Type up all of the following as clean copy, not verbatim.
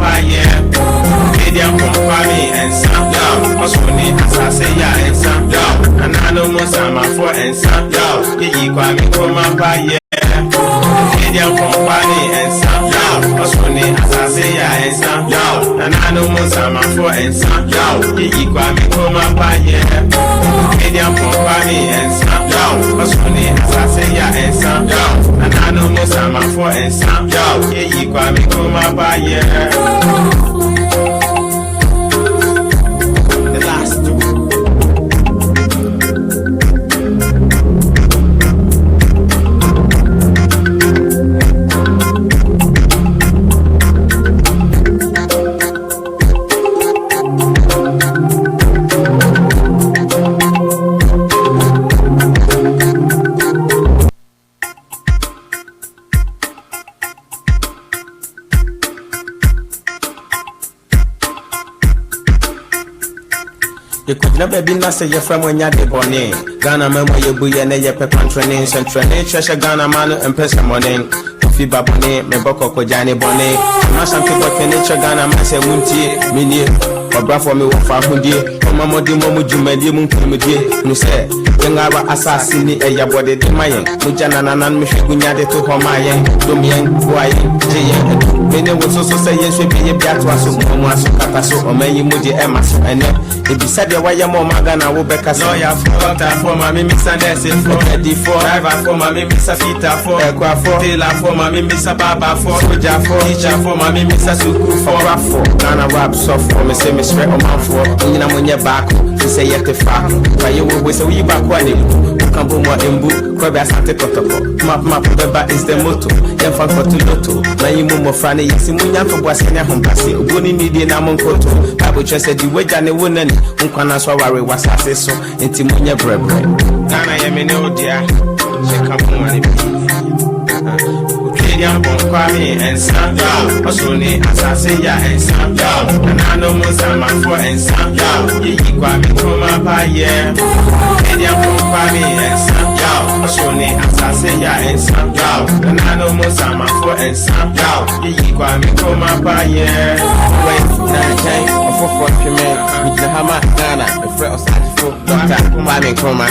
paye. Media company and some yo. Osuni asase ya and some yo. Anano mosama for and some yo. Yi kwami koma paye. Media company and some yo. Osuni asase ya and some yo. Anano mosama for and some yo. Yi kwami koma paye. Media company and some yo. Osuni asase ya and some yo. Anano mosama for and some yo. Yi kwami koma paye. The last two. You could never be not say your friend when you're the bonnet. Ghana man, where you buy and your pepper training, central treasure Ghana man and person money. Coffee babone, me boko kojani bonnet. Masan people can nature Ghana man say munti, mini, or bra for me one for hundred. Mama Dimo Jumedi Munkumudi, who said, Yangaba assassini a yabody de Mayan, Mujana Nan Mishigunya de to Homayan, Domian, Guayan, Jayan. Many was also say yes, we be a Biatwaso, Momaso, Kataso, or Many Mudi Emas, and if you said why your mama gonna will back as lawyer for my Miss Anderson, for D4, driver for my Miss Afita, for aircraft for tailor for my Miss Baba, for Soja, for teacher for my Miss Suku, for Raffo, Ghana rap soft for me, say Miss Red on my four, when I'm your back, to say yet the fact, but you will say we back one, Campo Embu, Kobe Sante Kotoko, Map Beba is the motto, Yan Fan for Tuloto, Nayimu Frani, Simunya for Wasina Hombasi, Guni Media Namon Koto, Bible just said the way Jane Wunan. Unkwana swawari wasase so inti munye brebre Ghana yeme no dia Sheka mumani Ukedian bonkwami ensam yo Osuni asase ya ensam yo Nanano musama for ensam yo Yiki kwami kuma paye Ukedian bonkwami ensam yo Osuni asase ya ensam yo Nanano musama for ensam yo Yiki kwami kuma paye Wait, na for with the hammer, Ghana, the fret of Satifo, Doctor, Kwame Nkrumah.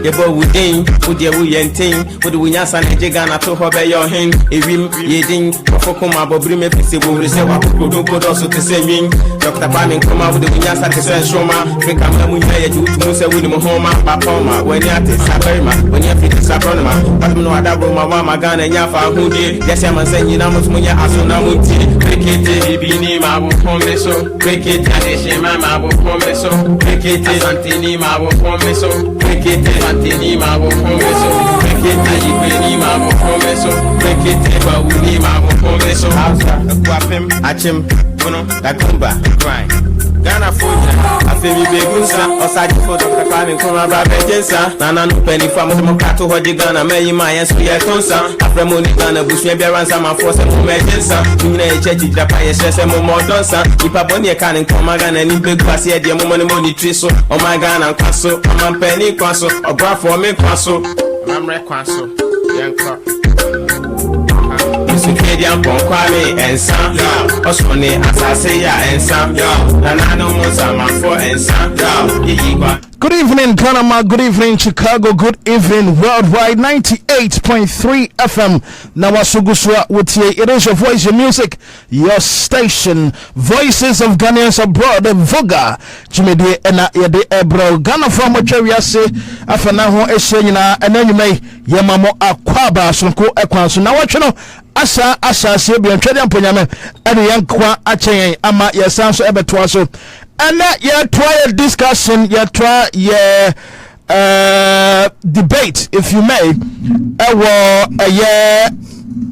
The boy within, with your wooden team, with the Winas and Ghana to Hobe your hand, a rim, yeding, Fokoma, Bobrime, Pisibu, receive what could also to say me. Dr. Kwame Nkrumah with the Winas at the Senshoma, think I'm going to Musa William Homa, Papoma, when you're at Sabarima, when you're fit Sabronima, but no other room, Mama Ghana, and Yafa, who did, yes, I'm saying, you know, Munya Asunamuti, Brikete, Binima, Pomeso, Brikete, Shema, Pomeso, Brikete, Santinima, Pomeso, Brikete, Santinima, Pomeso, Brikete, Ibinima, Pomeso, Brikete, Baunima, Pomeso, Aquapim, Achim, Lakumba, crying. Ghana Fuja, I feel me big Musa, or Sadi for Dr. Kwame Nkrumah, Jensa, Nana Penny from Mokato, Ghana, May Maya, Suya Tonsa, Aframoni Ghana, Bush, Beransa, my force and Jensa, Tuna Chechi, Japan, and more Donsa, Ipaponi, Canin, Comagan, and Big Passia, the Money Triso, or my Ghana, Quasso, or my Penny Quasso, or Bra for me Quasso, Mamre Quasso, Yanka. Ukedian bonkwami ensam yo Osuni asase ya ensam yo Nanano musama for ensam yo Yigwa. Good evening, Panama. Good evening, Chicago. Good evening, worldwide. 98.3 FM. Nawasuguswa Wutie. It is your voice, your music, your station. Voices of Ghanaians abroad. Voga. Jimmy Ena Yede Ebro. Ghana from Ocheriase. Afanaho Eshenina. And then you may Yamamo Akwaba. Sunko Ekwansu. Now what you know? Asa Sebi and Tradian Punyame. And the young Kwa Ache. Ama Yasanso Ebetwaso. And you try a discussion, you try debate, if you may,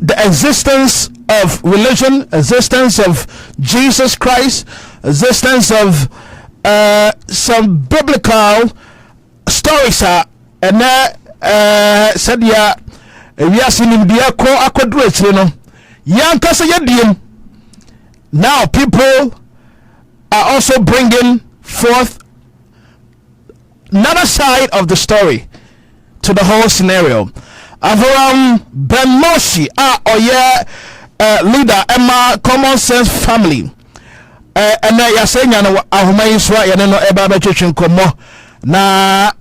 the existence of religion, existence of Jesus Christ, existence of some biblical stories, and said we are seeing the akwadrets, you know, yankasa yadim. Now people are also bringing forth another side of the story to the whole scenario. Avraham ben Moshe leader Emma Common Sense Family. And you're saying, Ahuma you know, about church komo. Na,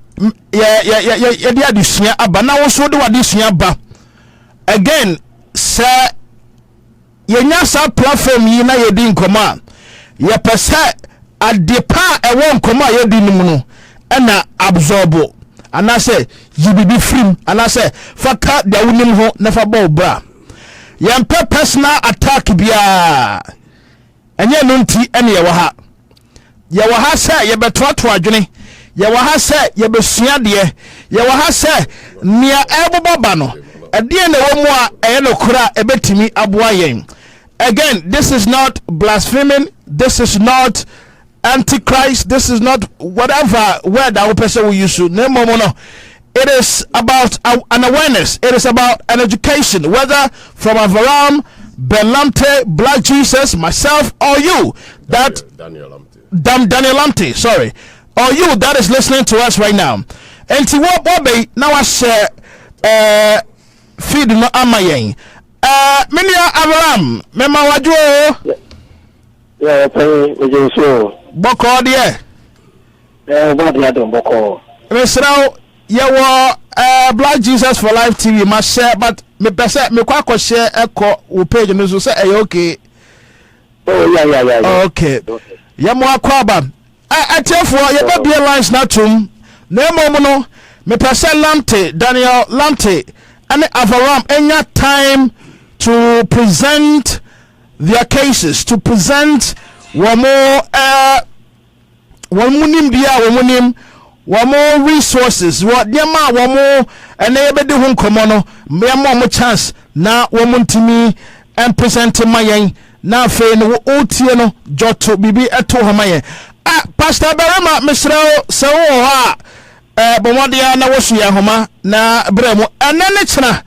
yeah, this year, but now also do this year, but again, sir, you nyasa platform, you know, you didn't command. You per se, at the part, I won't come out, you didn't know, and I absorb. And I say, you be free, and I say, fuck out the women never bow bra. Yan personal attack bia. And ye nunti any yawaha. Yawaha say ye betwa to adwene. Yawaha say ye besua de. Yawaha say nia ebobaba no. Ade na wo mu a eye no kura ebetimi aboa yen. Again, this is not blaspheming. This is not antichrist. This is not whatever word that person will use to name no. It is about an awareness. It is about an education, whether from Avraham, lamptey, RoyalBlackJesus, myself, or you. That Daniel lamptey, sorry, or you that is listening to us right now. And to what Bobby now I share feed no amayen. Minia Avraham, mema wajo. Yeah, pay so. Boko dear. What do you do, Boko? Mr. You were RoyalBlackJesus for Life TV must share, but me pese me kwa share echo we page no so say okay. Oh yeah. Okay. Ya mo akwa ba. Atefo ye ba be lines na tum. Na emo no me pese lamptey, Daniel lamptey and Avraham enya time to present their cases, to present one more one more resources, what yama one more and they be home common me more chance na woman to me and present my yen na fe no otie joto bibi eto hamaye Pastor Barama Mr. so bomodia na wosu ya homa na bremo anene chena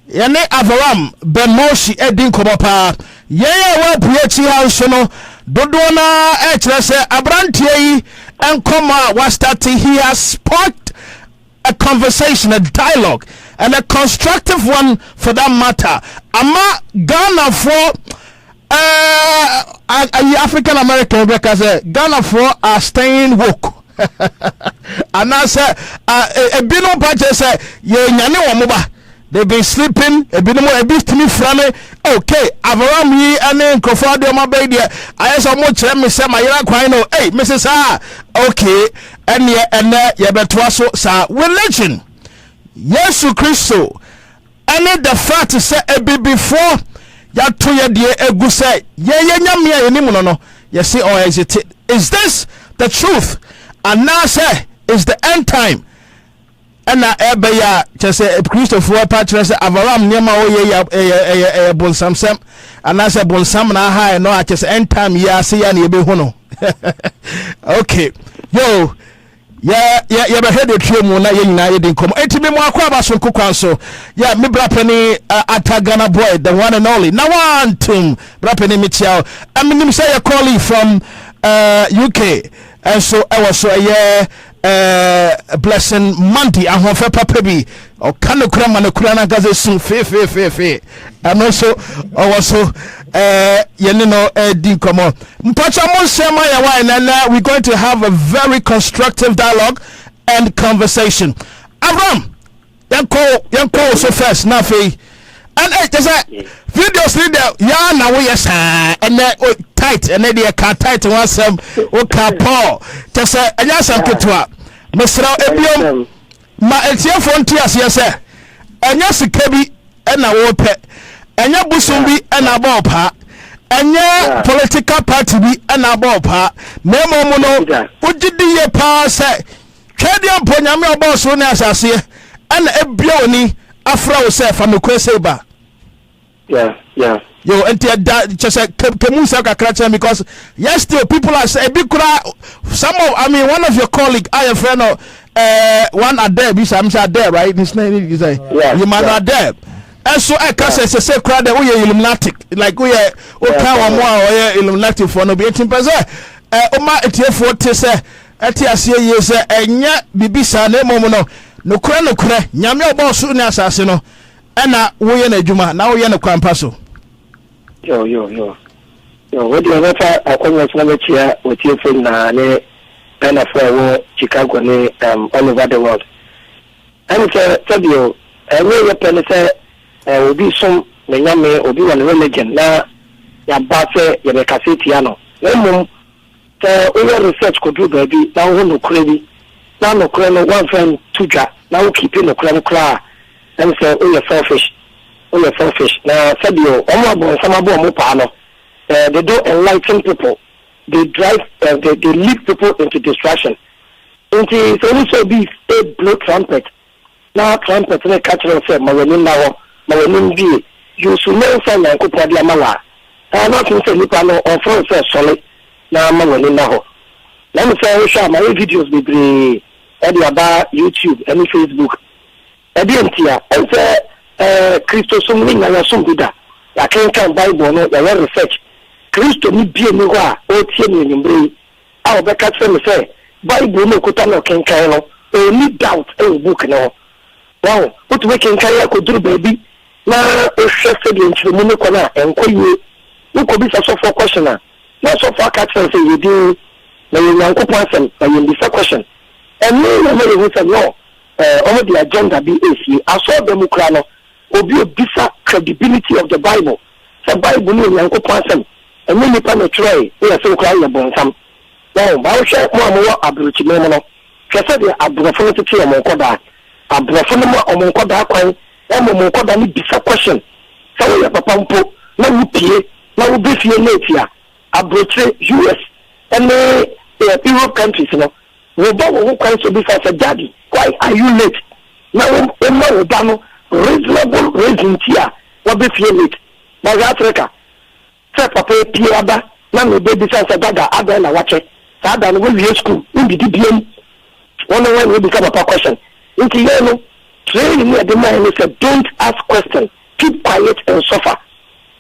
yene Avraham Moshe edin komo pa yeye wa buechi house no dodo na kire se abrantie yi enkoma was starting. He has sparked a conversation, a dialogue, and a constructive one for that matter. Ama Ghana for African American because Ghana for are staying woke. And I say a bino budget say ye nyane wamuba. They've been sleeping, a bit more a bit to me from it. Okay, Avraham ye and then Crawford my baby. I saw much let me say my quino. Hey, Mrs. Okay, and ye better so religion. Yesu Christo. And the fact to say a bit before ya to ya dear a good say, no. You see, or is it? Is this the truth? And now say is the end time. And na ebeya just say Christopher Patrick say Avraham nyama oye bonsam sem and I say bonsam na ha no just end time ya say ya na ebe hu no. Okay, yo yeah be head the trim na ye nyina ye din kom etimi mo akwa ba so kokwan so yeah me brapeni Atagana boy the one and only now one team brapeni Michel I mean say you calling from UK and so I was so yeah blessing Monday and one for papa bi or kanu krama na kurana gaze sun fe and also din komo mpacha mo sema ya wine and we're going to have a very constructive dialogue and conversation. Avraham yanko so first na fe and just videos need ya na we yes and tight and they can tight one some o ka paul just anya some ketwa Mr. Ebiom ma etiefo ntiase yese anya sika bi na wo pe anya busum bi na ba opa anya political party bi na ba opa na momo no ugidi ye pa se twede amponyame oba so na asase na ebia oni afra wo se fa me kwese ba yo enti just kemusa kakra because yes still people are say big some of I mean one of your colleague I a friend of one Adeb is I'm there right his name is you man Adeb and so I can say crowd we Illuminati like we can more Illuminati for no be 18% oma etiefo te say eti asie ye say enya bibisa na emomo no kura nyame obo so ne asase no ena wo ye na adwuma na wo ye na kwampa so Yo. What do you have? I come from here with you from na kind of Chicago all over the world. And Fabio, I know your pen say will be some Menyame will be one religion. Now, your basse, your Cassetiano. No, all research could do, baby. Now, no credit. Now, no credit, one friend, two jar. Now, keeping the crown cry. And say, oh, you're selfish. Now, Fabio, some of they don't enlighten people. They drive, they lead people into distraction. It also be a blow trumpet. Now, trumpet, they catch them, say, Mawanin B. You should know some and could be a mala. I'm not in Salipano or France solid. Now, Mawanin now. Let me say, my videos with the about YouTube and Facebook. I didn't hear. And say, Christo Sumling and Asumida. I can't come Bible, no, I research. Christo ni be ni wa o tie ni nyumbre a obeka tse say Bible no kuta no kenkan no any doubt e book no wow what we kenkan ya ko duru baby na o hwese de ntwemu ne ko na enkoye no ko bi so for question na so for catch say you do na you yankopon asem na you bisa question and no we say no all the agenda be is I saw them kra no obi bisa credibility of the Bible the Bible no yankopon asem and when you pan a tray, we are so crying about some. Now, Bausha, more Abruchimono, Cassette, Abrafonity among Koda, Abrafonoma among Koda, and Mokoda need this question. So, your papa, no UPA, no BFA later, Abroche, US, and Europe countries, you know. Who comes to be as a daddy? Why are you late? Now, reasonable reason here, what BFA late? Now, Africa. Papa Piaba, Mammy baby says a dagger, Ada and a watcher. Sada will be school, will be DBM. One will become a question. Into yellow, training at the mind is a don't ask questions, keep quiet and suffer.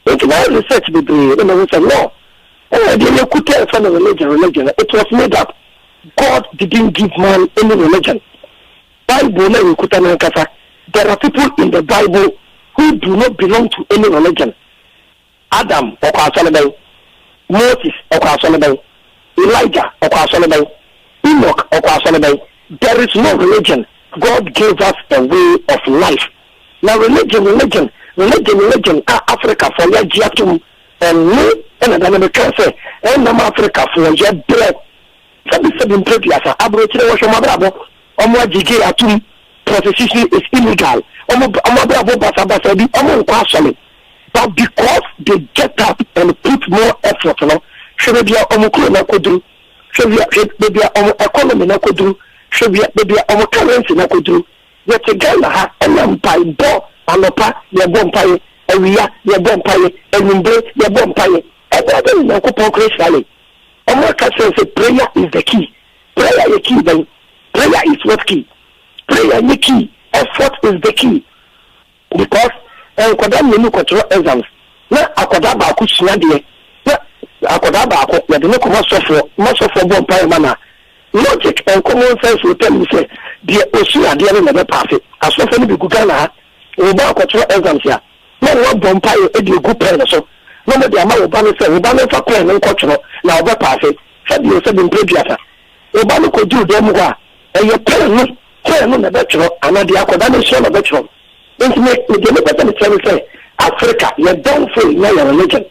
Into my research with the law. And you could tell from the religion. It was made up. God didn't give man any religion. Bible, there are people in the Bible who do not belong to any religion. Adam Okwasolebe, Moses Okwasolebe, Elijah Okwasolebe, Enoch Okwasolebe. There is no religion. God gave us a way of life. Now religion, Africa for your giatum and me and America say, and Africa for your blood. Seven previous Abrochile was your mother, Omo Jigi Atum, prostitution is illegal. Omo Bravo Basabasabi, Omo Kwasole. But because they get up and put more effort, you know, should be a omukuru na kodru, should be a economy na kodru, should be a currency na kodru. Yet again, and by bo anopa, your bompire, and we are your bompire, and your bompire, and then you could progress valley. America says prayer is the key. Prayer is key, then prayer is what key? Prayer is key, effort is the key. Because koda menu control exams na akoda ba ku sua de na akoda ba ko ya de no ko so for bon pay mana logic and common sense will tell you say the osu ade na be pass aso for no be guga na o ba control exams ya na wo bon pay e de gu pay so no me de ama wo ba no say wo ba no fa ko no control na wo be pass say the so be previous o ba no ko ju do mu kwa e ye pay no na be tro ana de akoda no so na be tro. Don't make the say Africa, you don't feel your religion.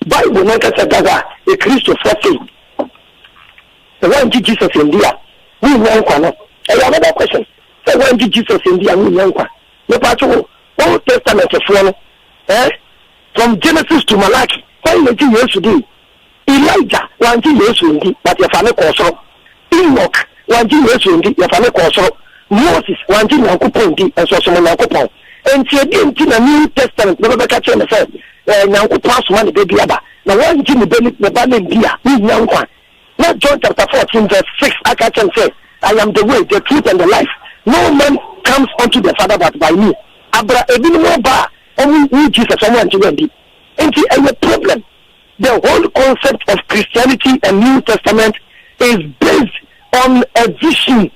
Bible never said that a Christopher faith. The one Jesus in India, we know one. Another question. The one Jesus in India, we know one. No part of Old Testament of one. From Genesis to Malachi, why did you to do? Elijah, one years to do, but your family also. Enoch, one years to do, your family also. Moses wanting na kupon and so na kupon and tie di na New Testament no be ka che me say na kupon so na be bia ba na wan ji me be ba na bia ni nyankwa na John chapter 14 verse 6 aka che say I am the way, the truth and the life. No man comes unto the Father but by me. Abra ebi no ba only Jesus someone to wendi enti a problem. The whole concept of Christianity and New Testament is based on a vision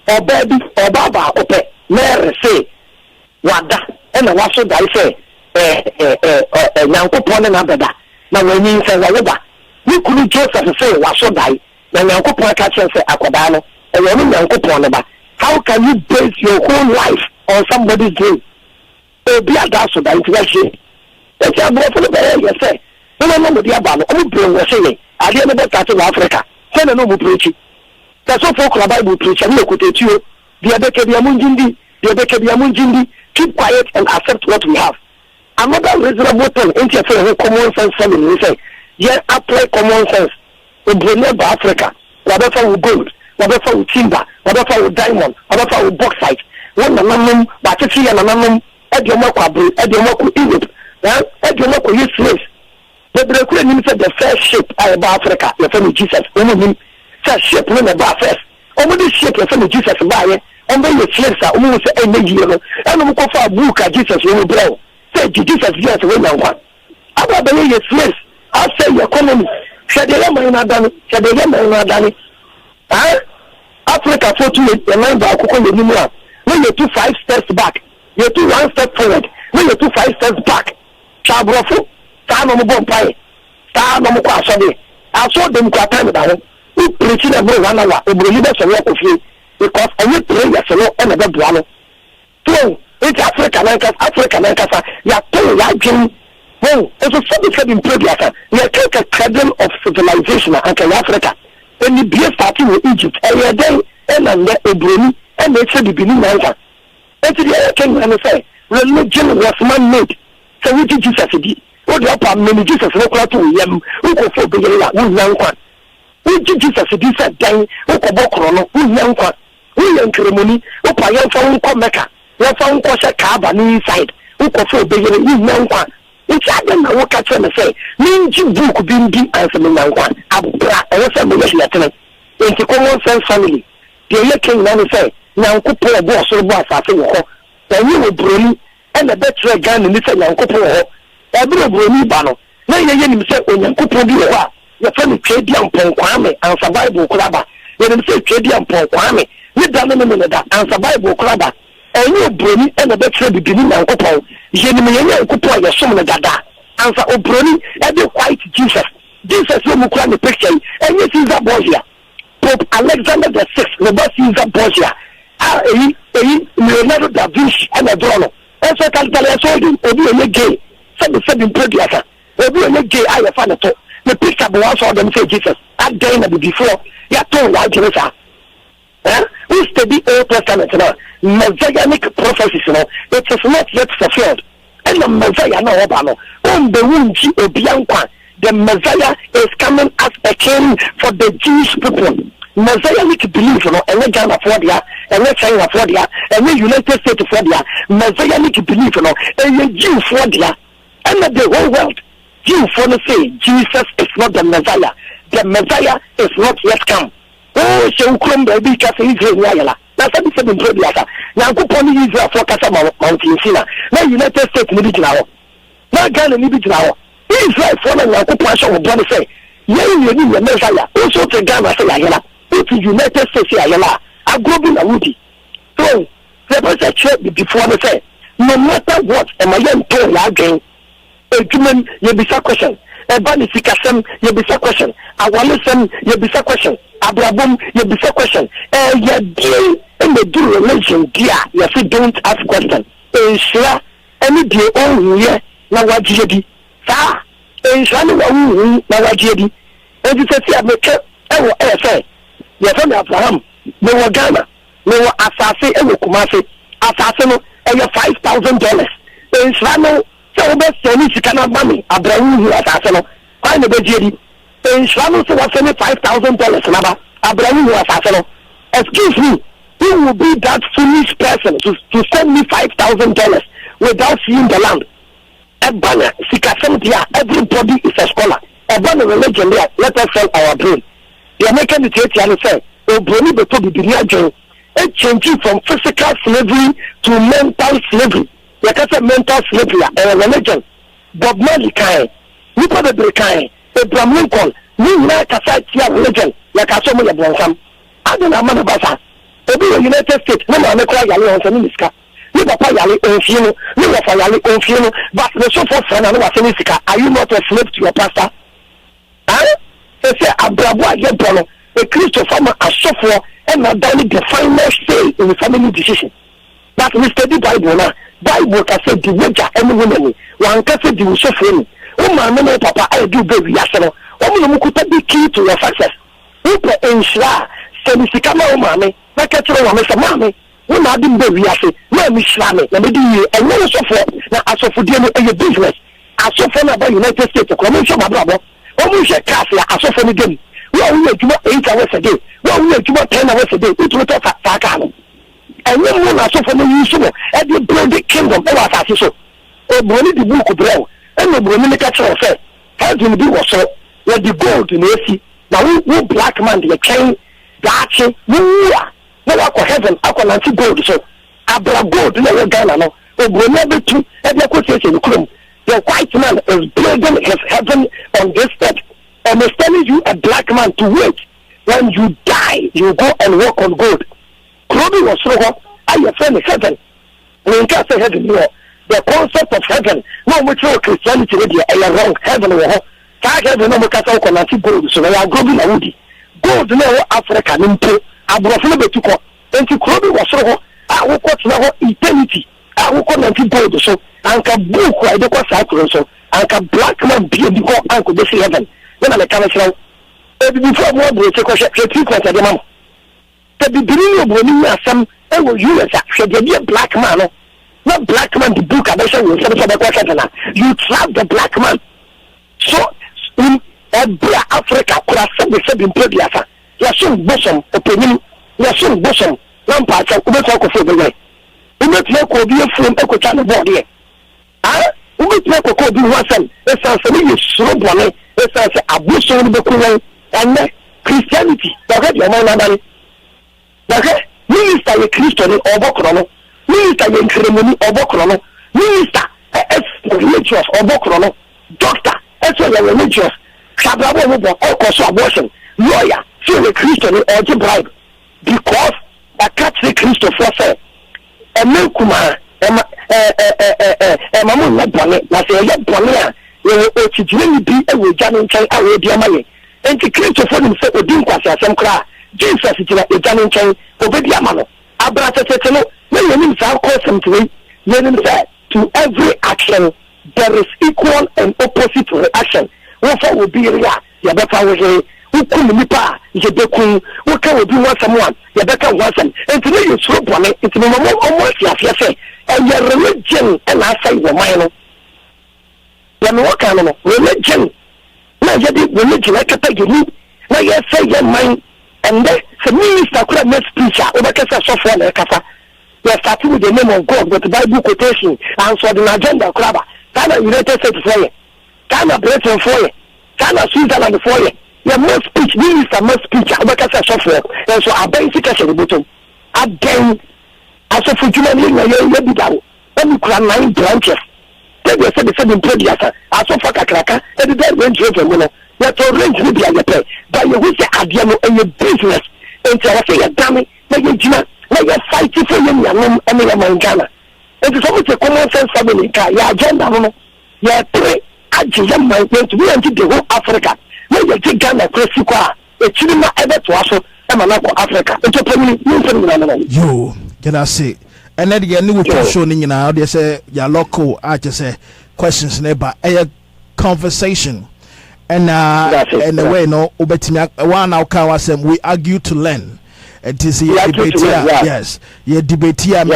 or baby or baba ope mere say wada and waso dai say nyankopɔn na bɛda na wɔnyi nsɛ wɔwɔba ne kunu Joseph sɛ waso dae na nyankopɔn ka kyerɛ sɛ akwadaa no ɛwɔ no nyankopɔn no ba. How can you base your whole life on somebody's dream? Obi ada so da nti wɔhye ɛti aborɔfo no bɛyɛ yɛ sɛ no mo di aba no ɔmo bere wɔ sɛ yɛ adeɛ no bɛtate wɔ Africa sɛ na no mo preach sɛ sɔfo kora Bible preach ne ɛkotetuo deɛ bɛka bia mo ngyindi keep quiet and accept what we have. Another reasonable thing in your common sense family is say, yeah, apply common sense. We bring about Africa, whatever with gold, whatever with timber, whatever with diamond, whatever with bauxite. When the man, but if you are a man, Ediomoku Egypt, Ediomoku use slaves. But the Ukrainians said the first ship about Africa, your family Jesus, only said ship when about first. Only this ship, your family Jesus, buy it, and then your slaves are almost a year, and I'm going for a book of Jesus, you will blow. Say Jesus just win on one. About the way slaves, I say your economy. Said the Yemen Dani. Africa 48 and 9 by Kuko. When you 2 5 steps back, you 2 1 step forward. When you 2 5 steps back, Chabrofo, Tano Bompai, Tano Kwasode. I saw them Kwatan down. Who preaching a more 1 hour, a believer to work with you because any prayer so another drama. So, it's Africa, you are telling like him. Oh, it's a subject in Predia. You take a cradle of civilization and Africa. When you be starting with Egypt, and you're there, and a Bruni, and they said the beginning answer. And to the other king, and say, religion was man made. So, we did Jesus did. What the upper many Jesus look like to him, who go for the young one. We did Jesus did that day, who go Bokrono, who young one, who young ceremony, who pay your phone Mecca. Wọ́n fọ́n kọ́ṣẹ́ Kaaba ní inside wọ́n fọ́ obìnrin ní ìnáwó nti adé na wọ́n ká kyerẹ́ mi sẹ́ ní njí book bí n bí answer mi náwó abúlá ẹ̀rọ sẹ́ mi yẹ ṣe yẹtẹ́rẹ́ nti common sense family deɛ yɛ kẹ́yìn náà ni sẹ́ nyanko pọ̀ ẹ̀bú ọ̀ṣọ́rọ̀ bọ̀ àfààfẹ́ wọ̀ hɔ ẹ̀yìn wọ̀ buroni ẹ̀nà bẹ́ẹ̀ tẹ̀rẹ̀ Ghana ní sẹ́ nyanko pọ̀ wọ̀ hɔ ẹ̀bí wọ̀ buroni ba no náà yẹ yẹ nim sẹ́ onyanko pọ̀ bi wọ̀ hɔ a yɛfẹ́ mi twẹ́ di ampɔnkwame ansa Bible kura ba yɛ nim sẹ́ twẹ́ di ampɔnkwame ne da ne ne da ansa Bible kura ba ɛnyɛ obroni ɛna bɛtwerɛ bibini nyankopɔn yɛnim yɛnyɛ nyankopɔn yɛsom no dada ansa obroni ɛde white Jesus yɛ mu kora ne picture yi ɛnyɛ Caesar Borgia Pope Alexander the VI ne ba Caesar Borgia a ɛyi Leonardo da Vinci ɛna dɔɔ no ɛsɛ kalkala ɛsɛ obi ɛnyɛ gay sɛbi mprɛduasa obi ɛnyɛ gay a yɛfa ne to ne picture bɔ wɔn sɛ ɔdɛm sɛ Jesus adɛn na bibifoɔ yɛatɔn wɔn agyere saa we study Old Testament now. Messianic prophecies now. It is not yet fulfilled. And the Messiah no obano. On the wunji obiankwa. The Messiah is coming as a king for the Jewish people. Messianic belief, you know, and we Ghana for dia, and we China for dia, and we United States for dia. Messianic belief, you know, and we Jew for dia, and the whole world. Jew for the say Jesus is not the Messiah. The Messiah is not yet come. Oh, she will come baby kasa Israel nyala. Na sabi sabi mprodi asa. Na kuponi Israel for kasa mountain sina. Na United States ni bi gyina ho. Na Ghana ni bi gyina ho. Israel for na kuponi asho wo bone say. Ye ni Messiah. O so te Ghana say ayela. O to United States say ayela. Agrobi na wudi. So, the person check before they say, no matter what, am I young to again? A human you be a question. A bani sikasem you be a question. A walisem you be a question. Abraham, you be a question. You deal in the do religion, dear. You say don't ask question. Sure, any day oh yeah, na wajidi. Sa, sure na wajidi. And you say I make it. Say, you from Abraham. No wa Ghana. No wa asase e Kumasi. Asase no $5,000. Sure no. So best send it to money. Abraham who asase no. Find the bejedi. Insurance was $5,000 number. Abraham was asking, excuse me, who will be that foolish person to send me $5,000 without seeing the land? Ebana, Sikasentia, everybody is a scholar. Ebana religion there, let us sell our brain. The American dictator say, oh, Brony Beto Bibinia, it changing from physical slavery to mental slavery. Like I said, mental slavery, a religion. Bob Marley kind, Nico the Brekai. Abraham Lincoln, we na kasa tia religion like aso mo yebonsam. Ade na man basa. Obi United States, no na me kwa yale on sami niska. ni papa yale onfie ni wafa yale onfie but the so for friend and was saying sika are you not a slave to your pastor they say abrabo aye bono a Christopher ma asofo and not only the final say in the family decision but we study Bible now Bible can say the wager any woman one can say the so free mama papa I do baby yasano mukuta the key to your success upe ensure say sika ma mama na ka tro wa me say mama we na dim baby yase na mi shira me na me di enyo sofo na asofo die no eye business asofo na ba United States ko mo show mabrabo o she class ya asofo ni dem we adwuma 8 hours a day we adwuma 10 hours a day it will talk ka no enyo mo na asofo no use no e dey build the kingdom e wa asase so o bo ni di book brew and the women catch us say how do you was so where the gold in AC now we black man the chain that we are no akọ heaven akọ nanti gold so abra gold na Ghana no o bo na be tu e be ko say the krom the white man is building his heaven on this earth and is telling you a black man to wait when you die you go and walk on gold Krobi was so I your friend heaven when you say heaven you the concept of heaven no much Christianity is wrong heaven wo heaven no mo kasa ko na ti gold so ya gold na wudi gold na Africa nimpo abrofo betuko enti Krobi wo so wo ko tna ho eternity wo ko na ti gold so anka book wa de ko cycle so anka black man be di ko anko be heaven na me kan say e bi before mo bro che ko she treatment de mam te bi biri obo ni asam e wo US a de black man no not black man the book addition will say you trap the black man so in Africa could have said the same in Podiasa you're so bosom opinion you're so bosom lamptey ube talk of the way ube talk of your phone echo channel board here ube talk of the one it's a you slow bonnet it's a abuso the cool and Christianity okay your man okay minister a Christian or Bokrono minister in ceremony obokrono minister religious obokrono doctor religious sabrabo mo okoso abortion lawyer feel a Christian or to bribe because a Catholic Christopher say emekuma mamu na bone na say ye bone a o tijire bi e we janu nchen a we bi amaye enti Christopher nim say odin kwase asem kra Jesus tira e janu nchen obedi amano abratetete no to every action there is equal and opposite reaction. What will be real? You better way. Who come nipa? You better who can be one someone? You better one some. And today you slow on it. It's almost say. And your religion and I say the mind. You know what kind of religion? Now you did religion. I can take you. Now you say your mind. And then the minister could have made speech. Over case so far like kasa. We are starting with the name of God, but the Bible quotation and so the agenda crabba. Ghana United States for you. Ghana Britain for you. Ghana Switzerland for you. Your most speech, minister most speech, about case software. And so our basic at the bottom. Again, as a functionary, you be down. When you cry 9 branches. Then you said the same in Podiasa. As of a cracker, and the dead range of the you to range with the pay. But you wish the Adiano and your business. And so I say, a dummy, make you let you fight for you and your Ghana. It is always a common sense family. Your agenda, your pray, young man, to be into the whole Africa. When you take Ghana, Christiqua, a children ever to us, and Africa. It's a permanent. You, can I say? And then you knew what show in now, they say, your local, I just say, questions neighbor, a conversation. And the way, no, one hour, we argue to learn. It is a debate here, yes. You debate here, and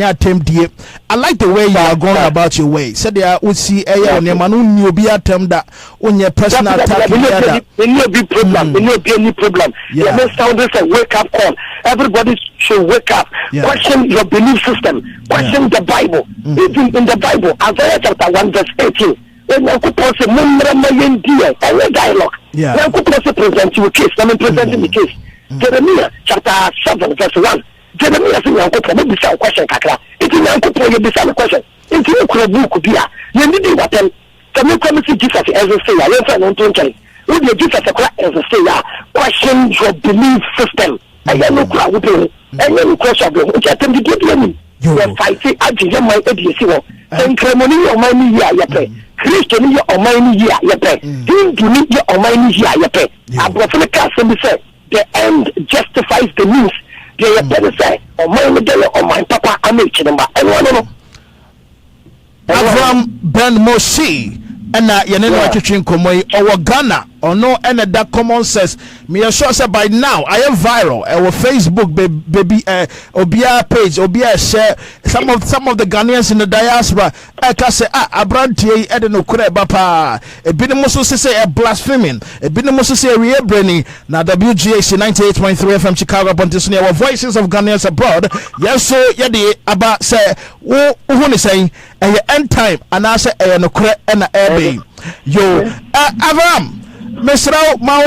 your attempt here. I like the way you are going about your way. Said there would see a on your man, you be attempt that on your personal attack. No big problem, no be any problem. You must sound this a wake up call. Everybody should wake up. Question your belief system. Question the Bible. Even in the Bible, Isaiah chapter 1, verse 18. When you could say, and dialogue. Now could present you a case. I'm presenting the case. Jeremiah chapter 7 verse 1. Jeremiah said, "I'm going to be some question, Kakra. It is not going to be some question. If you could book, you need to attend. Can you come to Jesus as a say? I don't know. Would you Jesus as a say? Question your belief system. I don't know. And then question them. Which attend to get them. You're fighting at the young man at the and Cremoni or money here, you pay. Christian or money here, you pay. You need your money here, you pay. I brought the castle say the end justifies the means. They better say, or my papa, I'm making them. I want to know. Avraham Ben Moshe. And you know what you or Ghana or no and that common says me sure say by now I am viral our Facebook baby obia page obia share some of the Ghanaians in the diaspora I can say abrante e de no kura bapa e bi no so say a blaspheming e bi no so say a real brainy na WGAC 98.3 FM Chicago Pontisonia our voices of Ghanaians abroad yes so ye dey about say who ni saying end time and I say no kura na yo Avraham Mr. my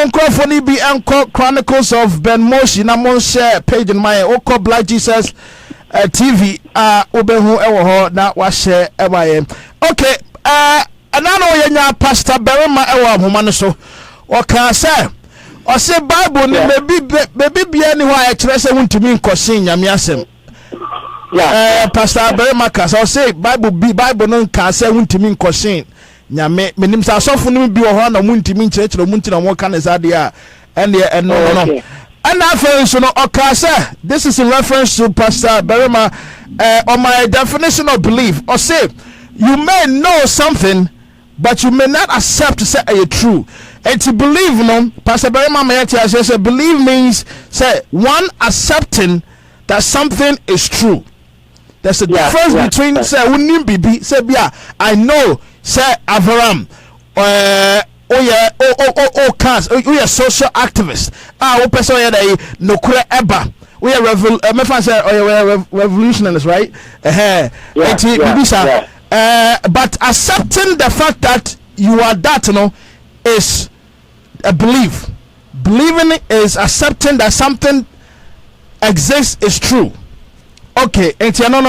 microphone be anchor Chronicles of Ben Moshe na mon share page in my RoyalBlackJesus TV obehu ewo ho na wa share my okay anano yenya Pastor Berima ewo ahoma no so o kan say o say Bible ni maybe bia ni ho a kire say wuntumi nkosin nyame asem Pastor Berima ka say Bible no kan say wuntumi nkosin nyame menim sa asofo no bi wo ho na muntimi nkyerechero muntina mo kan zade a no and after so no okasa this is in reference to Pastor Berima on my definition of belief or say you may know something but you may not accept to say it true and to believe no Pastor Berima may say believe means say one accepting that something is true. There's a difference between say unim bibi say bia I know say Avraham cars social activist o person here no kura eba we are revolutionaries right but accepting the fact that you are that is a belief. Believing is accepting that something exists is true. Okay, and no.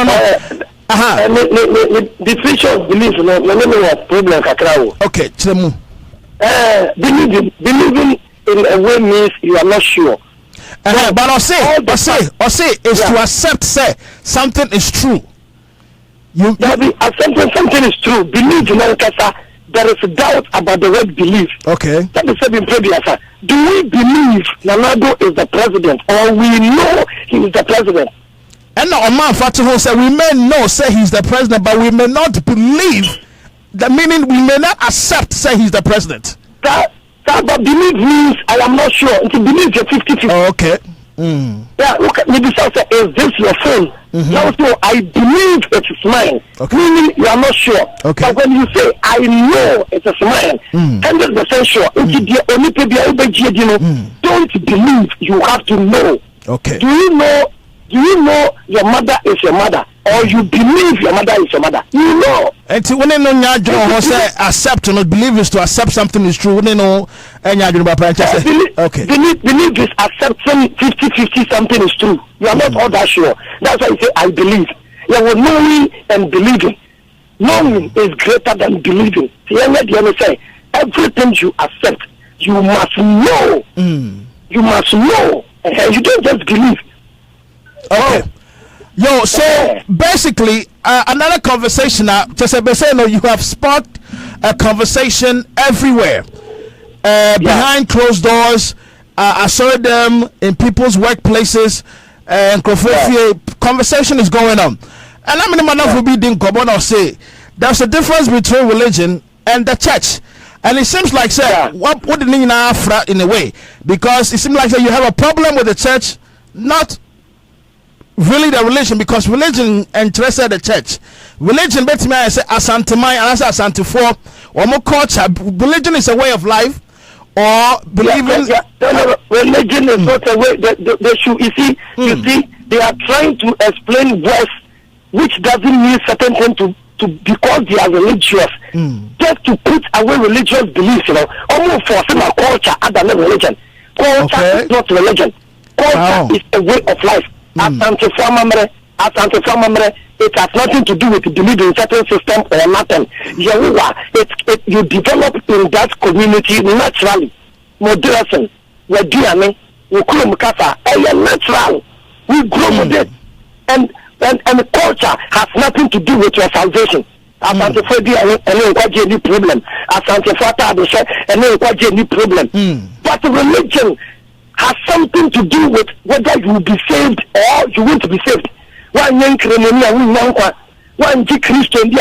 The feature of belief, no problem kakrao. Okay, chemu. Believing in a way means you are not sure. But I say is to accept say something is true. You accepting something is true. Believe in Kasa. There is doubt about the word belief. Okay. That is said in previous. Do we believe Nanado is the president, or we know he is the president? And now man Fatiho said we may know say he's the president, but we may not believe. The meaning we may not accept say he's the president. That but believe means I am not sure. To believe you're 50-50. Oh, okay. Yeah, look at me. This also is this your phone? Now, so I believe it is mine. Okay. Meaning you are not sure. Okay. But when you say I know it is mine, 100% sure. Don't believe. You have to know. Okay. Do you know your mother is your mother, or you believe your mother is your mother? You know. And to when no nyadro say accept or not believe is to accept something is true. When no nyadro ba okay. Believe is accepting 50-50 something is true. You are not all that sure. That's why you say I believe. You are knowing and believing. Knowing is greater than believing. You say everything you accept, you must know. You must know. You don't just believe. Okay. Yo, so basically, another conversation. Just you have sparked a conversation everywhere, behind closed doors. I saw them in people's workplaces, and conversation is going on. And I'm in my life will be doing or say there's a difference between religion and the church. And it seems like what the mean in a way, because it seems like you have a problem with the church, not really the religion, because religion interested the church. Religion, bet me I say asantemai and I say asantifo or more culture. Religion is a way of life, or believing. No, religion is not a way. They should. You see, they are trying to explain words which doesn't mean certain thing to because they are religious. Just to put away religious beliefs, almost forcing a culture other than religion. Culture is not religion. Culture is a way of life. It has nothing to do with believing in certain system or nothing. You develop in that community naturally. Moderation, natural. We grow with it. And and culture has nothing to do with your salvation. Asante be any problem. Asante any problem. But religion has something to do with whether you will be saved or you won't be saved. One young Christian, one Christian,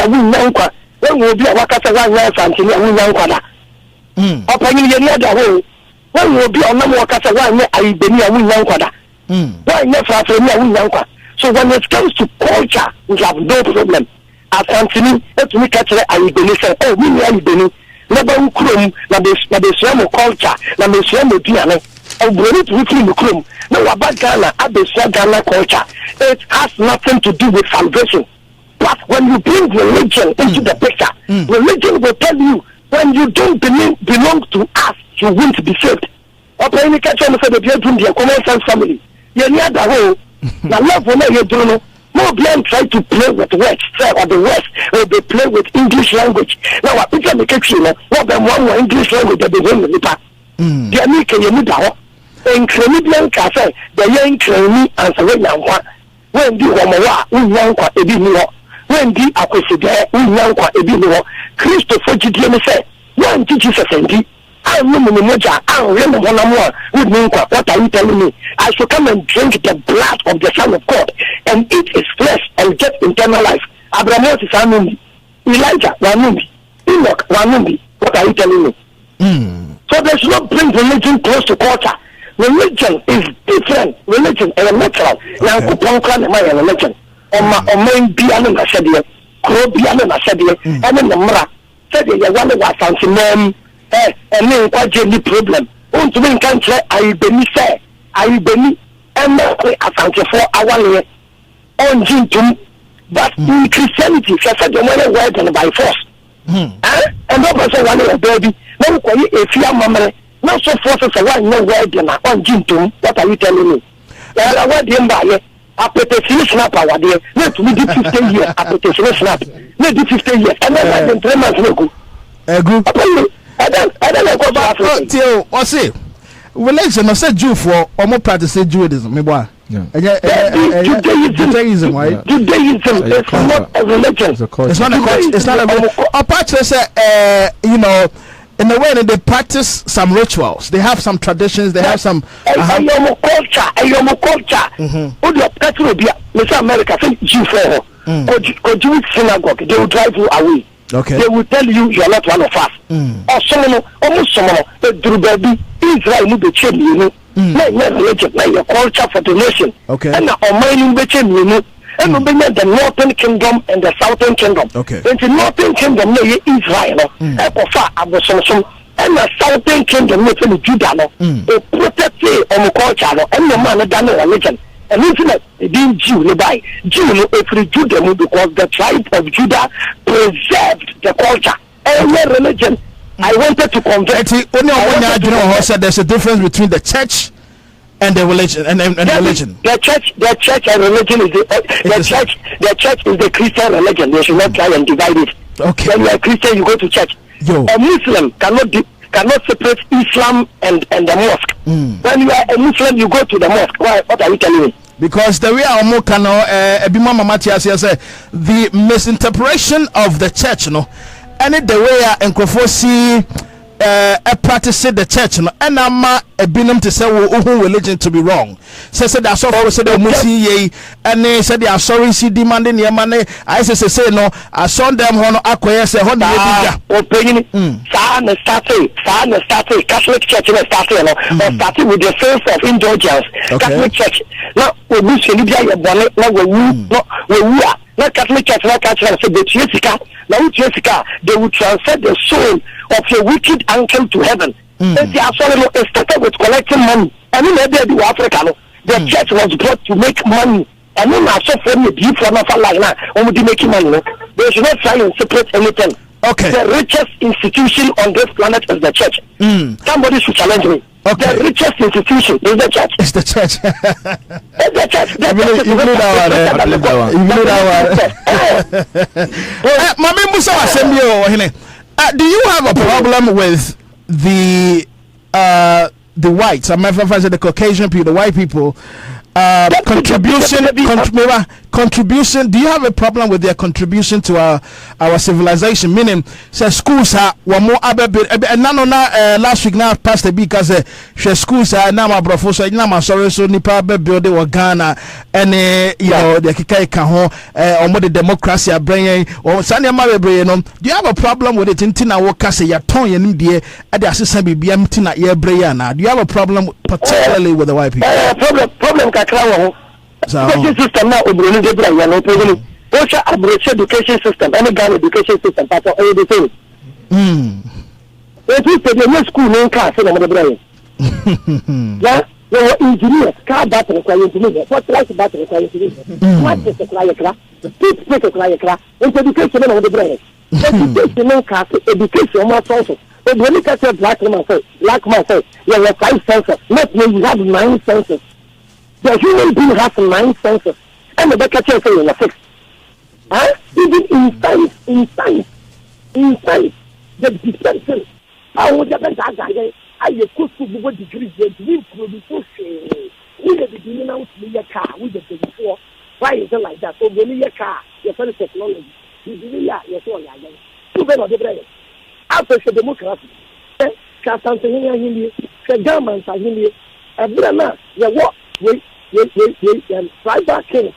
when will be a Wakata, one year, something, and one upon any other way. When will be a number of Wakata, one year, I be near one. One year, for so when it comes to culture, we have no problem. As Anthony, let me catch it. I believe, oh, we are believing. Never chrome, na the swam culture, na the swam DNA. Oh, bring it within the chrome. No, about Ghana, at the swam Ghana culture. It has nothing to do with salvation. But when you bring religion into the picture, religion will tell you when you don't belong to us, you won't be saved. Or any catch on the bedroom, the common sense family. You're near the hole. Now, love when you don't know. No blame try to play with words, or the West, or they play with English language. Now, I think I'm a kitchen, what them one more English language that they win with the past. The American, you need that. In Canadian cafe, the young trainee answer right now. When the Wamawa, we young a bit more. When the Aquasida, we young a bit more. Christopher Gideon said, one teaches us and I remember Moja, I remember one more. What are you telling me? I should come and drink the blood of the Son of God and eat his flesh and get eternal life. Abraham is Anumbi, Elijah, Wanumbi, Enoch, Wanumbi. What are you telling me? So they should not bring religion close to culture. Religion is different. Religion is natural. Now, Kuponka, my religion. On my piano, I said, Crow piano, I said, and then the Mra said, you want to watch fancy name. And then quite any problem. Want to make country, I believe, and I for our on Jintum. But in Christianity, she said, the money word and by force. And no person want a baby. No, if you are mamma, not so forces a one no word and on Jintum. What are you telling me? I want him by a petition snap our dear. Let me do 15 years, a petition snap. Maybe 15 years, and then I can 3 months ago. I don't know what about what's it? Religion, I said Jew for almost practice Judaism. Maybe why? Judaism, right? Judaism is not a religion. It's not a culture. It's not a. Apart from you know, in the way that they practice some rituals, they have some traditions, they have some culture. That's will be Mr. America. Jew for or Jewish synagogue, they will drive you away. Okay. They will tell you are not one of us. Or someone, almost someone, through baby, Israel will be changed, you know. Not religion, not your culture for the nation. Okay. And now, mining be changed, you know. And we bring the northern kingdom and the southern kingdom. Okay. And the northern kingdom, Israel, and the southern kingdom, Judah, they protect the culture and the man that no religion. And listen, it didn't Jew by Jew every Judah because the tribe of Judah preserved the culture and the religion. I wanted to convert. Said there's a difference between the church and the religion and religion. The church and religion is the church is the Christian religion. They should not try and divide it. Okay. When you are a Christian, you go to church. A Muslim cannot separate Islam and the mosque. When you are a Muslim, you go to the mosque. Why? What are you telling me? Because the way our Ebimama Matthias said the misinterpretation of the church, and the way Nkofo see practice the church, and I'm Ebinum to say religion to be wrong. Said that's all said the Musi and they said they are sorry, see demanding your money. I say no, I saw them on Aqua say started Catholic Church started with the faith of indulgence. Catholic Church now we not Catholic Church, not Catholic Church, they will transfer the soul of your wicked uncle to heaven. They are started with collecting money. And in Africa, the church was brought to make money. And then I saw from the deep for nothing like that. Only making money. They should not try and separate anything. Okay. The richest institution on this planet is the church. Somebody should challenge me. Okay. The richest institution is the church. It's the church. It's the church. You believe that one. Do you have a problem with the whites? I'm the Caucasian people, the white people. contribution? Do you have a problem with their contribution to our civilization? Meaning, say schools are more and last week now Pastor B because schools are now my brother so now my sorry so nipa build the Ghana and you know the Kikai Kaho or the democracy are bringing or Sanya Marabre. Do you have a problem with it in Tina Wakase Yaton and India at the assistant BBM Tina Yebrayana? Do you have a problem particularly with the white people? Problem Kakao. Education system now Obroni Debra no problem. Also abroad education system, any Ghana education system, but all the same. If you say the school name car, say no Debra. Yeah, there were engineers, car battery engineers, what like battery engineers. What is the cry? Keep take cry. Education no Debra. Education car, education more also. But when you catch a black man say, you have 5 senses. Not when you have 9 senses. The human being has 9 senses, and the back say you are 6. Even in science, the distinction. I would have been that I could put degree, we produce with the beginning out with your car, with the before. Why is it like that? So when your car, your first technology, you do your soul, you better the brain. After the democracy, Castantina, the governments are here, and Brana, the what? Wait, tribal kings,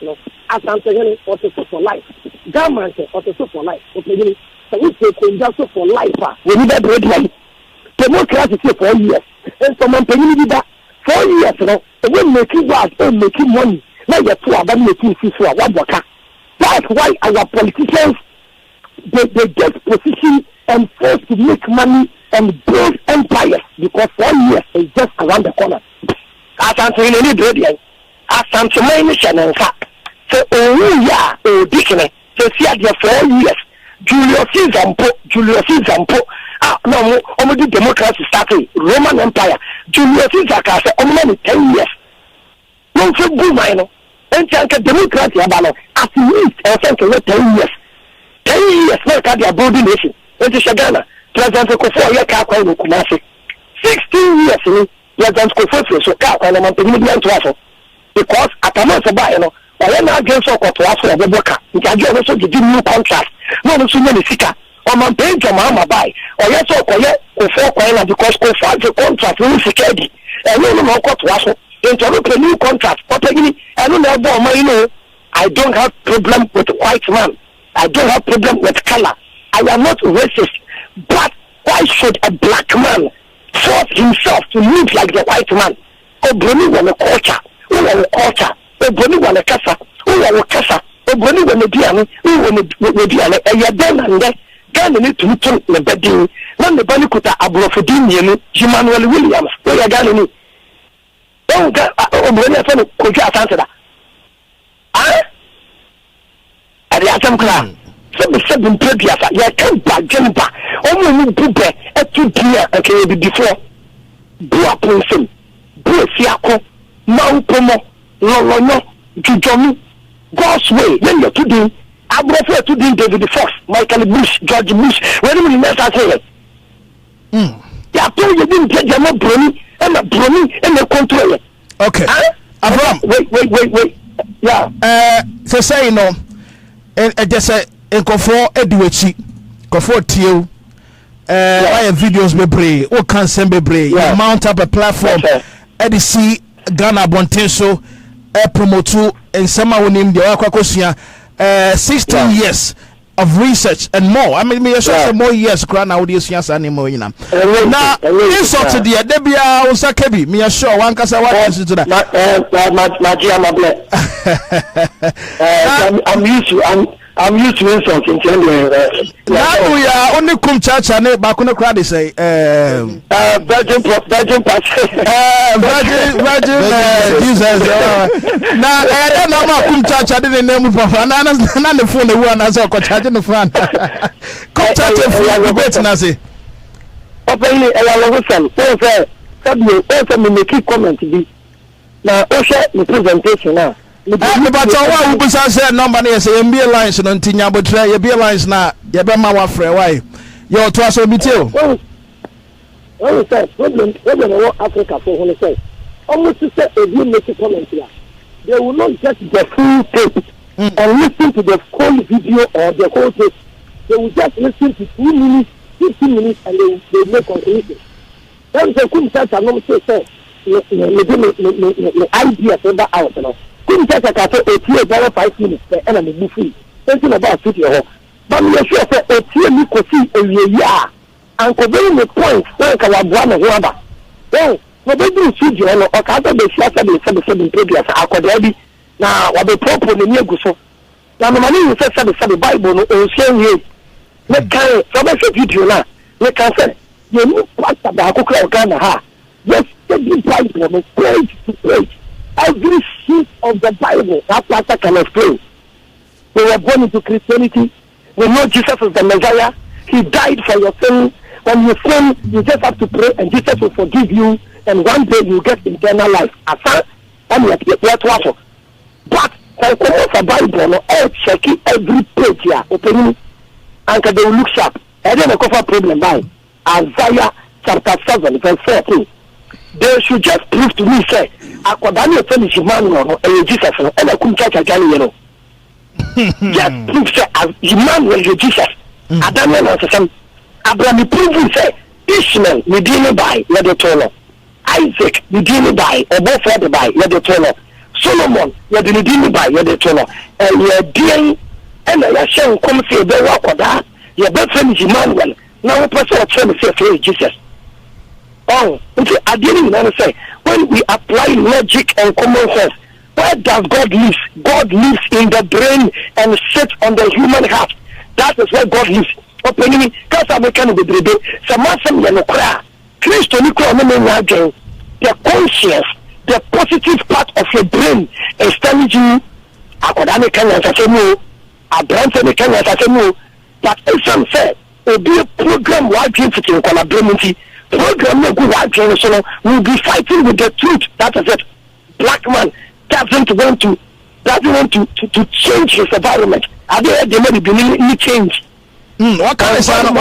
as I'm saying, also for life. Government also for life. Okay, so we take just for life. We need a great life. Democracy for 4 years, and someone paying that 4 years. So we making what? Making money. Now you're 2 about making fish for one worker. That's why our politicians they get position and forced to make money and build empires because 4 years is just around the corner. As I'm saying, any dread. As I'm saying, so Dickinson, so see at your 4 years. Julius Caesar, no, only democracy started Roman Empire. Julius Caesar has only 10 years. No, so good, man. And democracy about at least I think 10 years. 10 years, no, they are building nation. It is Ghana. President Kofo Yaka no Kumasi. 16 years, President Kofo so car and I'm paying to because at a month by I now against so to us for the worker. You can also give new contract. No, so many sicker. Or my paying to Mama buy. Or yes, or Kofo because Kofo the contract will security. And no to us. Interrupt a new contract. But I don't know, I don't have problem with white man. I don't have problem with color. I am not racist. But why should a black man force himself to live like the white man? Obroni wana culture. Wana culture. Obroni wana kasa. Wana kasa. Obroni wana diani. Wana diani. Eya den and de. Gani ni tumutun na bedini. Nande bani kuta abrofodini yenu. Emmanuel Williams. Oya gani ni. Obroni asana kuja asante da. Adi asam kula. Seven previous, you can't buy Jennifer. Only Bube at 2 p.m. Okay, before Buapunsim, Busiako, Mount Pomo, Lolono, Jujomi, God's way. Then you're today. I prefer to do David the Fox, Michael Bush, George Bush. When you mess I say it. Yeah, told you didn't get your brony and a brony and a control. Okay. Avraham, wait. Yeah. So say you know, and just say. Nkofo Ediwechi Nkofo Tio why videos bebre o can send bebre you mount up a platform edisi Ghana Bontenso promote and someone wonim the akwakosia 16 years of research and more. I mean, me sure more years crown now this years anymore now insult to the debia usakebi me sure one kasa what is to that I'm used to insulting. Now we are only come church and back on the crowd. They say, Virgin Jesus. Now, I don't know come church. I didn't name Papa. None the phone. The one as well. Charging the front. Come church and free. Wait, Nazi. Papa, I listen. Me keep comment. Now, the presentation now. But I will say number say MBA lines no ntinya botre ye be lines na ye be ma wa frɛ why yo to aso bitio oh say problem Africa for who say almost say a good make comment here they will not get the full tape and listen to the whole video or the whole tape. They will just listen to 2 minutes, 15 minutes, and they make conclusions. Then they couldn't touch a normal say, the idea for that out. Couldn't touch a cafe 5 minutes, and I'm a free. Thinking about city hall. But we are sure that a team you could see a year and could bring the point like a one or other. Then, what they do, studio or other the shelter, the 77 previous, I could already now what they propose in the Guso. Now, the money you said the Bible or saying you. Let can some video now. Let can say you know what about Ghana. Yes, the Bible page to page. Every sheet of the Bible that pastor can explain. We were born into Christianity. We know Jesus is the Messiah. He died for your sin. When you sin, you just have to pray and Jesus will forgive you. And one day you get eternal life. But when the Bible, check every page here, opening, and they will look sharp. And then a cover problem by Isaiah chapter 7, verse 14. They should just prove to me, say, I could only finish Emmanuel and Jesus, and I couldn't catch a Johnny, you know. Just prove, say, as Emmanuel, Jesus. I don't know what to say. Abraham proved, say, Ishmael, we didn't buy, let the turn. Isaac, we didn't buy, or both had to buy, let the turn. Solomon, you didn't buy, let the turn. And you're doing, and I shall come say, they walk with that. Your best friend is Emmanuel. Now, a person trying to say, Jesus. Oh, I didn't want to say, when we apply logic and common sense, where does God live? God lives in the brain and sits on the human heart. That is where God lives. Opening me, because I'm kind of the baby. Some awesome yellow cry. Christ only call me again. The conscience, the positive part of your brain is telling you, I could have a no, a branch of the Kenya no, but if some say, it'll be a program wide in collaboration. Program no good white generation will be fighting with the truth. That is it. Black man doesn't want to change his environment. Are they may be any change? What kind of sound?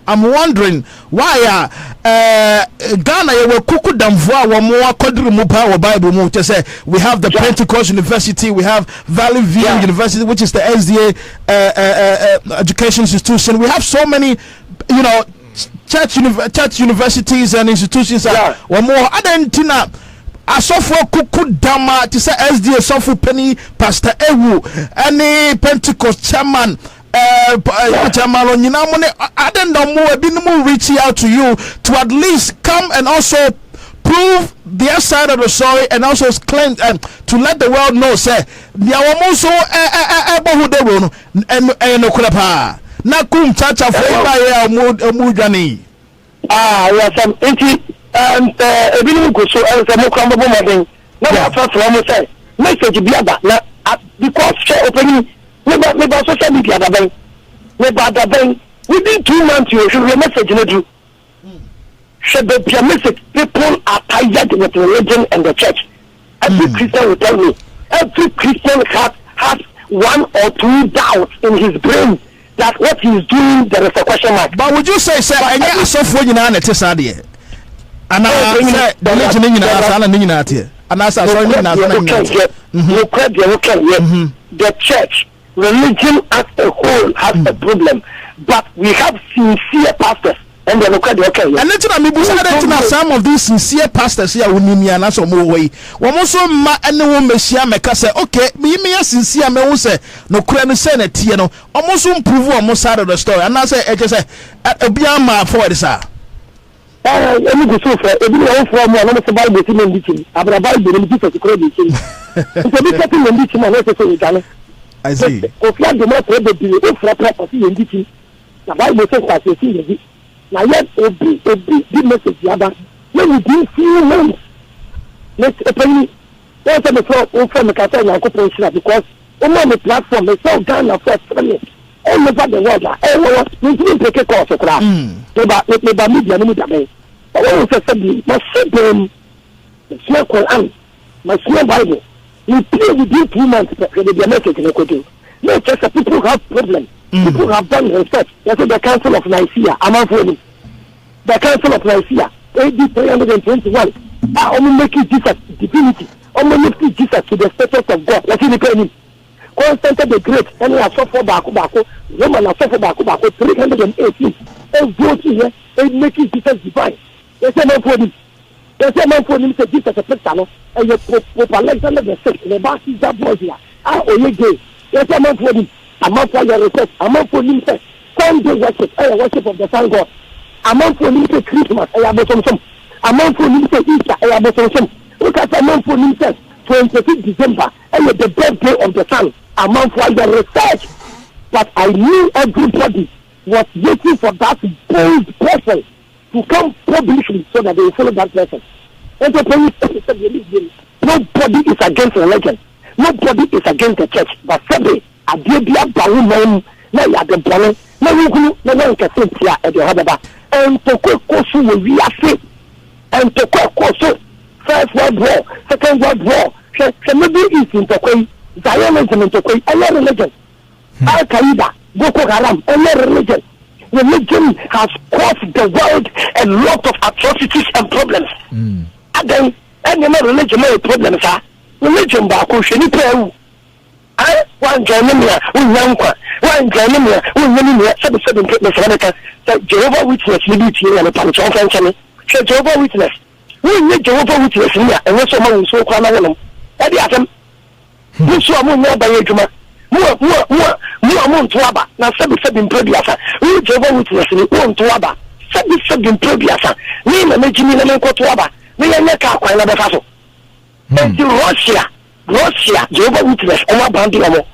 I'm wondering why Ghana you kuku damvua wa mo kodru mu pa Bible mu to say we have the Pentecost University, we have Valley View University, which is the SDA education institution. We have so many, you know, church universities and institutions or more. Adentina asofo kuku dama to say SDA sofu penny Pastor Ewu any Pentecost chairman chairman on I don't know reaching out to you to at least come and also prove their side of the story and also claim to let the world know say they are also who they run and no kulapa na kum chacha for ya mudani yes ebinu go so and some come moment na from say message be about na because share opening me social media within 2 months you should message no do should be a message. People are tired with religion and the church. Every Christian will tell me every Christian has 1 or 2 doubts in his brain that what he is doing there is a question mark. But would you say sir any asofo nyina na tesa de ana the religion nyina na nyina tie ana sa so nyina na nyina the church religion as a whole has a problem, but we have sincere pastors and they're okay. And let's some of these sincere pastors here who need and so more way. One also ma anyone messiah make say okay, me sincere me say no crane say na tie no almost improve almost side of the story. And I say I just say obiama for this sir. Emi go so for ebi no for me no say Bible ti me nditi abra Bible me Jesus ko dey say. So be talking me nditi na no say so you I see. If you are the most probably if property nditi na Bible says that you see now yet obi the message yaba when we didn't see months let's open what's the floor from the cartel na corporation because on the platform they sell Ghana for free all over the world everyone we didn't take a course of crap they media no media but what was said must sit them small Quran must small Bible you play within 2 months the message in the code no just people have problems. People have done research. They say the Council of Nicaea. I'm avoiding the Council of Nicaea. AD 321. Only making Jesus divinity. lift Jesus to the status of God. Let's see the penny. Constantly the Great, and I suffer Baku, Roman I suffer Baku, 318. And go to here and make Jesus divine. There's a man for him. There's a man for him to Jesus a person, and you put Alexander the Sixth, the Basti Zabosia. Gay. There's a man for him. A man for your request. A man for him to Sunday worship, worship of the Sun God. A man for him to Christmas, I have some. A man for him to Easter, I have some. Look at a man for him to 25th December, and the birthday of the Sun. A man for your research. But I knew everybody was waiting for that bold person to come publicly so that they will follow that person. And so nobody is against religion. Nobody is against the church. But Sunday, I did be a balloon, now you are the balloon, now you can sit here at the other. And to Kosu, we are free. And to Kosu, First World War, Second World War, the Middle East in Tokyo, Zionism in Tokyo, and religion. Al Qaeda, Boko Haram, and religion. Religion has caused the world a lot of atrocities and problems. And then, religion may problems are religion back on Shani Peru. I one Germania, one Germania, Jehovah Witness, liberty, and a punch on French. Jehovah Witness. We need Jehovah Witness here, and also among so called Eddie Adam. You saw more by Juma. More to Abba. Now, 7 Probiasa. We Jehovah Witness in one to Abba. 7 Probiasa. We may Jimmy and go to Abba. We are not quite another fossil. And to Russia, Jehovah Witness, and my bounty ammo.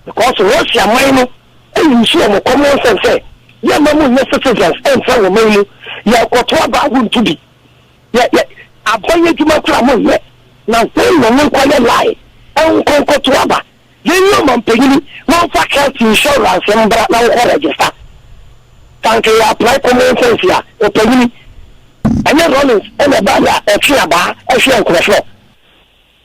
Because Russia, mine, and you see a common sense say, yeah, Mamma, citizens, and so will you. You are Cotuaba would to be. Yeah, I'm going to my trouble yet. Now, they will not quite lie. And Cotuaba. You know, I'm paying one for health insurance and now register. Thank you, apply common sense here. Open and then Rollins and a bar, a fear bar, a fear crossover.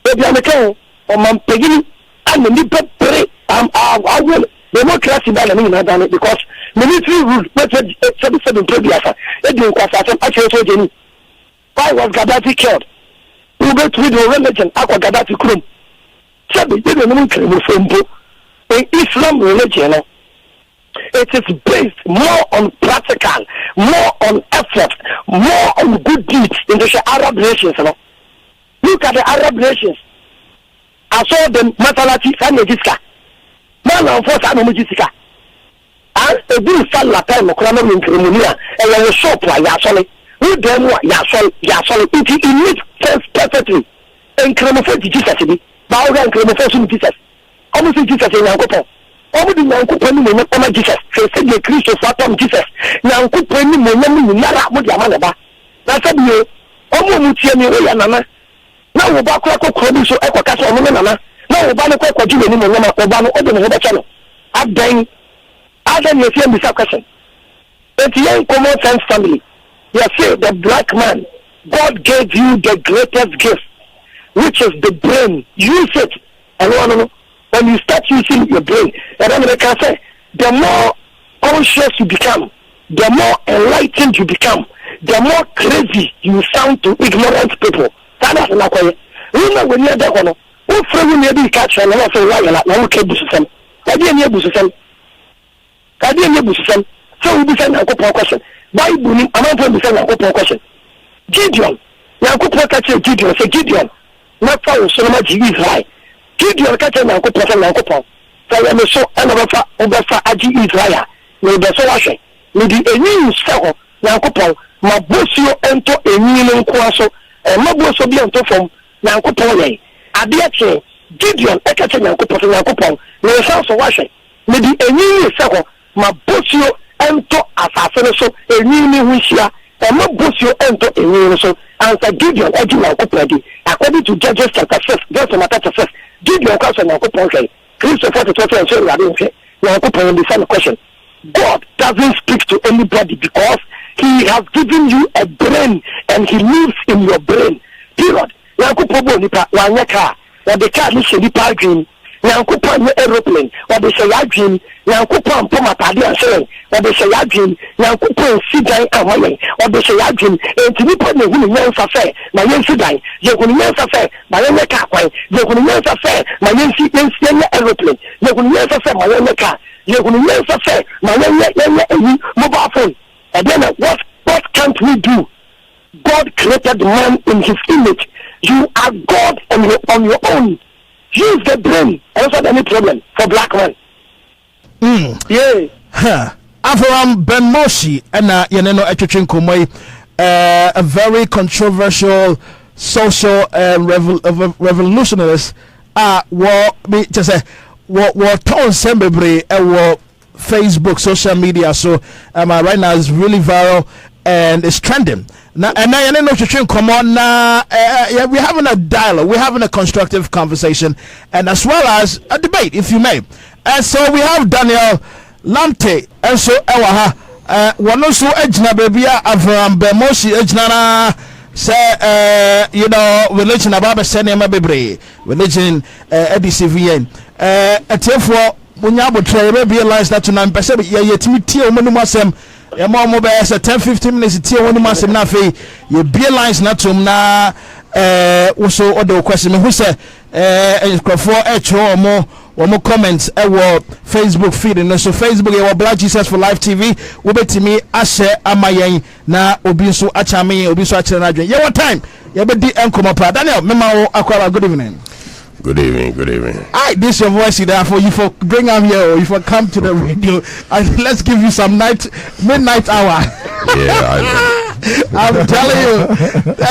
If you are the king, or I'm paying, and the little pray, I will. They won't class it by the meaning because military rule, but 77 previous. It didn't cost us actually Jenny. Why was Gaddafi killed? We go to the religion, Aqua Gaddafi Krum. In Islam religion, it is based more on practical, more on effort, more on good deeds in the Arab nations. Look at the Arab nations. I saw them Masalati and Mejiska. Man of force and Mejiska. And a good Salah time of Kramer in Krimonia, and I was shop like Yasoli. Who them what Yasoli? It needs sense perfectly. And Kramer Jesus. Bawga and Kramer Jesus. Almost Jesus in Yankopo. Almost in Yankopo, Jesus. Say the Christ of Fatom Jesus. Yankopo, Nara, Mudiamanaba. That's a new. Almost Mutiani, now we're back to Kobi, so Echo Castle, Nana. Now we're back to Jimmy, Obama, open the channel. I've been other than the same question. It's young common sense family. You say the black man, God gave you the greatest gift, which is the brain. Use it. And when you start using your brain, and I can say, the more conscious you become, the more enlightened you become, the more crazy you sound to ignorant people. That's not quite. Remember when you're there, who from you be catch and I say, why you're not now? Busum. I didn't Busum. I didn't Busum. So we send a couple question. Bible, I'm going to send a couple question. Gideon. Now, go catch Gideon. Say Gideon. Not for so much Israel. Gideon catch a couple person. So I am so over Aji Israel. May the so washing. May the new cell. Now, couple. My boss, you enter a new quaso. And my boss will be on top from Nankopole. I dare say, Gideon, a catch a Nankopon, may sound so washing. Maybe a new cell. My boss, you enter as a so a new Russia. And my boss, you enter a new so. Answer Gideon, according to Judges chapter 6, verse chapter 6. Gideon comes and Nankopon. Christopher to talk and say, I didn't say, Nankopon, the same question. God doesn't speak to anybody because He has given you a brain and He lives in your brain. Period. Nankopon nipa wanyaka na the car ni shedi parking nyankopɔn aeroplane wɔde hyɛ yɛadwene nyankopɔn mpɔm atade ahyɛn wɔde hyɛ yɛadwene nyankopɔn si dan ama yɛn wɔde hyɛ yɛadwene enti nipa na ehunu nyansa fɛ ma yɛnsi dan yɛhunu nyansa fɛ ma yɛnyɛ kaa kwan yɛhunu nyansa fɛ ma yɛnyɛ aeroplane yɛhunu nyansa fɛ ma yɛnyɛ kaa yɛhunu nyansa fɛ ma yɛnyɛ mobile phone and then what can't we do? God created man in his image. You are God on your own. Use the brain. Also, any problem for black man. Yeah. Avraham Ben Moshe and Yaneno Etchichin Kumoi, a very controversial social revolutionist. What just say what town Sembebre Facebook, social media. So right now it's really viral and it's trending. Now, and now you know, come on now. Yeah, we're having a dialogue, we're having a constructive conversation, and as well as a debate, if you may. And so we have Daniel lamptey, and so one also ejna baby Avraham Ben Moshe ejna say religion about senema bebre religion EDCVN therefore when you try to realize that tonight person yetimi tie omo asem ya mo be 10-15 minutes tie omo asem na fe you realize na tum na also other question who say for omo comments Facebook feed and so Facebook Black Jesus for Live TV we betimi ahye amayen na obi so achame obi so achire na adwen ye what time ye be di enkomo pa Daniel mema akwara good evening. Good evening. This your voice there for you for bring him here or you for come to the radio and let's give you some midnight hour. Yeah, I'm telling you,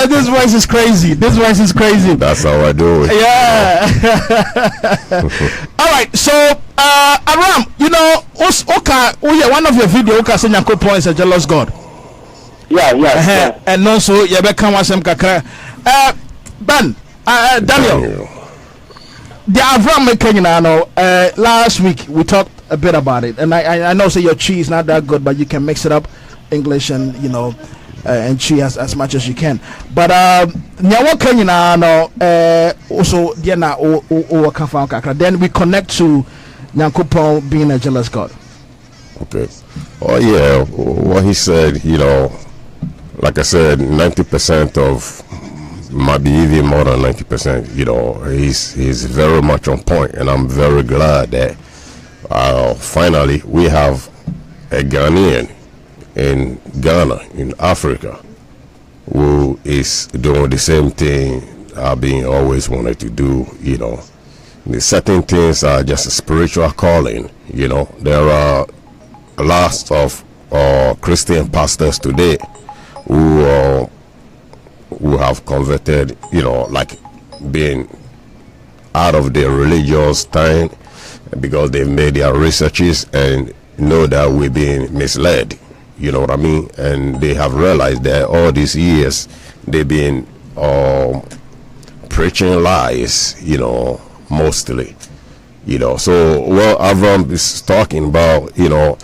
this voice is crazy. That's how I do it. Yeah. All right. So, Aram, one of your video, Oka Senyanko is a jealous God. Yeah. And also, you become some kakra. Daniel. The Avraham Kenya, last week we talked a bit about it, and I know say your chi is not that good, but you can mix it up, English and and chi as much as you can. But Nyawa Kenya also then we connect to Nyankopon being a jealous God. Okay. Oh yeah, what he said, like I said, 90% of might be even more than 90%. He's very much on point, and I'm very glad that finally we have a Ghanaian in Ghana, in Africa, who is doing the same thing I've been always wanted to do. The certain things are just a spiritual calling. There are lots of Christian pastors today who have converted, like being out of their religious time because they've made their researches and know that we're being misled. You know what I mean? And they have realized that all these years they've been preaching lies, mostly. So what Avraham is talking about,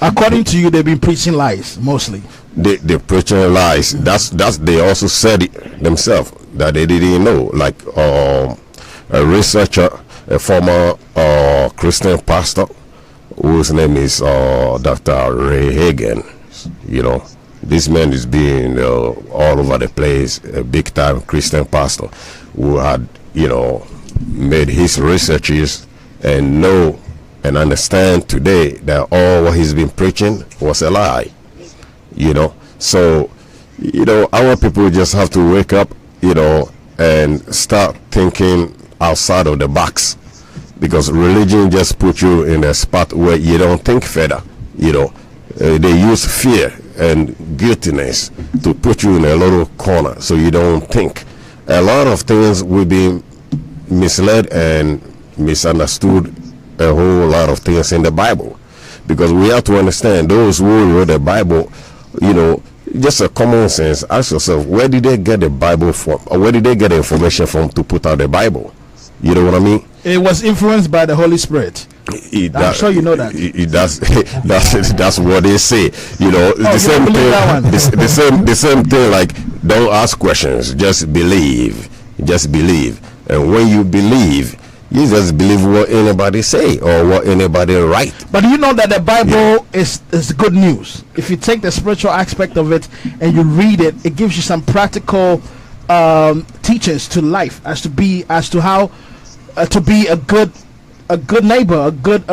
according to you, they've been preaching lies mostly. They're preaching lies. That's they also said it themselves that they didn't know. Like a researcher, a former Christian pastor, whose name is Dr. Ray Hagen. This man is being all over the place, a big time Christian pastor who had made his researches and know and understand today that all what he's been preaching was a lie. So our people just have to wake up, and start thinking outside of the box, because religion just puts you in a spot where you don't think further. They use fear and guiltiness to put you in a little corner so you don't think. A lot of things will be misled and misunderstood, a whole lot of things in the Bible, because we have to understand those who wrote the Bible, just a common sense. Ask yourself, where did they get the Bible from, or where did they get the information from to put out the Bible? You know what I mean? It was influenced by the Holy Spirit. I'm sure you know that. That's what they say. The same thing. Like, don't ask questions, just believe. And when you believe, You just believe what anybody say or what anybody write. But you know that the Bible is good news. If you take the spiritual aspect of it and you read it, it gives you some practical teachings to life as to how to be a good neighbor, a good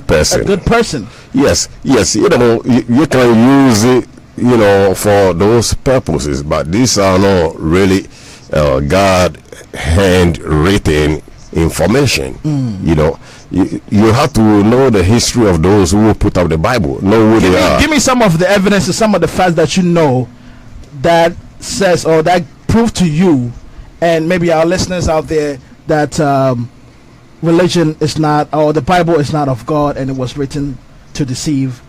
person. Yes. You know, you can use it, you know, for those purposes, but these are not really God handwritten information. You know, you have to know the history of those who put up the Bible, know who they are. Give me some of the evidence and some of the facts that you know that says or that prove to you and maybe our listeners out there that religion is not, or the Bible is not of God and it was written to deceive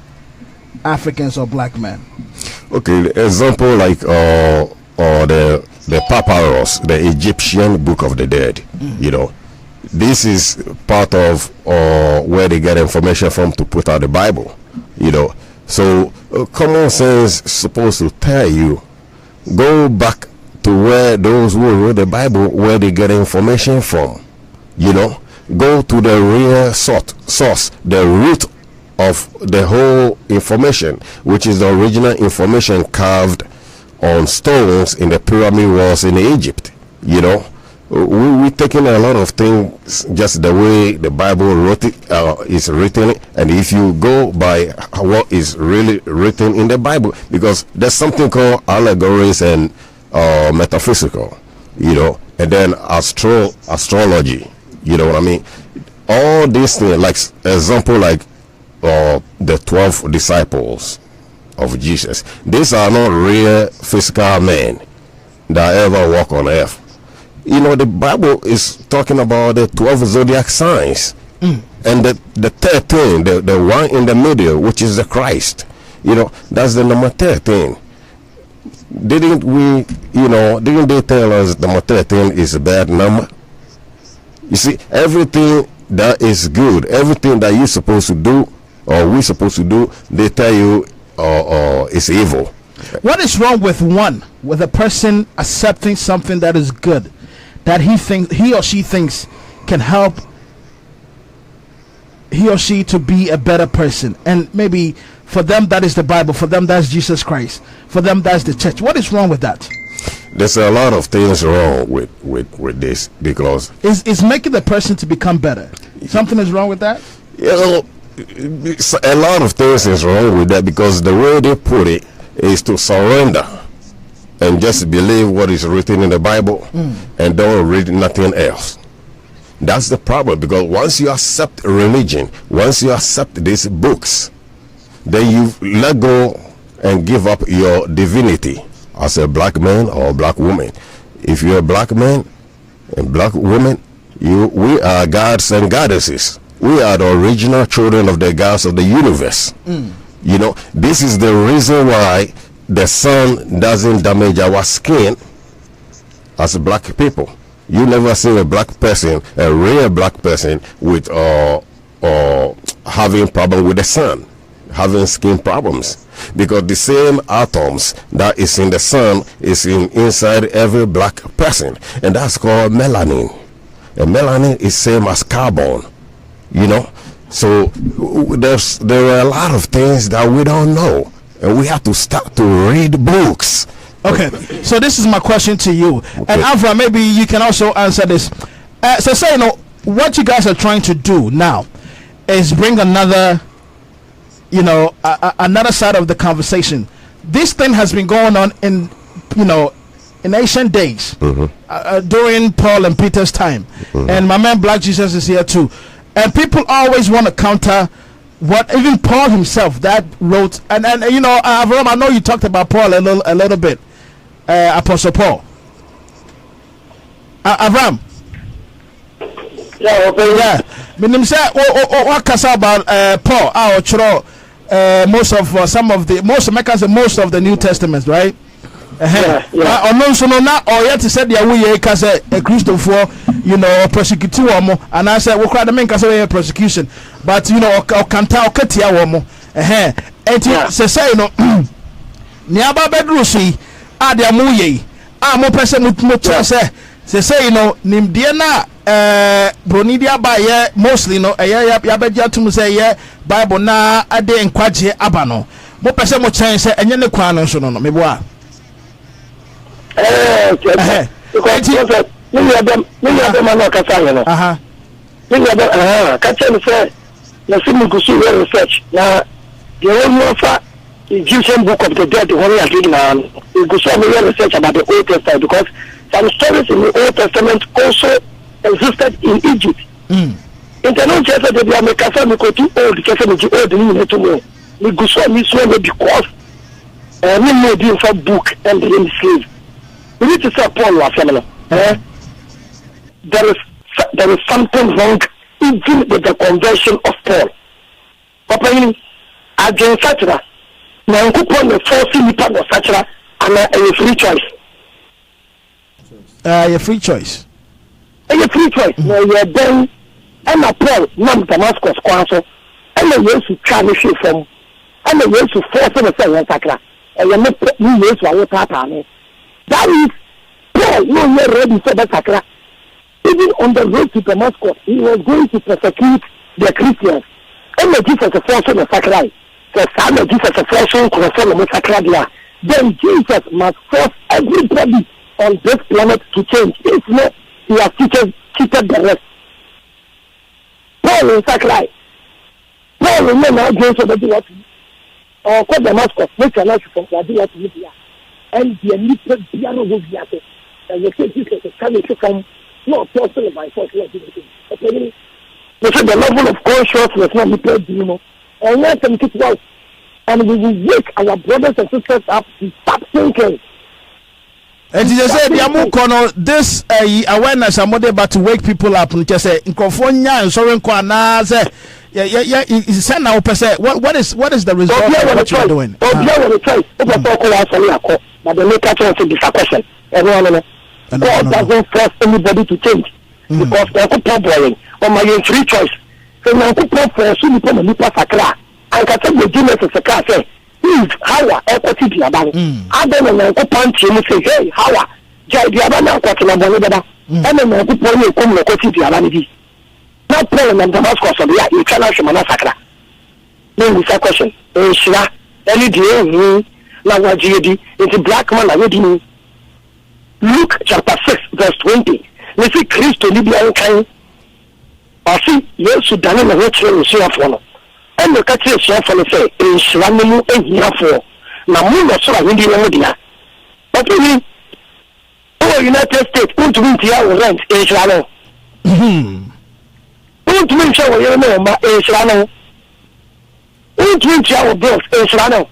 Africans or black men. Okay, the example like the papyrus, the Egyptian Book of the Dead. You know, this is part of where they get information from to put out the Bible. You know, so common sense is supposed to tell you, go back to where those who wrote the Bible, where they get information from. You know, go to the real source, the root of the whole information, which is the original information carved on stones in the pyramid walls in Egypt. You know, we're taking a lot of things just the way the Bible wrote it, is written, and if you go by what is really written in the Bible, because there's something called allegories and metaphysical, you know, and then astrology. You know what I mean? All these things, like example, like the 12 disciples of Jesus. These are not real physical men that ever walk on earth. You know, the Bible is talking about the 12 zodiac signs, and the 13, the one in the middle, which is the Christ. You know, that's the number 13. Didn't they tell us the number 13 is a bad number? You see, everything that is good, everything that you're supposed to do or we're supposed to do, they tell you is evil. What is wrong with a person accepting something that is good, that he or she thinks can help he or she to be a better person, and maybe for them that is the Bible, for them that's Jesus Christ, for them that's the church? What is wrong with that? There's a lot of things wrong with this, because is making the person to become better. Something is wrong with that? You know, a lot of things is wrong with that, because the way they put it is to surrender and just believe what is written in the Bible and don't read nothing else. That's the problem, because once you accept religion, once you accept these books, then you let go and give up your divinity as a black man or black woman. If you're a black man and black woman, we are gods and goddesses. We are the original children of the gods of the universe. You know, this is the reason why the sun doesn't damage our skin as black people. You never see a black person, a real black person, with having problem with the sun, having skin problems, because the same atoms that is in the sun is inside every black person, and that's called melanin. And melanin is same as carbon. You know, so there are a lot of things that we don't know, and we have to start to read books. Okay, so this is my question to you, and Avraham, maybe you can also answer this. So say, you know, what you guys are trying to do now is bring another, you know, another side of the conversation. This thing has been going on in, you know, in ancient days, during Paul and Peter's time, and my man RoyalBlackJesus is here too. And people always want to counter what even Paul himself that wrote. And you know, Avraham, I know you talked about Paul a little bit, Apostle Paul. Avraham. Yeah, okay. Yeah. Meaning say what can say about Paul? Most of the New Testament, right? Ono so no na oyet said ya we ye ka say a Christopher, you know, persecute wo and I said we cry the men ka say persecution, but you know okanta okatia wo mo enti say no ni aba bedru si ade amu ye a mo pese mo say you know nimdie na bronidia ba ye mostly no ya begia tum say ye Bible na ade nkwaje aba no mo pese mo chen say enye ne kwan no so no me boa because you them no kasa no you them ka chen say na simu kusu research na the one for Egyptian book of the dead when we are reading you go so many research about the Old Testament because some stories in the Old Testament also existed in Egypt. Internal church they be make us go to old church the old ni to know we go so because me know the for book and the slave we need to say Paul was saying there is something wrong even with the conversion of Paul. Papa against Satra na nkupon the force nipa go Satra and a free choice. A free choice. A free choice. No, you're then and a Paul nam Damascus kwanso and the years to try me from and the years to force the say Satra and you years wa papa me. That is Paul no you ready for the Satra. Even on the road to Damascus, he was going to persecute the Christians. And the Jesus is forcing the sacrifice. The son of Jesus is forcing to perform the sacrifice. Then Jesus must force everybody on this planet to change. If not, he has cheated the rest. Paul in sacrifice. Paul will not go to the what or call Damascus, make a life from the idea to Libya. And the little piano will be at it. And the Jesus is coming to come. No, personally, my fault. Okay, the level of consciousness not prepared, you know. And let them keep out. And we will wake our brothers and sisters up to stop thinking. And you say, Yamukono, this awareness, somebody about to wake people up. And just say, in California, and Soren Kwana, say, now, what is the result of what you're doing? But the maker to this question. Everyone, God doesn't force anybody to change because they could boring or my free choice. So now could force you to make a sakra and can tell the Genesis a car say, how equity be about I don't know punch you say, hey, how Jai Diabana Quatina and then I could point you come equity be about it. Not playing on Damascus of the eternal Shimana Sakra. Then we say question, Shira, any day, now what GD, it's a black man, I would Luke chapter 6 verse 20. We see Christ to Libya kind. I see yes to Daniel and Rachel in Singapore. And the country of Singapore say in Shiramu and Singapore. Now moon of Sora Hindi Modia. But we oh United States won't win the rent in Shirano. Won't win show your name in Shirano. Won't win our bills in Shirano.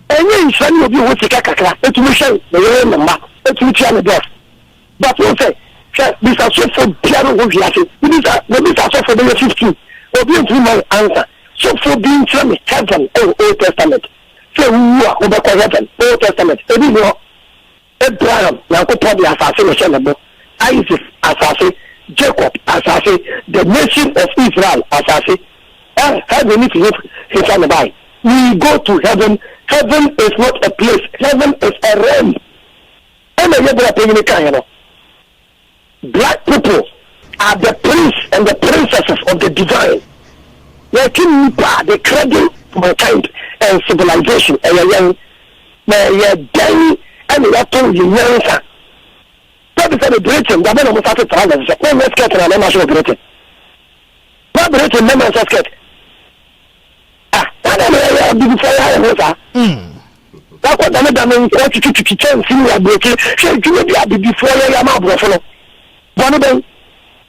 And then Shirano will be with the Kakaka. It's Michelle, the number. But we say, this is so for piano who we are saying. This is so for the 15. Or being to my answer. So for being from heaven or Old Testament. So we are over heaven, Old Testament. Abraham, now could probably assassination. Isaac, assassin. Jacob, assassin. The nation of Israel, assassin. Heaven is his own by. We go to heaven. Heaven is not a place. Heaven is a realm. Black people are the prince and the princesses of the divine. They are the cradle for mankind and civilization. And they are dying and they are told you answer. That is the Britain. The men of the travelers. No one scared and I'm not sure Britain. What Britain never scared. I don't know before I was. That's what I'm doing. What you change, see, we are breaking. So you will be before you are not broken. One of them,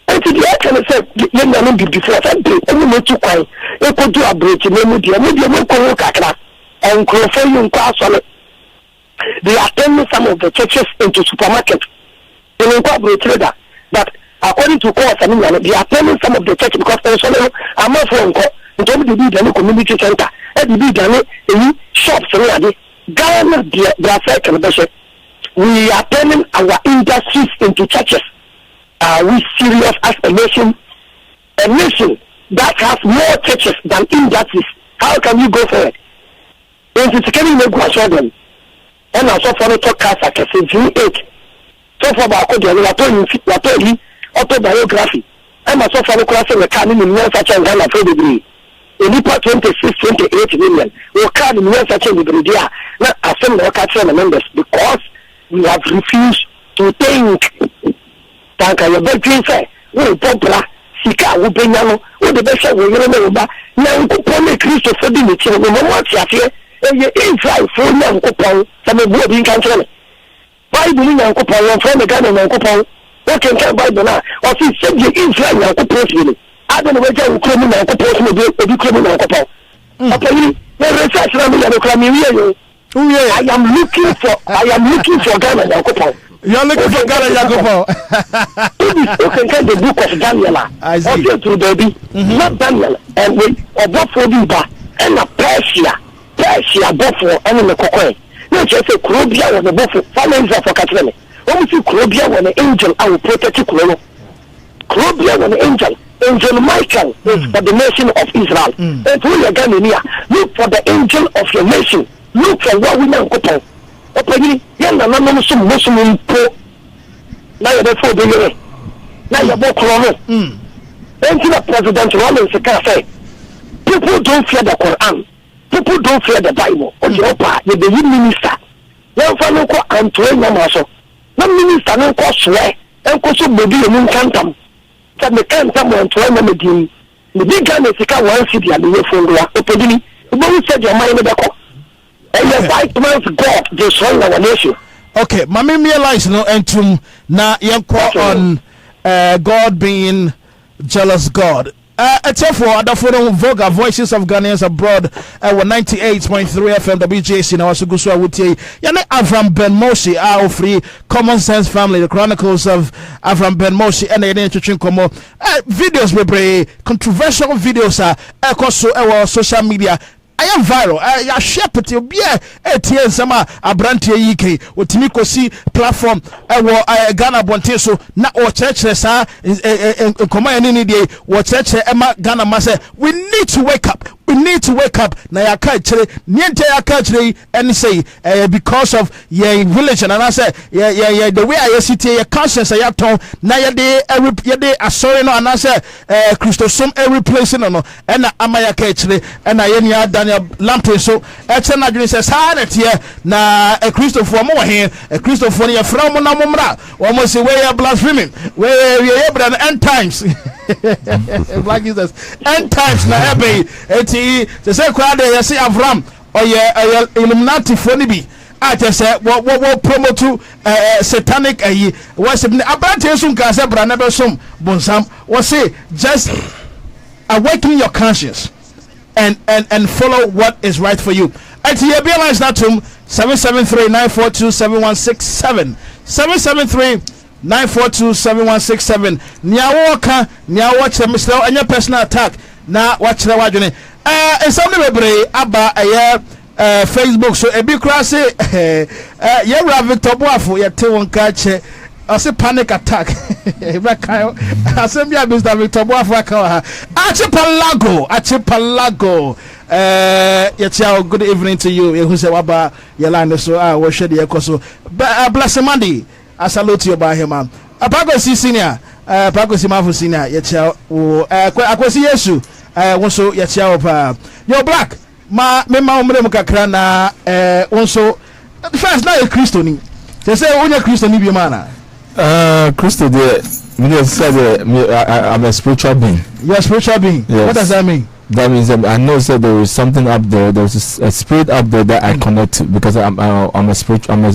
and to the actual said, you know, before that day, only no two coin. You could do a break in the media, no Kokaka, and Crofo in class on it. They are turning some of the churches into supermarkets. They incorporate trader. But according to course, they are turning some of the churches because also I'm not from don't be the community center, and be done in shops already. Ghana, we are turning our industries into churches. Are we serious as a nation? A nation that has more churches than industries. How can you go for it? It's getting no question. And also for the talk cast like a 8. So for about the autobiography. I'm a software class in the canon in such a Ghana for degree. In Nipa 26-28 million. We can't in such a degree. Not as some of our members because we have refused to think. Thank you. But you say, we popular. Sika wo benyano wo de be hwe wo yere me ba na nkopon Kristo fo di mechi wo mo atiafe eye Israel fo na nkopon sa me bo bi kan kire Bible ni nkopon wo fo me ga na nkopon wo ken kan Bible na o si se di Israel na nkopon ni ade no we ja wo kromu na nkopon so de obi kromu na nkopon okay ni research na me ya ko mi wi yo I am looking for Ghana na nkopon. You're looking for Ghana Jacopo. You can get the book of Daniel. I see. Okay, to baby. Not Daniel. And we about for Duba and a Persia buffer and the cocoa. No, just a Crobia on the buffer. Finance for Catherine. When we see Crobia when the angel, I will protect you. Crobia when the angel. Angel Michael is for the nation of Israel. And we are Ghanaian. Look for the angel of your nation. Look for what we know. Openi yanda na no so mpo na ye defo de yere na ye bo krono enti president Rollins can say people don't fear the Quran, people don't fear the Bible. Opa ye the minister yan fa no ko Antoine na so na minister no ko swe enko so bebi enu kantam ta me kantam Antoine na medin me diga na sika wan city ade ye fondua openi bo se je man ne be ko. And the white man's God destroying our nation. Okay, Mami realize no entum na yenko on God being jealous God. Therefore, other for Voga Voices of Ghanaians Abroad, 98.3 FM WJC now Suguswa Wutie. Yane Avraham Ben Moshe, our free Common Sense Family, the Chronicles of Avraham Ben Moshe, and the Chuchin Komo videos we controversial videos are social media. I am viral. I share it. You be a sama abranti yike. Otimiko si platform. Ghana bonte so na o church sa koma any day. O church Emma Ghana mase. We need to wake up. We need to wake up. Na ya kachre. Niente ya kachre. And say because of your religion. And I say the way I see your conscience. I ton na ya de sorry no. And I say Christosum every place no no. And amaya kachre. And I any lamptey so etchen adwene se sanet here na a Christopher mo here a Christopher ne from na momra wo mo se we blaspheming we brand end times Black Jesus end times na ebe eti se kwa de ye se Avraham oye Illuminati foni bi ate se wo promote satanic worship ne abante so nka se bra na be som bonsam wo say just awaken your conscience and follow what is right for you. And to realize that 773-942-7167 773-942-7167 Nyawoka watch Mr. and your personal attack na watch the wajune and something we aba Facebook so a big cross yeah Victor Boafo ya te won ka che I say panic attack. I say me Mr. Victor Boafo Achipalago. Good evening to you. Who say waba yelande so we share the ekoso. Bless Monday. I salute you by him. Apago si senior. Apago si mafu senior. Yechao akwesi Yesu. Wonso yechao pa. Yo black. Me umre mukakra na wonso first na Kristo ni. Say unya Kristo ni bi mana. Christo, I'm a spiritual being. You're a spiritual being? Yes. What does that mean? That means I know that there is something up there. There's a spirit up there that I connect to because I'm a spiritual. Me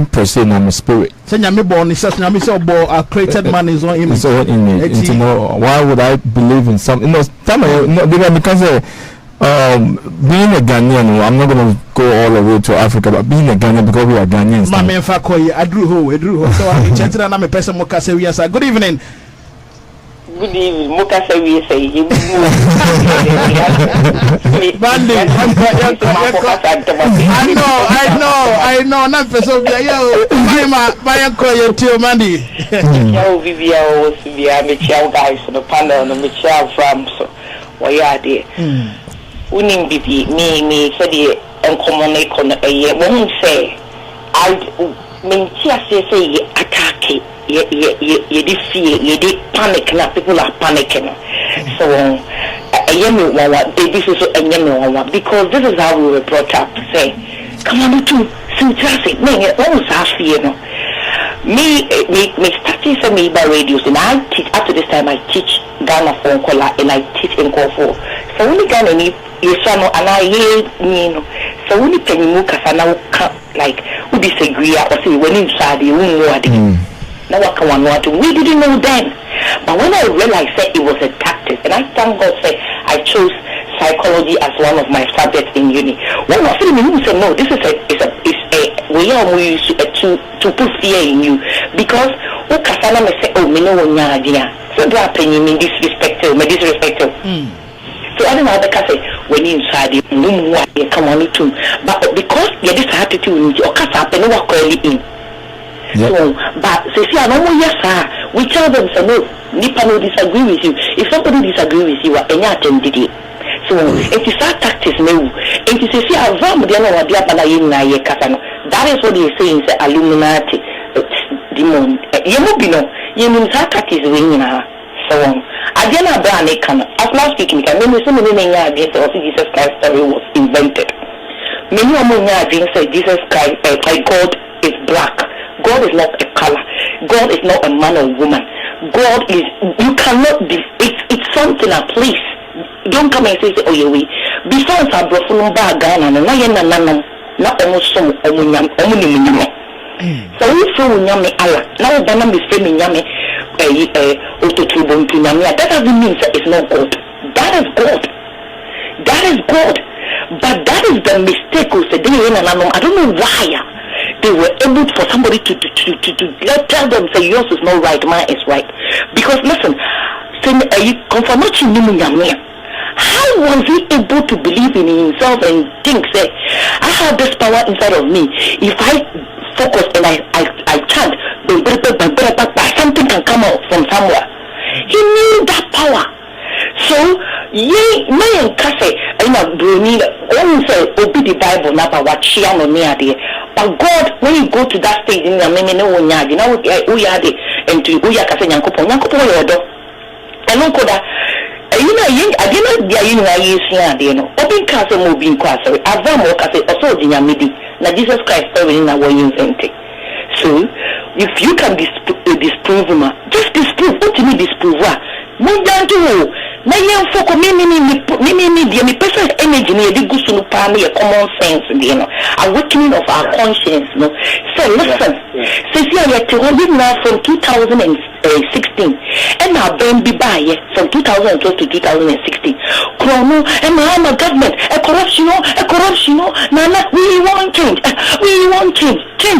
per se, I'm a spirit. So a created man is on image. It's all in me. You know, why would I believe in something? Because being a Ghanaian, I'm not going to go all the way to Africa, but being a Ghanaian because we are Ghanaians. I drew ho. So I'm a person who say yes. Good evening. Good evening. Mokasa we say. I know. Not person. Yo, my call you too, Mandy. Yo, Vivia was via me guys on the panel and me from so. Why are they? Unim bibi me said the uncommon econ a year won't say I mean say attack you did fear, you did panic now, people are panicking. So because this is how we were brought up to say, come on to see me starting for me by radios, and I teach up to this time. I teach Ghana phone caller and I teach in Kofo. So only Ghana need you and I hear so only penny mukasana like who disagree or say when inside you won't know. Now what can one want to? We didn't know then, but when I realized that it was a tactic, and I thank God say I chose psychology as one of my subjects in uni. When I feel me say no, this is a way we use to put fear in you, because who kasana me say oh me no wonya dia, so do happen me disrespect me. So I don't know that say when inside you no come on too, but because you this attitude or kasa happen no early in. Yep. So, but say I don't know yes sir. We tell them so no, Nipa no disagree with you. If somebody disagree with you, any attended it. So it is our tactics no. It is say Avraham they know what they are na ye kasano. That is what they say in the Illuminati demon. You no be no. You mean that tactics we na. So Adiana Abraham can as last week me can me so many against the Jesus Christ story was invented. Many of say Jesus Christ God is black. God is not a color. God is not a man or woman. God is, you cannot be, it's something at least. Don't come and say, oh yeah, we. Before I brought from Ghana, na almost some omunyam. So we feel nyame Allah. Now Ghana be saying nyame ototubon nyame. That doesn't mean that it's not God. That is God. That is God. But that is the mistake. I don't know why. They were able for somebody to tell them say yours is not right, mine is right. Because listen, how was he able to believe in himself and think say I have this power inside of me? If I focus and I chant, something can come out from somewhere. He knew that power. So ye may say say obi the Bible na what she no near there. But God, when you go to that stage in the no nyadi na we are the and to we are kase nyankopon yodo eno koda I didn't dia yin na yesia de no obi ka se mo bi nko asori Avraham o kase oso di nyamedi na Jesus Christ story na what you invented. So if you can disprove him, just disprove. What do you mean disprove? Na yen foko me the personal energy ne dey go so no pa me common sense dey no awakening of our conscience no. So listen, since you are now from 2016 and now ben be by from 2012 to 2016 chrono and my government a corruption nana we want change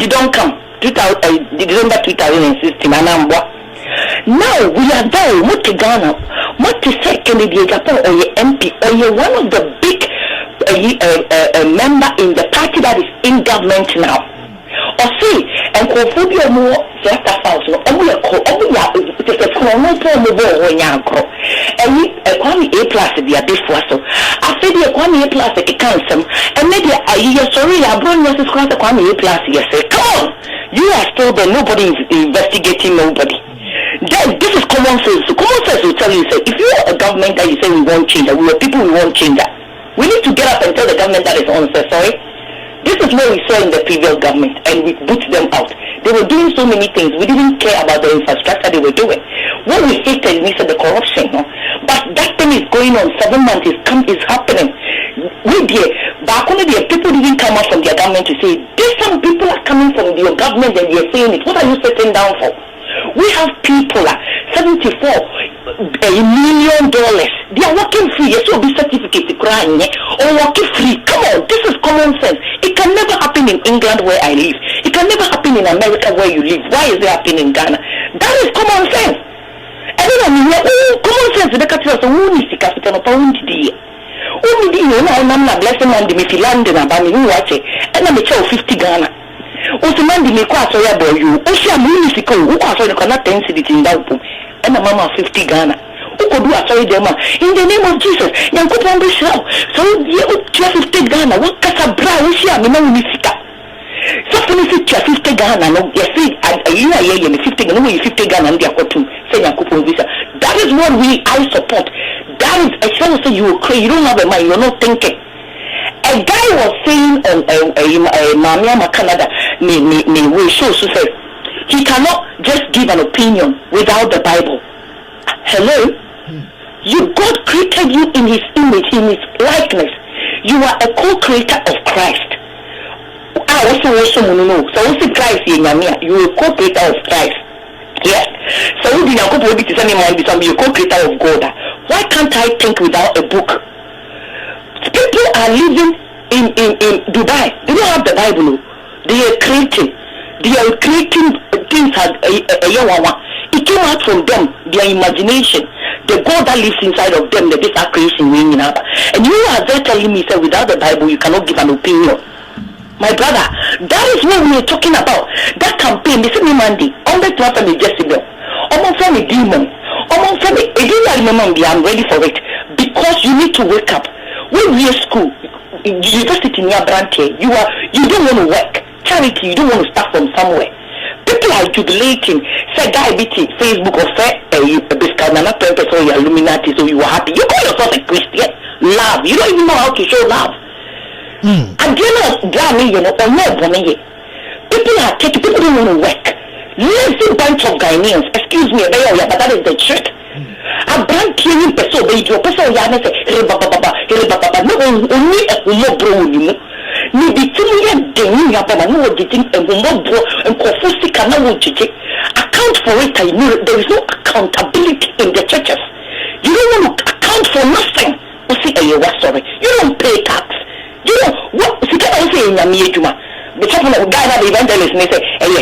don't come December 2016 and now we are there. What to Ghana? What to say? Candidate Japan or your MP or you're one of the big member in the party that is in government now. Or see, and Kophobia more just a house. And A plus the abyss was so. After the A plus the council, and maybe you're sorry, I brought your class A plus. Yes, come on, you are still there. Nobody is investigating nobody. Then this is common sense. So common sense will tell you, say, if you are a government that you say we won't change that, we are people we won't change that. We need to get up and tell the government that is on, say, sorry. This is what we saw in the previous government, and we put them out. They were doing so many things. We didn't care about the infrastructure they were doing. What we hated, we said the corruption, no? But that thing is going on. 7 months is happening. We did. Back when the people didn't come out from their government to say, these some people are coming from your government and they're saying it. What are you sitting down for? We have people $74 million. They are working free. Yes, will be certificate crying or working free. Come on, this is common sense. It can never happen in England where I live. It can never happen in America where you live. Why is it happening in Ghana? That is common sense. And then I mean, common sense. The capital so who needs the capital of pound today? Who need you know? I'm not blessing man. The me land and I'm watch it. And I'm a 50 Ghana. Osman di meko aso ya boy you. Oshia municipal who aso the cannot 10 city in that boom. And a mama 50 Ghana. Who could do aso them in the name of Jesus. Yankopon be show. So you 50 Ghana. What kasa bra oshia me na municipal. So finish 50 Ghana no. You see you 50 Ghana, you 50 Ghana and they are cotton, say visa. That is what I support. That is a chance say you will cry, you don't have a mind, you're not thinking. A guy was saying on Mamiama Canada, we show say he cannot just give an opinion without the Bible. Hello? God created you in his image, in his likeness. You are a co-creator of Christ. So also Christ in Yamia, you are a co-creator of Christ. Yeah. So you are a co-creator of God. Why can't I think without a book? People are living in Dubai. They don't have the Bible. They are creating things it came out from them, their imagination, the God that lives inside of them, the data creation ringing up. And you are there telling me, sir, without the Bible you cannot give an opinion. My brother, that is what we are talking about. That campaign, they said me Monday, on the top of me Jezebel, almost from a demon, almost from a remember, I'm ready for it. Because you need to wake up. When we are school, university near Brantay, you don't want to work. Charity, you don't want to start from somewhere. People are jubilating. Say diabetes, Facebook or say Biscanana purpose or your Illuminati, so you are happy. You call yourself a Christian. Love. You don't even know how to show love. And you know, or no woman. People are taking, people don't want to work. Lazy bunch of Ghanaians, excuse me, but that is the truth. A brand cleaning person, but your person, no, only a bro. Ni bitimi deni yaba no wodin emombo enkofosi kana wojije account for it. I know there is no accountability in the churches. You don't want to account for nothing. Sorry, you don't pay tax. You know what? You can't say in your juma. The chapel of God, the evangelist, may say,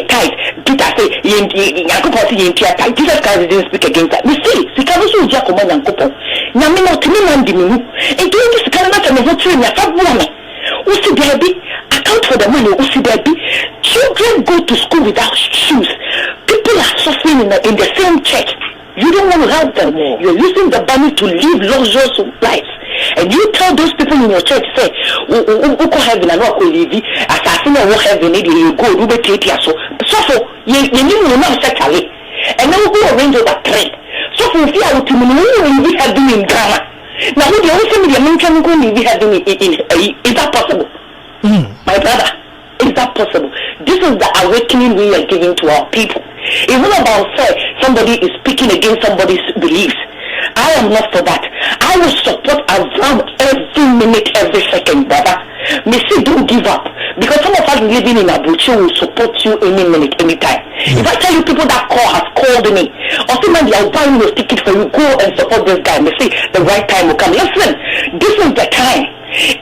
tithe. Peter say, Jesus Christ didn't speak against that. We see, she can't also Jacob and Couple. Yamino Timiman Diminu, and doing this kind of in your woman. Usi baby, account for the money. Usi baby, children go to school without shoes. People are suffering in the same church. You don't want to help them. You're using the money to live luxurious lives. And you tell those people in your church, say, Uko heaven and Wako Levi, assassin or heaven, you go, Ube Tatia. So you need to know secondly. And then we arrange over trade. So for fear of we have been in Ghana. Now, who the only media mention going to be having is that possible? My brother, is that possible? This is the awakening we are giving to our people. It's not about somebody is speaking against somebody's beliefs. I am not for that. I will support Avraham every minute, every second, brother. Messi, don't give up. Because some of us living in Abuja will support you any minute, any time. If I tell you people that has called me, or somebody they are buying your ticket for you, go and support this guy. Messi, the right time will come. Listen, this is the time.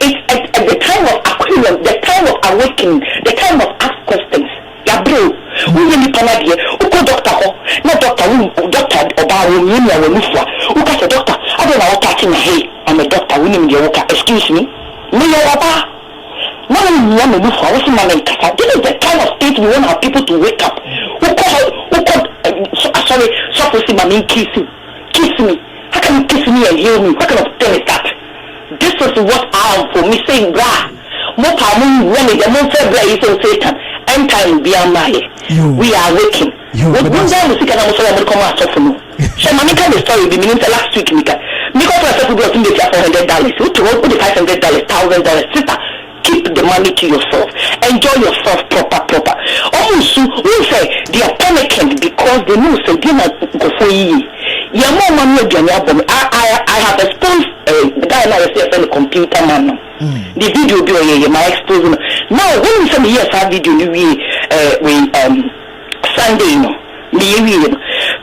It's at the time of aquarium, the time of awakening, the time of ask questions. Yeah, bro. We really cannot hear. Uko doctor, no doctor, doctor, about Uka say doctor, I don't know what touching my head. I'm a doctor, we need your worker. Excuse me. Me your papa. No one want to move for us in my name. This is the kind of state we want our people to wake up. Sorry, so my name kiss me. How can you kiss me and heal me? What kind of thing is that? This is what I am for me saying, brah. More power, the most is on Satan. End time be on my. We are waking. What was that? We come out of you. So, my the story be meaning last week, Mika. Mika for a people in the $400. Who to work with the $500, $1,000. Sister, keep the money to yourself. Enjoy yourself proper. Also, we say they are panicking because they know so they not go for you. Your mom I have exposed the guy now is a computer man. The video be my exposing. Now when we say yes, our video we Sunday,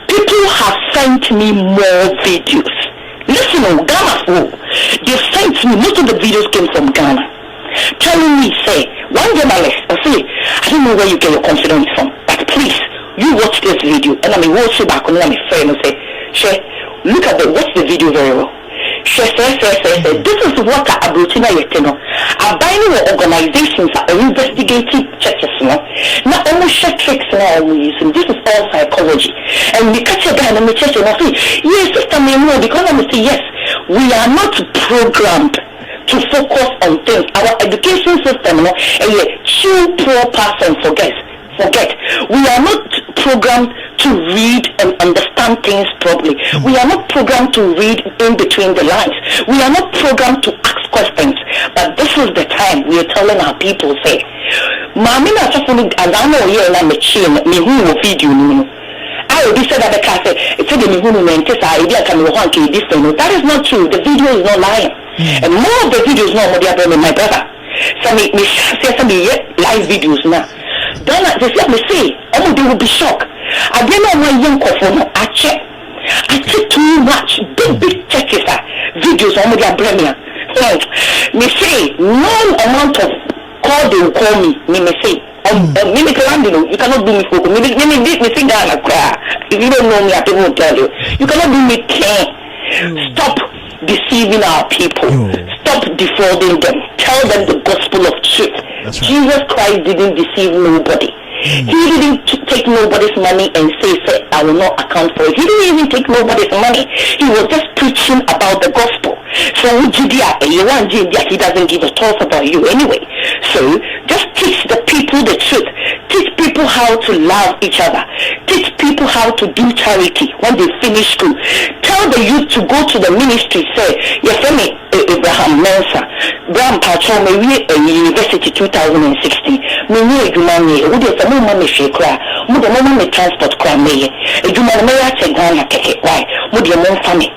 people have sent me more videos. Listen, Ghana, they sent me, most of the videos came from Ghana, telling me, say, one journalist, I don't know where you get your confidence from, but please, you watch this video, and I mean, watch it back on my friend and say, Share, look at watch the video very well. Share, this is what I Abrutina Yetino. I'm buying organizations are investigating churches, not only share tricks now we using. This is all psychology. And we catch a guy in the church and I say, yes, sister, me know, because I'm say, yes, we are not programmed to focus on things. Our education system, a chew, poor person forget. We are not programmed to read and understand things properly. We are not programmed to read in between the lines. We are not programmed to ask questions. But this is the time we are telling our people, say, Mami na chafuni azano ye na machine me hu video ni. I will be said that the class it's the me hu no ntesa idea can we want to this thing. That is not true. The video is not lying. And more of the videos not more than my brother. So me say some live videos now. Don't they say they will be shocked. I don't know why young couple I check too much big churches videos on their premier. Me say no amount of call they will call me say you cannot do me for me say Ghana cry. If you don't know me I will tell you cannot do me care. Stop deceiving our people. Stop defrauding them. Tell them the gospel of truth. Right. Jesus Christ didn't deceive nobody. He didn't take nobody's money and say, I will not account for it. He didn't even take nobody's money. He was just preaching about the gospel. So he doesn't give a toss about you anyway. So just teach the people the truth. Teach people how to love each other. Teach people how to do charity when they finish school. Tell the youth to go to the ministry. Say, your friend Avraham Mensa, Bram Patron, University 2016. Transport crime. Why?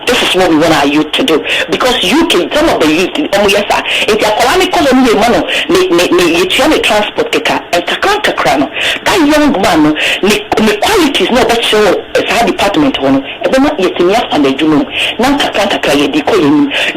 This is what we want our youth to do. Because UK, some of the youth, if you are transport that young man, the quality is not that show as our department one. Yet in your family, you know,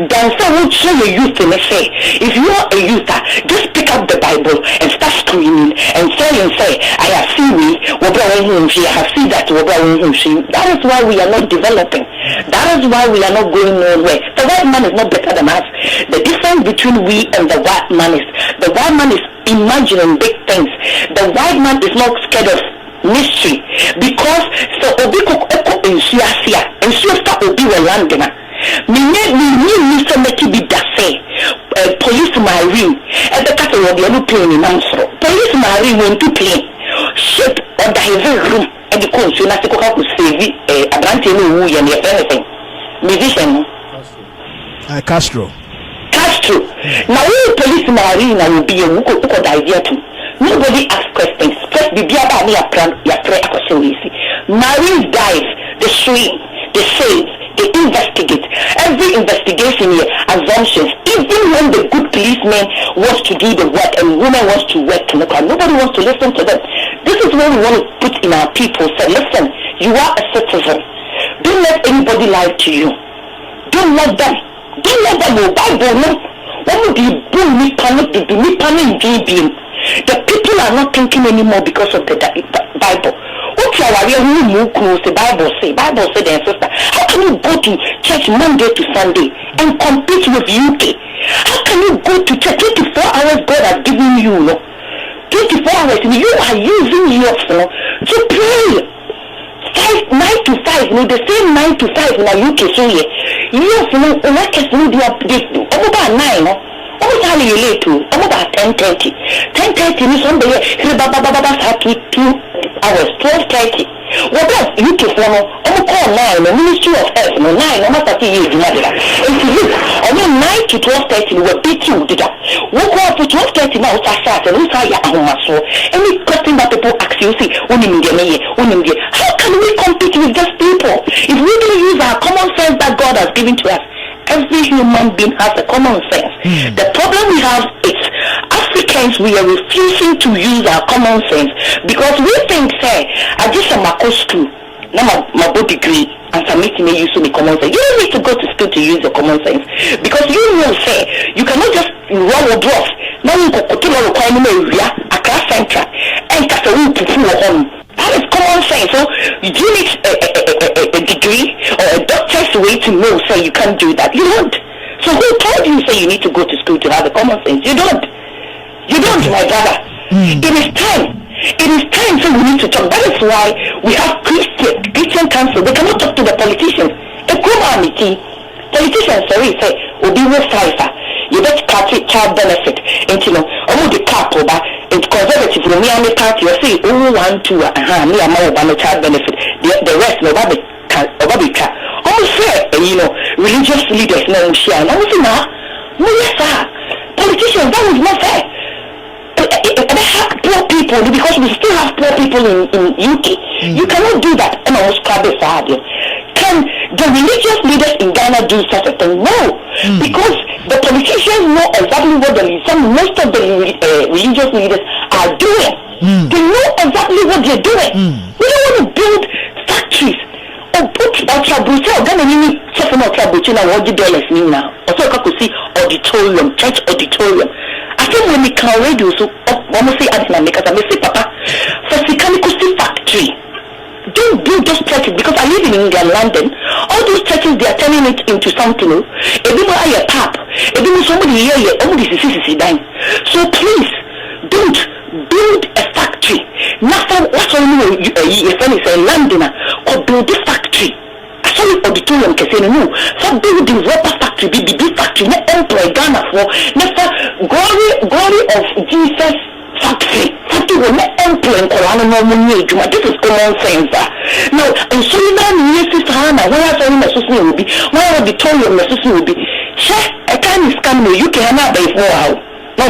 then so would show the youth and say, if you are a youth, just pick up the Bible and start screaming and say, I have seen me, I have seen that. That is why we are not developing. That is why we are not going nowhere. The white man is not better than us. The difference between we and the white man is the white man is imagining big things. The white man is not scared of mystery because so obi koko ensuasia ensuasta obi we landina me so make be dafe police marine and the cat will be no plane in Mansro. Police marine went to plane ship or diving room and the consul na ko ka save abrante no wu ye ne anything musician Castro now we police marine will be a who could idea too. Nobody asks questions. Just be about me a pray easy. Marines dive, they swim, they save, they investigate. Every investigation here, assumptions. Even when the good policeman wants to do the work and women wants to work, nobody wants to listen to them. This is what we want to put in our people. Say, listen, you are a citizen. Don't let anybody lie to you. Don't let them know Bible. No. What would you do me panic? Do me panic being? The people are not thinking anymore because of the Bible. What you are the Bible say their sister. How can you go to church Monday to Sunday and compete with UK? How can you go to church 24 hours God has given you? 24 hours and you are using yours to pray. 9 to 5, the same 9 to 5 in the UK so yes, workers they over 9. Almost how you late to about 10:30. 10:30 is on the 2 hours, 12:30. What does UK for call 9, the Ministry of Health, 9, almost 30 years. And to you, only 9 to 12:30 will beat you, did that? What call to 12:30 now, start and so any question that people ask you, see, how can we compete with these people? If we don't use our common sense that God has given to us, every human being has a common sense. The problem we have is Africans, we are refusing to use our common sense because we think, say, I just am a school, now my degree, and submitting me using the common sense. You don't need to go to school to use the common sense because you will say you cannot just roll a bluff. Now you go to a class center and cast a room to pull home. That is common sense. So you need a degree or a doctor's way to know, so you can't do that. You don't. So who told you say you need to go to school to have a common sense? You don't, my brother. It is time. So we need to talk. That is why we have Christian council. They cannot talk to the politicians. A politicians, sorry, say, Obi will fight. You bet child benefit into no almost the cap over it's conservative me and the party or say 1 2 me and my child benefit the rest no over the car almost say religious leaders no share no say no yes sir politicians that is not fair. Poor people because we still have poor people in UK. You cannot do that and almost grab it for you. Can the religious leaders in Ghana do such a thing? No, because the politicians know exactly what most of the religious leaders are doing. They know exactly what they're doing. We don't want to build factories or put Brussels. Ghana need something like Brussels and what dollars now. Also, I could see auditorium, church auditorium. I think when we can radio, so almost say I say Papa, for Sikaniku factory. Don't build those churches because I live in England, London. All those churches they are turning it into something. Everyone a pap. Everyone somebody here, somebody dying. So please don't build a factory. Nothing. What's all you? If any say Londoner or build a factory. I saw the auditorium can say no. So build the rubber factory, the big factory. Not employ Ghana for. Never glory of Jesus. Factory will not employ this is common sense. Now, and so now, yes, Hannah, where I saw him association will be, where auditorium association will be. A time is coming, you cannot be for how. No,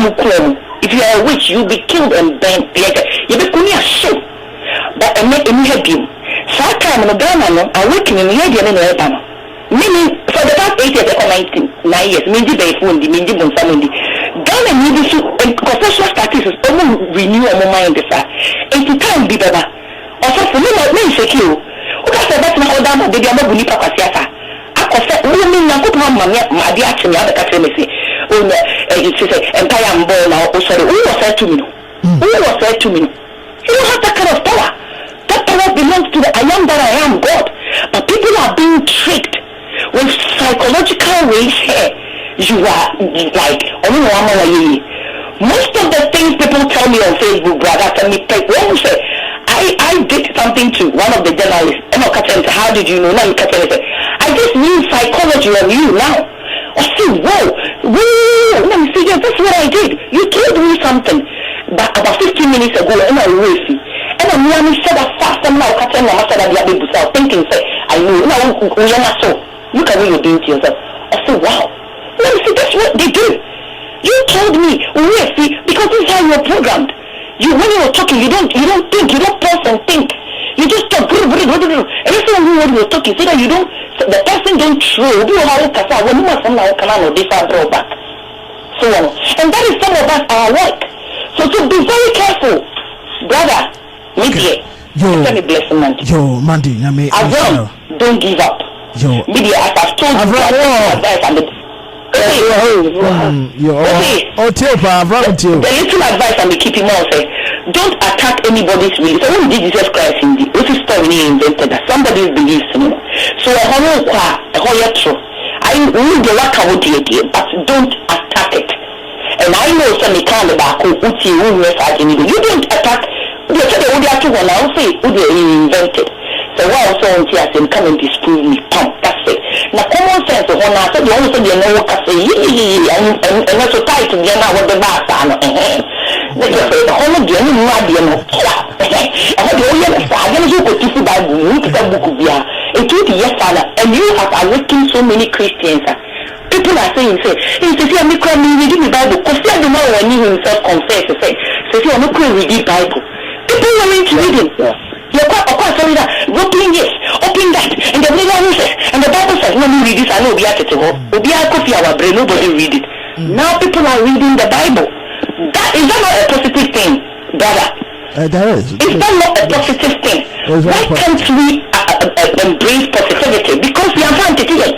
if you are a witch, you'll be killed and burned. You be a show. But I make him help you. So I come in Ghana, I work in the area in Alabama. Meaning, for the past 8 years, 9 years, Mindy Bayfundi, Mindy Bonsamundi, Ghana needs to, professional statistics, almost renew on my mind. It's the time, Bibaba. Also, for me, my name is Sekio. What I said, that's my order, the Diamo Bulipa Pasiata. I confess, women, I could have my dear to me, other Catholic, it's entire ball now. Oh, sorry, who was said to me? Who was said to me? You don't have that kind of power. That power belongs to the I am that I am God. But people are being tricked. With psychological ways here, you are like, most of the things people tell me on Facebook, brother, tell me, say, I did something to one of the journalists, and how did you know? Now you I just knew psychology of you now. I said, whoa, let me see, that's what I did. You told me something, but about 15 minutes ago, and I really and I'm said that fast, and now I'm thinking, say, I know, now, so. Look at what you're doing to yourself. I said, wow. Let me see, that's what they do. You told me, because this is how you're programmed. When you're talking, you don't think, you don't pause and think. You just talk. Everything when you're talking, so that you don't, the person don't throw. So on. And that is some of us, our work. So be very careful, brother. Media. Let me bless the man. Yo, Mandy, don't give up. Media, as I've told you, advice and the little advice and the keeping on say, don't attack anybody's belief. So when did Jesus Christ in the this story he invented that somebody's beliefs, so I true. I need the work out here, but don't attack it. And I know some kind of you don't attack. You say invented. So why also want to say come and disprove me? That's it. Now common sense of one answer, the only thing you know what I say, and also tight to get out what the bass are. Let's say the whole of the only mad, I hope you go to the Bible, look at the book of Bia, and to the yes, and you have awakened so many Christians. People are saying, if you are reading the Bible, because they don't know when he himself confesses, say, if you are not reading the Bible, people are into reading. You're quite sorry that open this, open that, and the Bible says, and the Bible says, no, read this, I know we have to go. We have to our brain, nobody read it. Now people are reading the Bible. That is that not a positive thing, brother? That is. Is that not a positive thing? Why can't we embrace positivity? Because we are trying to teach it.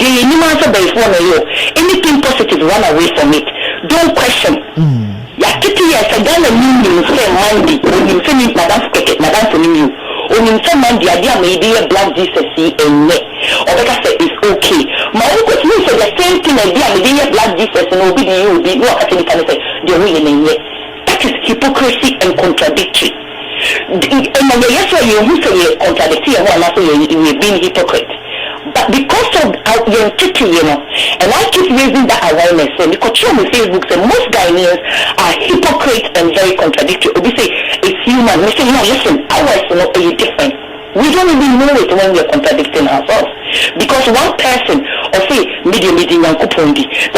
The answer there is one of you. Anything positive, run away from it. Don't question. Yes, I don't know say Monday. When you say Madame Cricket, Madame for you. When you say Monday, idea maybe a black Jesus and or like I said, it's okay. My own question is the same thing idea, maybe a black Jesus and obedience will be what I think I say, the way in it. That is hypocrisy and contradictory. And yes, you who say contradictory and one after you being hypocrite. But because of your entity, and I keep raising that awareness. So because on Facebook, say most Ghanaians are hypocrites and very contradictory. We say it's human. We say no, listen, ours are different. We don't even know it when we are contradicting ourselves. Because one person, or say, the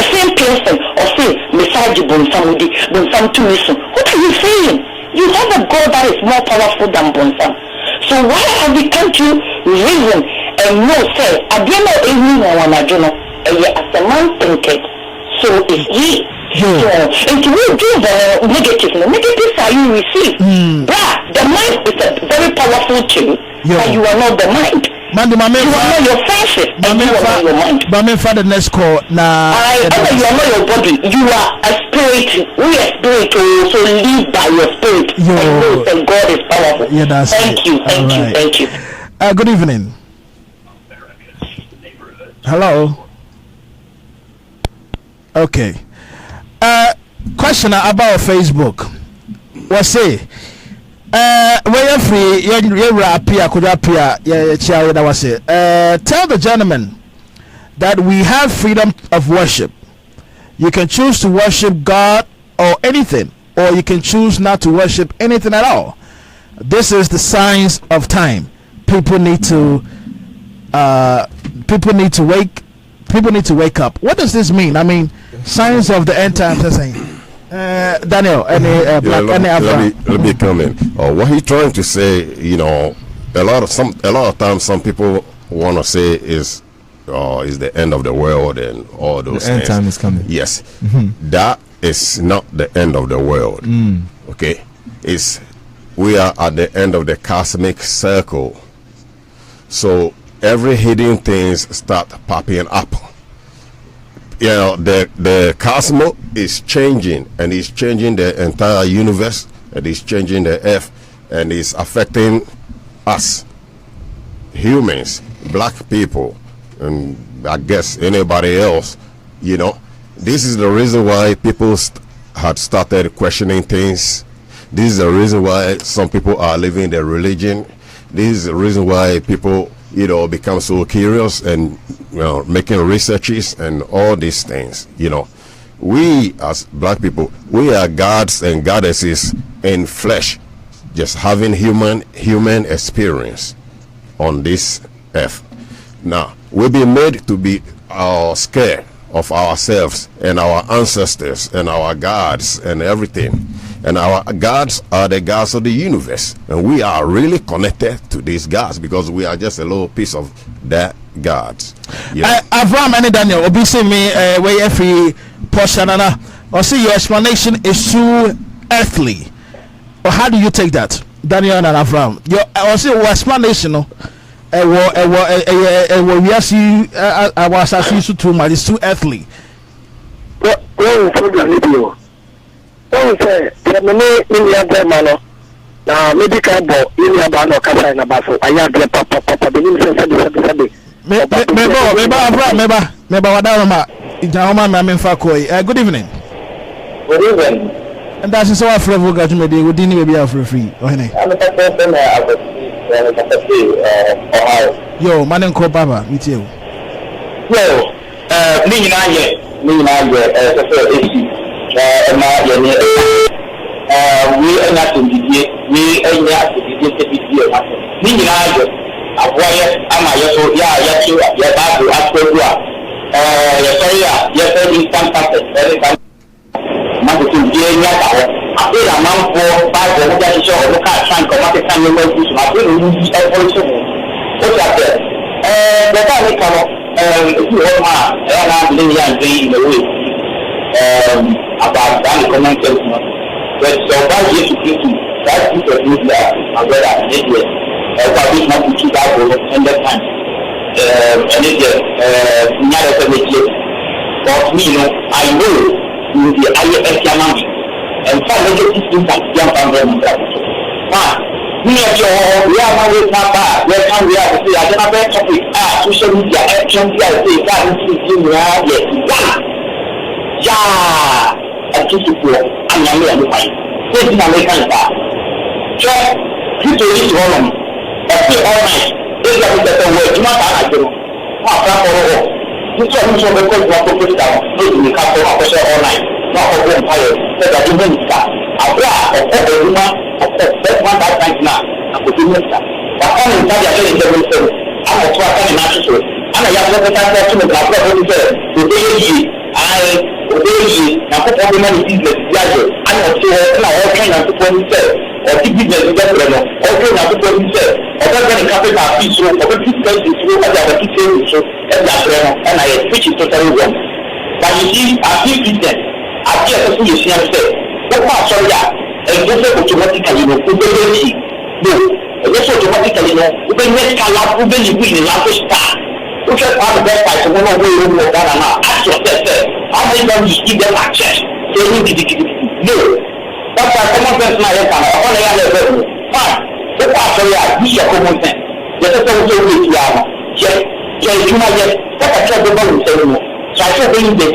same person, or say, Message Bonsamudi, Bonsam Tumisu. What are you saying? You have a God that is more powerful than Bonsam. So why have we come to reason and know, say, I don't know anyone, I don't know, as a man thinking, so is he. So, and to do the negatives are you receive. The mind is a very powerful tool, but you are not the mind. You are not your senses, and you are not your mind. But for the next call, you are not your body. You are a spirit. We are spirit, so live by your spirit. And know that God is powerful. Yeah, that's thank you. Good evening. Hello. Okay. Question about Facebook. What's say? Where free? Tell the gentleman that we have freedom of worship. You can choose to worship God or anything, or you can choose not to worship anything at all. This is the signs of time. People need to wake up. What does this mean? I mean, signs of the end times. I'm saying. Daniel, let me come in. What he's trying to say, a lot of times some people want to say is the end of the world and all those the things. End time is coming. Yes, that is not the end of the world. Okay, we are at the end of the cosmic circle. So every hidden things start popping up. The cosmos is changing, and it's changing the entire universe, and it's changing the earth, and it's affecting us humans, black people, and I guess anybody else. This is the reason why people had started questioning things. This is the reason why some people are leaving their religion. This is the reason why people become so curious and making researches and all these things. We as black people, we are gods and goddesses in flesh, just having human experience on this earth. Now we've been made to be scared of ourselves and our ancestors and our gods and everything. And our gods are the gods of the universe, and we are really connected to these gods because we are just a little piece of that gods. Avraham and Daniel, obviously me way every portion or see your explanation is too earthly. Or how do you take that, Daniel and Avraham? Your explanation we are see I was asking too much. It's too earthly. Don't say, now maybe can bo in your bano kasa na baso. I have the papa the sabi. Meba wadama ijahoma me amfa koi. Good evening. Good evening. And that's so afraid we got me we didn't be afraid free. Oh hey. Yo, man ko baba, meet you. Yo, me na ye we are not to be we are not to be about that comment but so far you to that is a good umbrella network probably not to keep out over 100 times and it never but me I know in the IFS and some negative things that young family we are not with Papa, we are to see another topic social media action a people and young men. This is American car. Check, you to this woman, but all night. This is the word, not I do. This one is over because what to put down, maybe we can't go up all night, not for one fire, so that you minister. Abraham, a woman, that one that night now, I could minister. But I'm in Tadia, I'm a twat and natural. I'm a young person to the black people, the day I obey, now put all the money business, I'm not sure all kind of people say, or the business is better, all kind of people say, or that's when the capital is so, or the people is so, as I was saying, so, and I which is totally wrong. But you see, I feel Christian, I feel a person you see, I say, what part, sorry, and just automatically, no, just automatically, no, we can make a lot of really in the last star. We can have the best price of one way or another. Ask yourself, how many times you give them access? They need to no. That's why common sense now is on the other level. Fine. What part, sorry, use your common sense. Let us also wait to have. Yes, you might get what I try to do with you. So I should bring the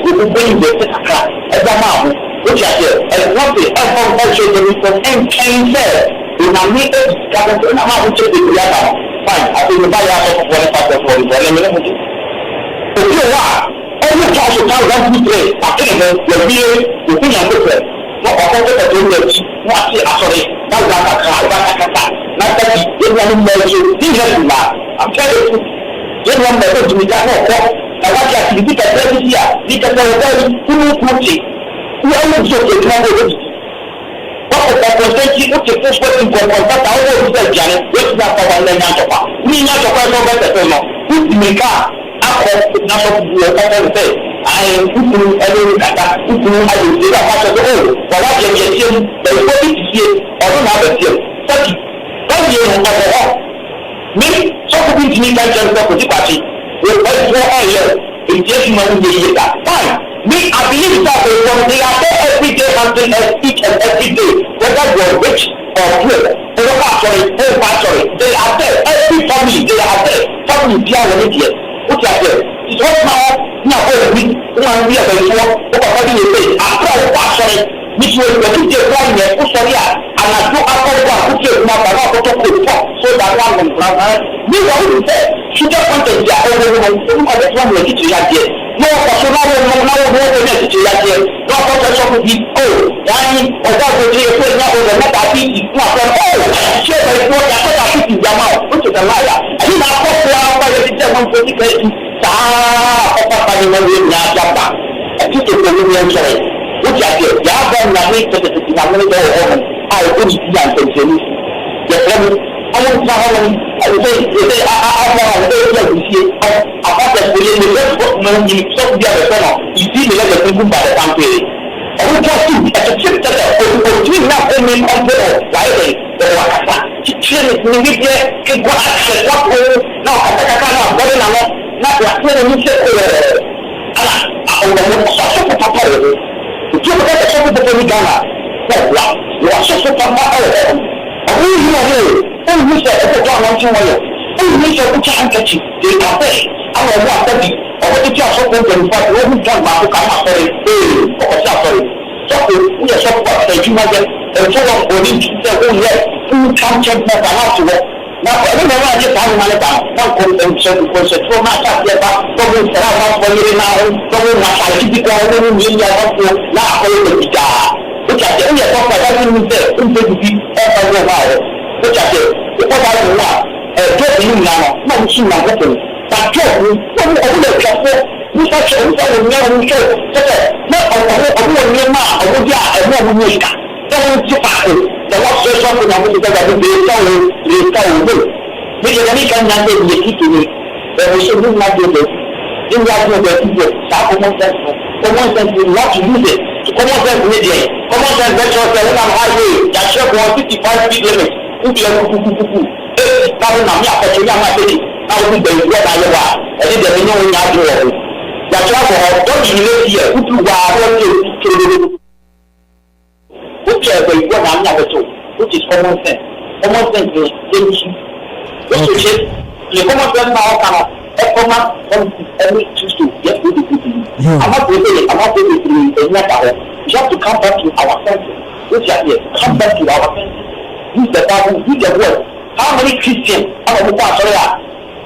car as a man, which I said, and what the effort also the return and can say. In a meter, fine. I think the buyer of one factor for the volume. If you are, every cash account that we play, I think the beer, the thing I'm good at. Not a quarter of the world, not sorry, not that a car, not that you want to make you, I'm telling you, you want to be that more. I want you to be a very year, because I was very country. We always joke with my Constantly, what the first person can contact our own Janet, what's that for one Natapa? We not a person better, who make up not of say. I am putting every kata, who I will say that part of the whole. For what you can see, there is nothing to see, or don't have a deal. That year, me, so people to me can jump up with the party. With all 4 years, in just money, fine. Me, I believe that they are there every day until each and every day, whether you're rich or poor, they are there, every family, they are there, family, they are there, which are there. It's what now, we are very sure, after which will be the one that put on here, and I go after one, which is not so that one will come. We will say, she just wanted to get over one way to that day. No, so now we to that day. No, for be dying, or that will be a place now with the meta beat, not from sure, there is no that in their mouth, which is a liar. I did not talk to our by the 140 I think it's a million choice. Which I did, the other night to the denominator of I couldn't see and continue. The family, I won't travel. I would say, I want to see about the left money, so the other fellow, you see the letter from by the country. I would just do as a chip that between now and me on the why they chill is immediate, can go access what will now I can't go not what you said. I will if you look at the second of the Ghana, what's just a papa? I really know, and we said, if it's not one way, and we said, which I'm catching, they are there. I don't know what or what the just open to what we can back to come after it, or sorry. So we are so far that you might get a full of body to say, oh, yes, who can't check that out to work. Now, I don't know why I just have money down. One concern because it's so much up there, but don't have for you now. Don't have to keep it going. Now, which I say, we are talking about that we say, we say to be every while. Which I say, what I do now, just you now, not soon I'm hoping. But just, what we are careful, we such a never show. Not a woman, a woman, don't you pass it. The what's just something I'm going to say that we will. Which is any kind of thing you to me. There is something like this. In that way, there is a common sense. Common sense will not use it. Common sense media. Common sense that's what they're on highway. That shop 155 speed limit. Who be a cuckoo. Now, I'm not touching my city. I will be what I want. I think there is no one out there. That's why don't you live here. Who do I which is what I'm not told, which is common sense. Common sense is which is the common sense now cannot every choose to get with the people. I'm not going to you have to come back to our senses. Which are here, come back to our senses. Use the Bible, use the word. How many Christians are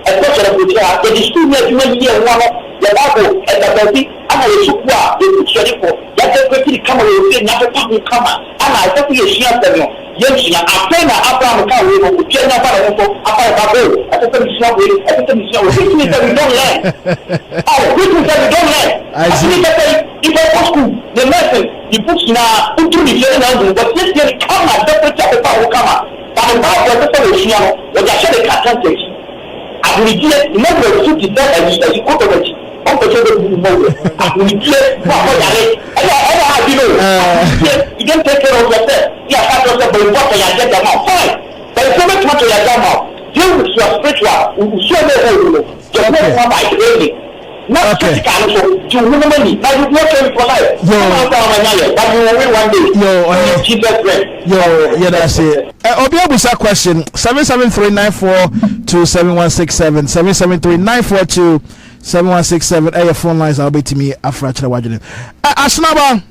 especially with the school year, one the Bible and the baby, and I took what they would study for. Let the pretty come away, not a public come, and I thought you see them. Yes, after Abraham come with Jenna Barrow, after Babu, I thought it's not really, I thought it's not really, that we don't learn. Oh, this is that we don't learn. I see that if I go school, the lesson, you put now, put to the general, but this year come and don't tell the power come up. But the Bible was the solution, but I said the cartridge. I will get never to the death as you go to it. You don't take care of yourself. You have to yourself, but you want to get them out. Fine. But if so much money you get them out, deal with your spiritual. Show me just make one by the not physical. You will money. Now you not carry for life. But you will win one day. Jesus Christ. Yeah, that's it. Obia Busa question 773942716 773942716 your phone lines. I'll be to me after watching Asnaba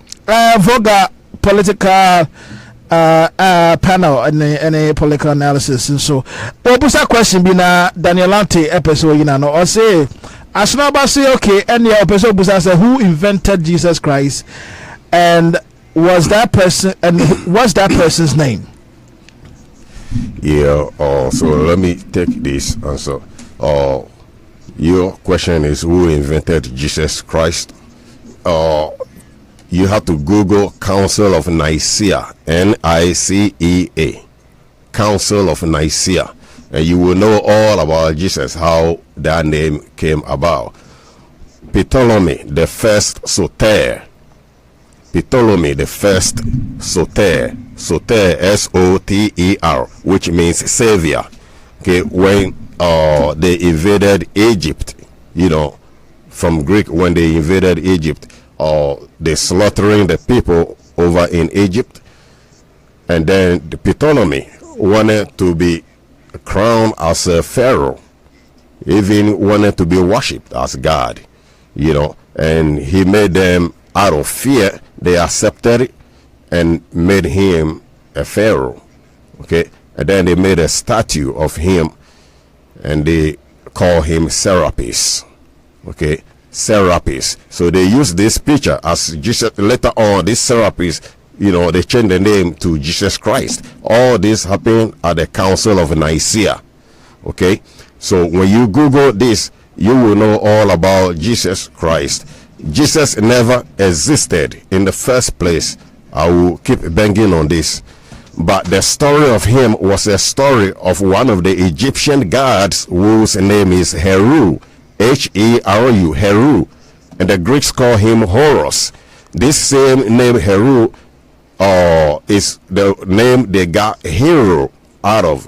Voga political panel and any political analysis. And so Obusa question be na Daniel lamptey episode no or say Asnaba say okay and your episode Busa say who invented Jesus Christ and was that person and what's that person's name? Yeah, so let me take this answer. Your question is who invented Jesus Christ? You have to Google Council of Nicaea, Nicea, Council of Nicaea, and you will know all about Jesus, how that name came about. Ptolemy the first Soter, Soter, Soter, which means savior. Okay, when they invaded Egypt, from Greek, when they invaded Egypt, they slaughtering the people over in Egypt, and then the Ptolemy wanted to be crowned as a pharaoh, even wanted to be worshipped as God, and he made them out of fear. They accepted it and made him a pharaoh. Okay, and then they made a statue of him and they call him Serapis. Okay, Serapis. So they use this picture as Jesus. Later on, this Serapis, they changed the name to Jesus Christ. All this happened at the Council of Nicaea. Okay, so when you Google this, you will know all about Jesus Christ. Jesus never existed in the first place. I will keep banging on this. But the story of him was a story of one of the Egyptian gods whose name is Heru. Heru, Heru. And the Greeks call him Horus. This same name Heru is the name they got hero out of.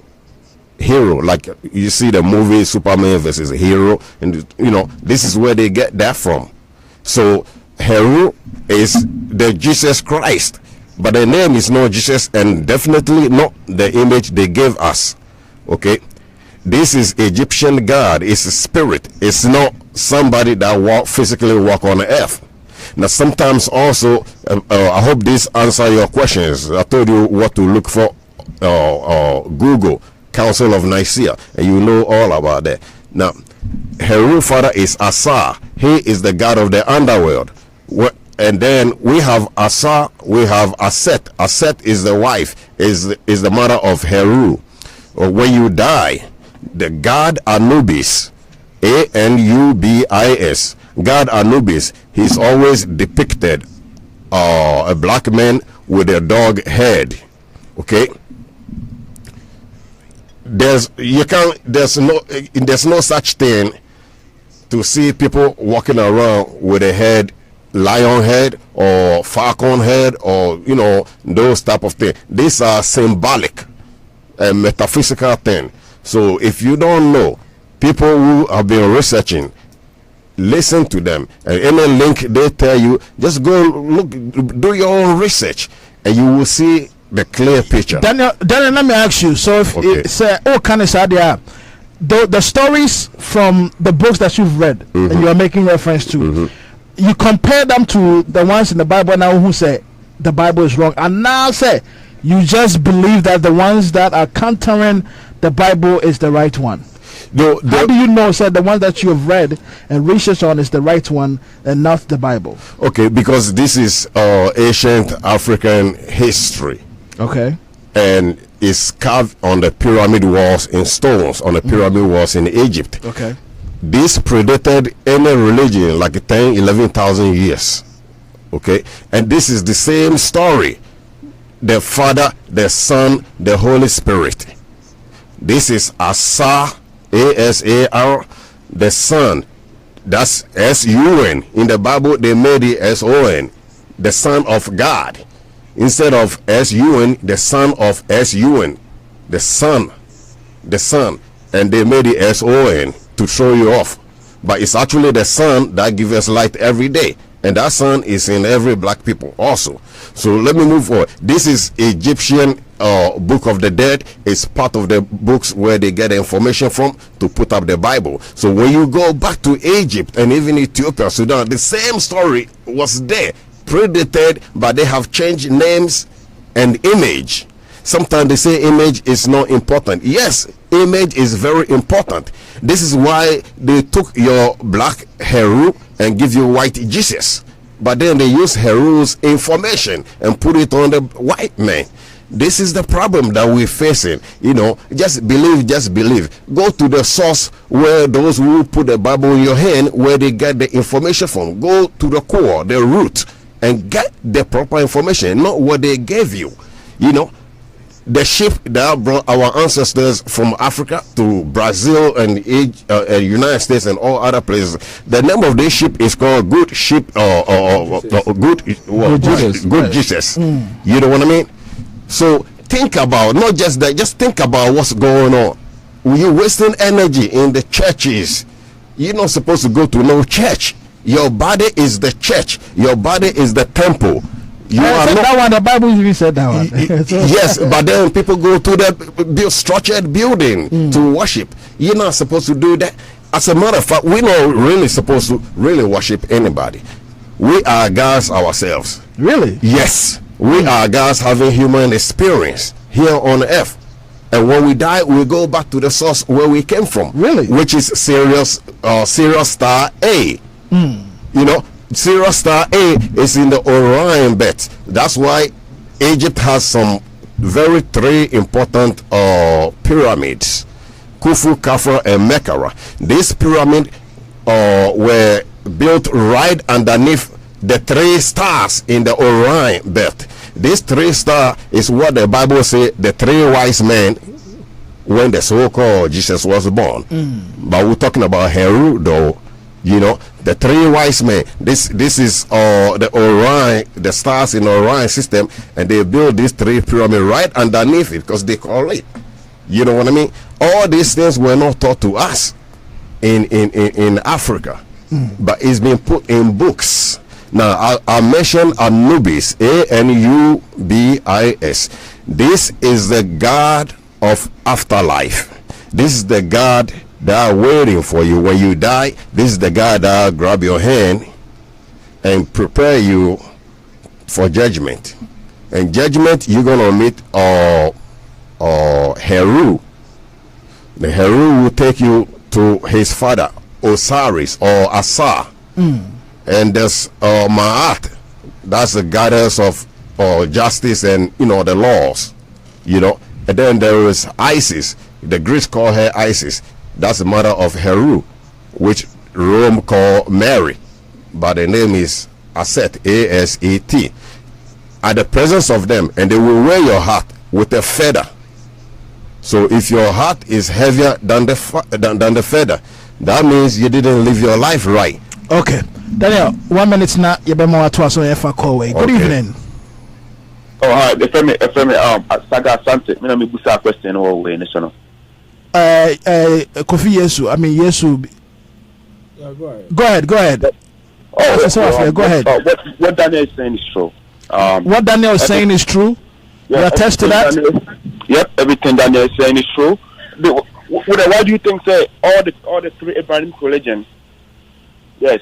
Hero, like you see the movie Superman versus Hero, and this is where they get that from. So Heru is the Jesus Christ, but the name is not Jesus, and definitely not the image they gave us. Okay, this is Egyptian God. It's a spirit. It's not somebody that physically walk on the earth. Now sometimes also I hope this answer your questions. I told you what to look for. Google Council of Nicaea, and you know all about that. Now Heru father is Asa. He is the god of the underworld. And then we have Asa, we have Aset. Aset is the wife, is the mother of Heru. When you die, the god Anubis, Anubis, god Anubis, he's always depicted a black man with a dog head. Okay, there's no such thing to see people walking around with a head, lion head or falcon head, or those type of things. These are symbolic and metaphysical thing. So if you don't know, people who have been researching, listen to them, and any link they tell you, just go look, do your own research, and you will see the clear picture. Daniel, let me ask you. So if it's kind of sad, the stories from the books that you've read and you are making reference to, you compare them to the ones in the Bible now who say the Bible is wrong, and now say you just believe that the ones that are countering the Bible is the right one. How do you know, sir, the one that you have read and researched on is the right one and not the Bible? Okay, because this is ancient African history. Okay. And it's carved on the pyramid walls in stones, on the pyramid walls in Egypt. Okay. This predated any religion like 10, 11,000 years. Okay. And this is the same story. The Father, the Son, the Holy Spirit. This is Asar, A-S-A-R, the Son. That's S-U-N. In the Bible, they made it S-O-N, the Son of God. Instead of S-U-N, the Son of S-U-N, the Son. And they made it S-O-N to show you off. But it's actually the Son that gives us light every day. And that Son is in every black people also. So let me move forward. This is Egyptian Book of the Dead. It's part of the books where they get the information from to put up the Bible. So when you go back to Egypt and even Ethiopia, Sudan, the same story was there, predated, but they have changed names and image. Sometimes they say image is not important. Yes, image is very important. This is why they took your black Heru and give you white Jesus. But then they use Heru's information and put it on the white man. This is the problem that we're facing. You know, just believe. Go to the source where those who put the Bible in your hand, where they get the information from. Go to the core, the root, and get the proper information, not what they gave you. You know, the ship that brought our ancestors from Africa to Brazil and United States and all other places, the name of this ship is called Good Ship Good Jesus. You know what I mean? So think about, not just that, just think about what's going on. You're wasting energy in the churches. You're not supposed to go to no church. Your body is the church. Your body is the temple. You are not, that one, the Bible even said that one. Yes, but then people go to the structured building to worship. You're not supposed to do that. As a matter of fact, we're not really supposed to really worship anybody. We are gods ourselves. Really? Yes. We are gods having human experience here on earth. And when we die, we go back to the source where we came from. Really? Which is Sirius Star A. You know, Sirius Star A is in the Orion belt. That's why Egypt has some three important pyramids: Khufu, Khafra, and Menkara. These pyramids were built right underneath the three stars in the Orion belt. This three star is what the Bible says the three wise men when the so-called Jesus was born. But we're talking about Heru, though. You know, the three wise men. This is the Orion, the stars in the Orion system, and they build these three pyramids right underneath it because they call it. You know what I mean? All these things were not taught to us in Africa, but it's been put in books. Now I mentioned Anubis, Anubis. This is the god of afterlife. This is the god that are waiting for you when you die. This is the God that grab your hand and prepare you for judgment. And judgment, you're gonna meet Heru. The Heru will take you to his father Osiris or Asar. And there's Ma'at, that's the goddess of justice and the laws. And then there is Isis. The Greeks call her Isis. That's the mother of Heru, which Rome called Mary, but the name is Aset, A-S-E-T. At the presence of them, and they will wear your heart with a feather. So if your heart is heavier than the feather, that means you didn't live your life right. Okay, Daniel, 1 minute now. You better more to us on your call. Good evening. Oh, hi. If I Saga Sante, me me busa question or way national. Kofi Yesu. I mean Yesu. Yeah, go Go ahead. ahead. Go ahead. What Daniel is saying is true. What Daniel is saying is true. Yeah, you attest to that? Yep, everything Daniel is saying is true. Why do you think all the three Abrahamic religions? Yes.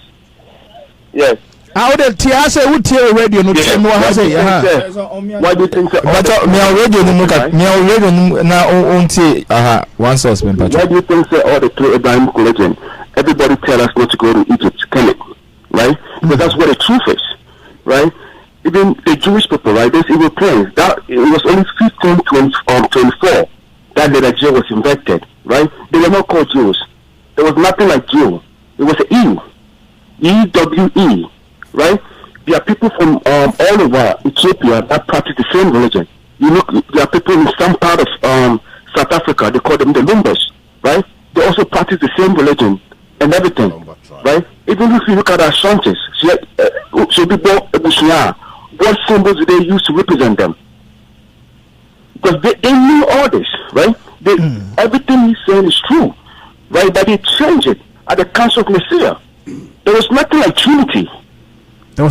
How the tia say who tia radio no tia no ha say why do you think so? But me already no look me already na on tia one source me why do you think say all the three Abraham religion everybody tell us not to go to Egypt, can it? Right? Because that's where the truth is, right? Even the Jewish people, right? Those evil plans, that it was only 1524 that the Jew was invented, right? They were not called Jews. There was nothing like Jew. It was an E-W-E, right? There are people from all over Ethiopia that practice the same religion. You look, there are people in some part of South Africa, they call them the Lumbers, right? They also practice the same religion and everything, right? Even if you look at our Ashantis, what symbols do they use to represent them? Because they knew all this, right? Everything he's saying is true, right? But they changed it at the Council of Nicaea. There was nothing like Trinity. There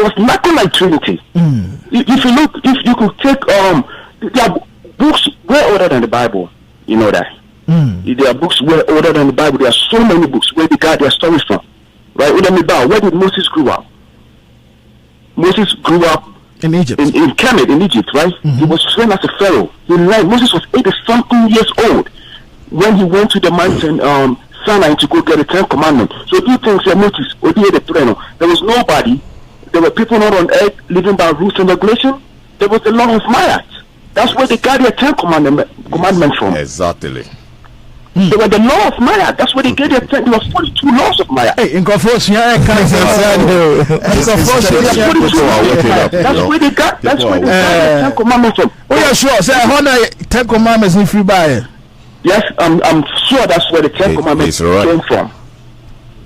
was nothing like Trinity. If you look, if you could take there are books way older than the Bible. You know that. There are books way older than the Bible. There are so many books where they got their stories from, right? Where did Moses grow up? Moses grew up in Egypt. In Kemet, in Egypt, right? He was trained as a pharaoh. Moses was 80-something years old when he went to the mountain Sinai to go get the 10 Commandments. So do things that Moses or there was nobody. There were people not on earth living by rules and regulation. There was the law of Maya. That's where they got their 10 commandments from. Exactly. They were the law of Maya. That's where they get their 10. There were 42 laws of Maya. Hey, in Confucius, That's where they got. That's where they got the 10 commandments from. Oh yeah, sure. Say, how many 10 commandments if you buy it? Yes, I'm sure that's where the 10 commandments came from.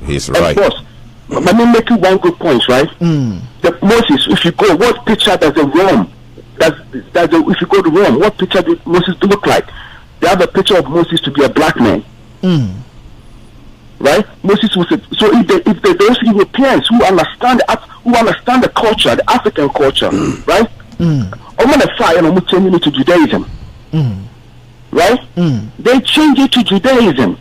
He's right. Of course. Let me make you one good point, right? The Moses, if you go, what picture does the Rome? If you go to Rome, what picture did Moses look like? They have a picture of Moses to be a black man, right? Moses was so if those Europeans who understand the culture, the African culture, right? I'm gonna fire and I'm changing it to Judaism, right? They change it to Judaism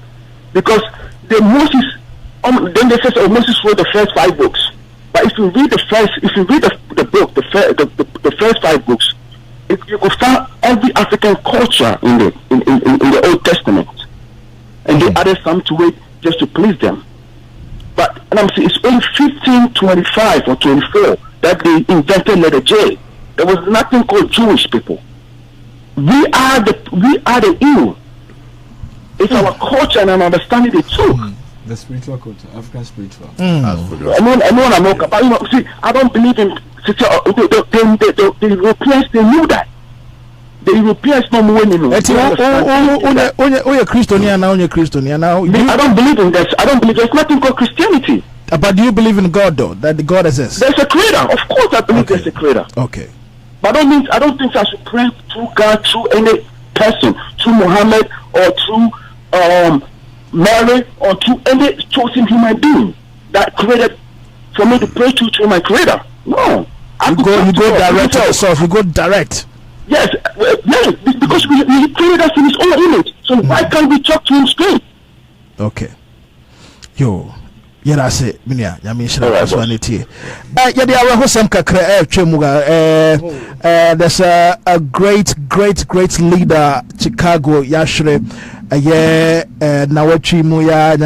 because Moses. Then they say, Moses wrote the first 5 books. But if you read the book, the first 5 books, you will find every African culture in the Old Testament, and they added some to it just to please them. But I'm saying it's only 1525 or 24 that they invented letter J. There was nothing called Jewish people. We are the EU. It's our culture and I'm understanding it too. The spiritual culture, African spiritual. I know, but see, I don't believe in the Europeans. They knew that. The Europeans don't know anymore. I don't believe in that. I don't believe there's nothing called Christianity. But do you believe in God though? That the God exists? There's a creator. Of course, I believe there's a creator. Okay. But I don't think I should pray through God, through any person, through Muhammad or through Mary or to any chosen human being that created for me to pray to my creator. No. You go direct to the source. You go direct. Yes, because he created us in his own image. So why can't we talk to him straight? Okay. Yo. Yeah, that's it. Minya, Yamishra, that's one it here. There's a great leader, Chicago, Yashre. Nawachi Muya,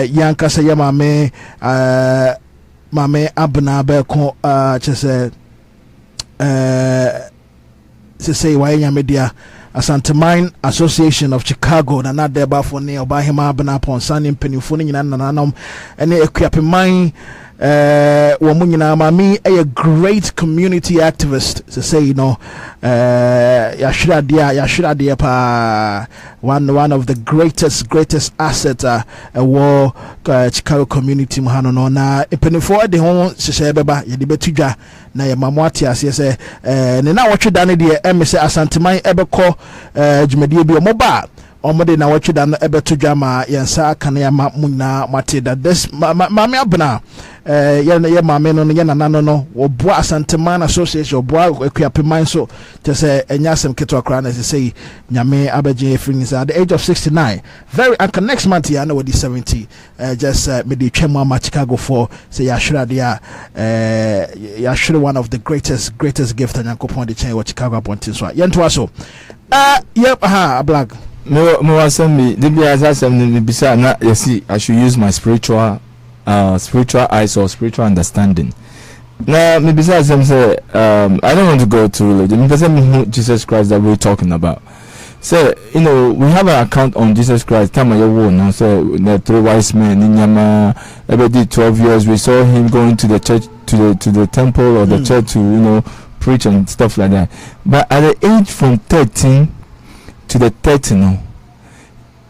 Yankasa Yamame, Mame Abna Beko, say why media. Asante Mine Association of Chicago na not there for ne oba hima bana upon Sunday penifo ni nyina nananom ene ekuape mine wo mu nyina ma me a great community activist to say ya shira dia pa one of the greatest asset war Chicago community mu hano no na penifo de ho hyehyɛ beba ye de betudwa na ye mamwate ase se ne na wotwe dane de em se Asante Mine ebekɔ dwumadie bi omoba omode na watch da no ebeto dwama yensa kanea ma munna mate that this mame abna ye mame no ye nana no oboa Asanteman Association oboa akuapeman so to say enyasem keto akra na say nyame abeje free at the age of 69 very next month ya na wodi 70 just me the twema ma Chicago for say ya shura dia ya shura one of the greatest gift and yankopon the chain Chicago appointing so yento so yep black me was me the be as me bisa na yesi I should use my spiritual eyes or spiritual understanding. Now me bisa say I don't want to go to religion because Jesus Christ that we're talking about. So we have an account on Jesus Christ. Time you won. So the 3 wise men in Yama, every 12 years we saw him going to the church, to the temple or the church to preach and stuff like that. But at the age from 13 to the 30,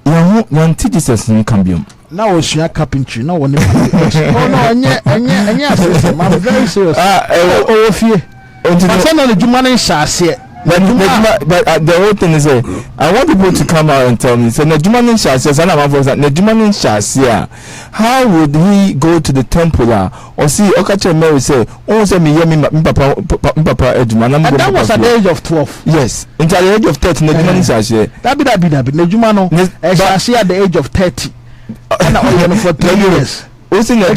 young Jesus in Cambium. Now was your carpentry. No one. Oh no, I'm very serious. Oh, fear. But the Jumanin Shasi. But the whole thing is, I want people to come out and tell me. So, Nejumanin Shasia, how would he go to the temple or see Okache Mary say, "Oh, say me papa Ejuma." And that was at the age of 12. Yes, until the age of 30, Nejumanin Shasia. That be Nejumano Shasia at the age of 30. And for 10 years. Also, from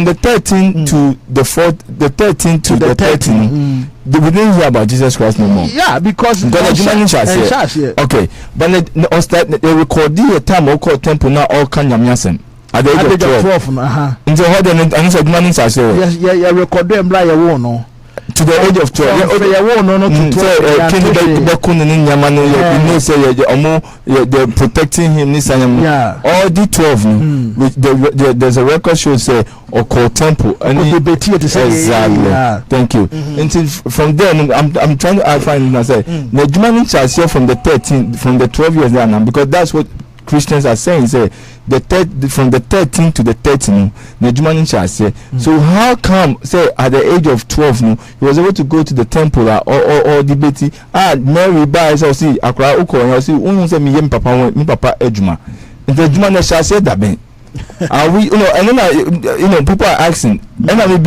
the 13 to the 13 to the 13, we didn't hear about Jesus Christ no more. Yeah, because okay, but they record the time or call temple now all can yamiasen at the age of 12. Into how then and said money say yes, yeah, record them like a war no. To the age of 12. They're protecting him. All the 12. There's a record show say or call temple. Exactly. Thank you. Until from there, I'm trying to find. I say the German church here from the 12 years there now, because that's what Christians are saying. Say from the 13 to the 13, the German church say. So how come say at the age of 12, he was able to go to the temple or debate? Mary buys or see Akra Uko and see say me papa Ejuma. The German church said that ben. Are we and then people are asking, and I mean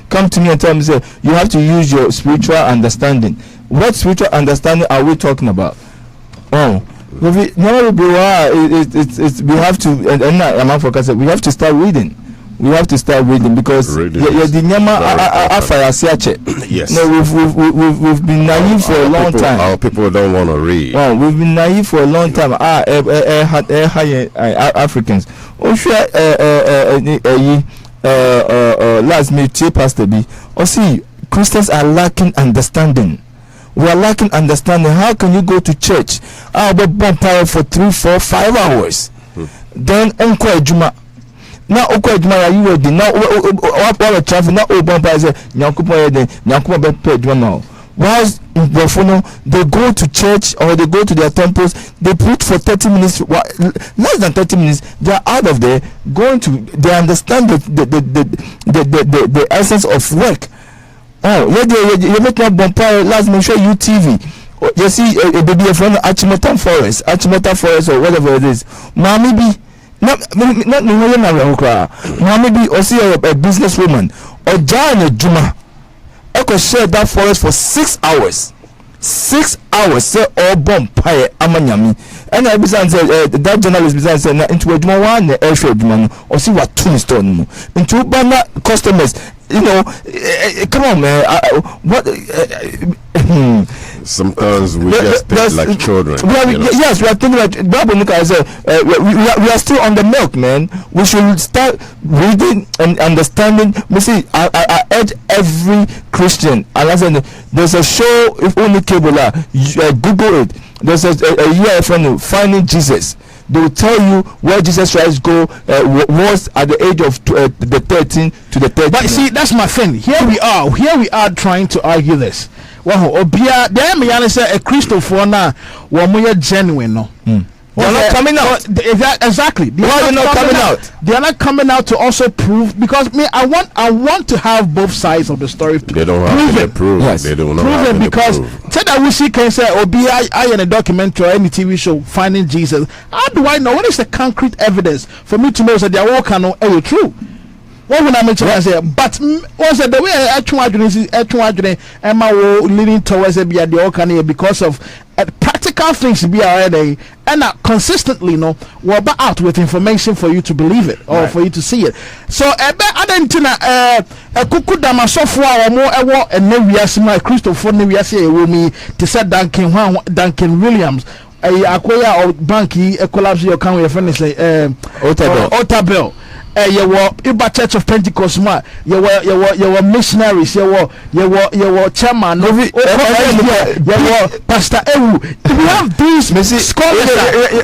come to me and tell me say you have to use your spiritual understanding. What spiritual understanding are we talking about? We have to, and I'm focused. We have to start reading. We have to start reading because yes. No, we've been naive for a long time. Our people don't want to read. Oh, we've been naive for a long time. Africans. Last me, Pastor B. See, Christians are lacking understanding. We are lacking understanding. How can you go to church? But bonfire for 3, 4, 5 hours. Then Uncle Juma. Now Uncle Juma, are you ready? Now what traffic? Now bonfire say Nyakupa now. Whilst they go to church or they go to their temples, they preach for 30 minutes, less than 30 minutes. They are out of there they understand the essence of work. You make a bonfire last me show you TV. You see a baby from Achimota Forest or whatever it is. Mommy be not Mommy be or see a businesswoman or John Juma. I could share that forest for 6 hours. 6 hours say all bonfire amanyami. And I besan said that journalist besan said into a Juma one the air show Juma or see what two stone into banner customers. Come on, man. Sometimes we just think like children. Yes, we are thinking like Bible. We are still on the milk, man. We should start reading and understanding. We see, I urge every Christian. And I said, there's a show. If only cable, Google it. There's a year from Finding Jesus. They will tell you where Jesus Christ was at the age of the 13 to the 13. But see, that's my thing. Here we are trying to argue this. Well, Obia, there me say a Christopher na woman genuine no. They're not coming out. Exactly. Why are they not coming out? They are not coming out to also prove, because I want to have both sides of the story. They don't have to prove. Yes. They don't prove have because Ted we see can say I in a documentary or any TV show finding Jesus. How do I know? What is the concrete evidence for me to know that they are all true? What would I mention? I say, but also the way I leaning towards the all because of practical things be already and consistently we're out with information for you to believe it or for you to see it. So adentina kuku damasofo a mo ewo enewiase ma Christopher newiase ewomi te said Duncan Williams akoya banki collapse your can we finish Otabel your Iba Church of Pentecost ma your missionaries your chairman your Pastor Ewu. We have these scholars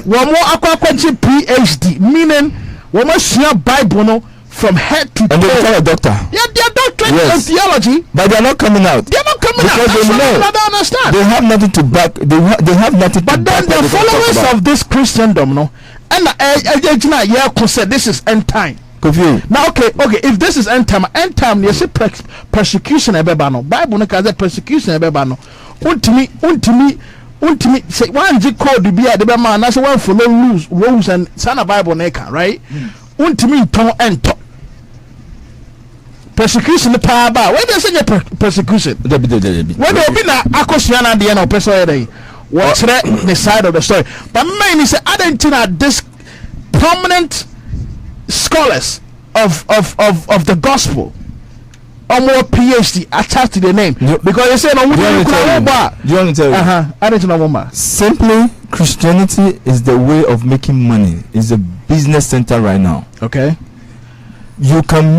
one more PhD, meaning one more share Bible from head to toe. And they're a doctor. Yeah, they're doctorate in theology, but they're not coming out. They're not coming out. Because they know I don't understand. They have nothing to back. They have nothing. But then the followers of this Christendom, and said this is end time. Now, okay, if this is end time, you see persecution ebebano. Bible no kaze persecution ebebano. Untimi say one G code be at the man, that's one follow rules and sana Bible neka, right? Untimi ton ento. Persecution the power bar. Where they say persecution? When they be na akosiana the end of person what's the side of the story. But many say Argentina this prominent scholars of the gospel or more PhD attached to the name because they say no. Do you want to tell you? I don't know. Simply, Christianity is the way of making money. It's a business center right now. Okay. You can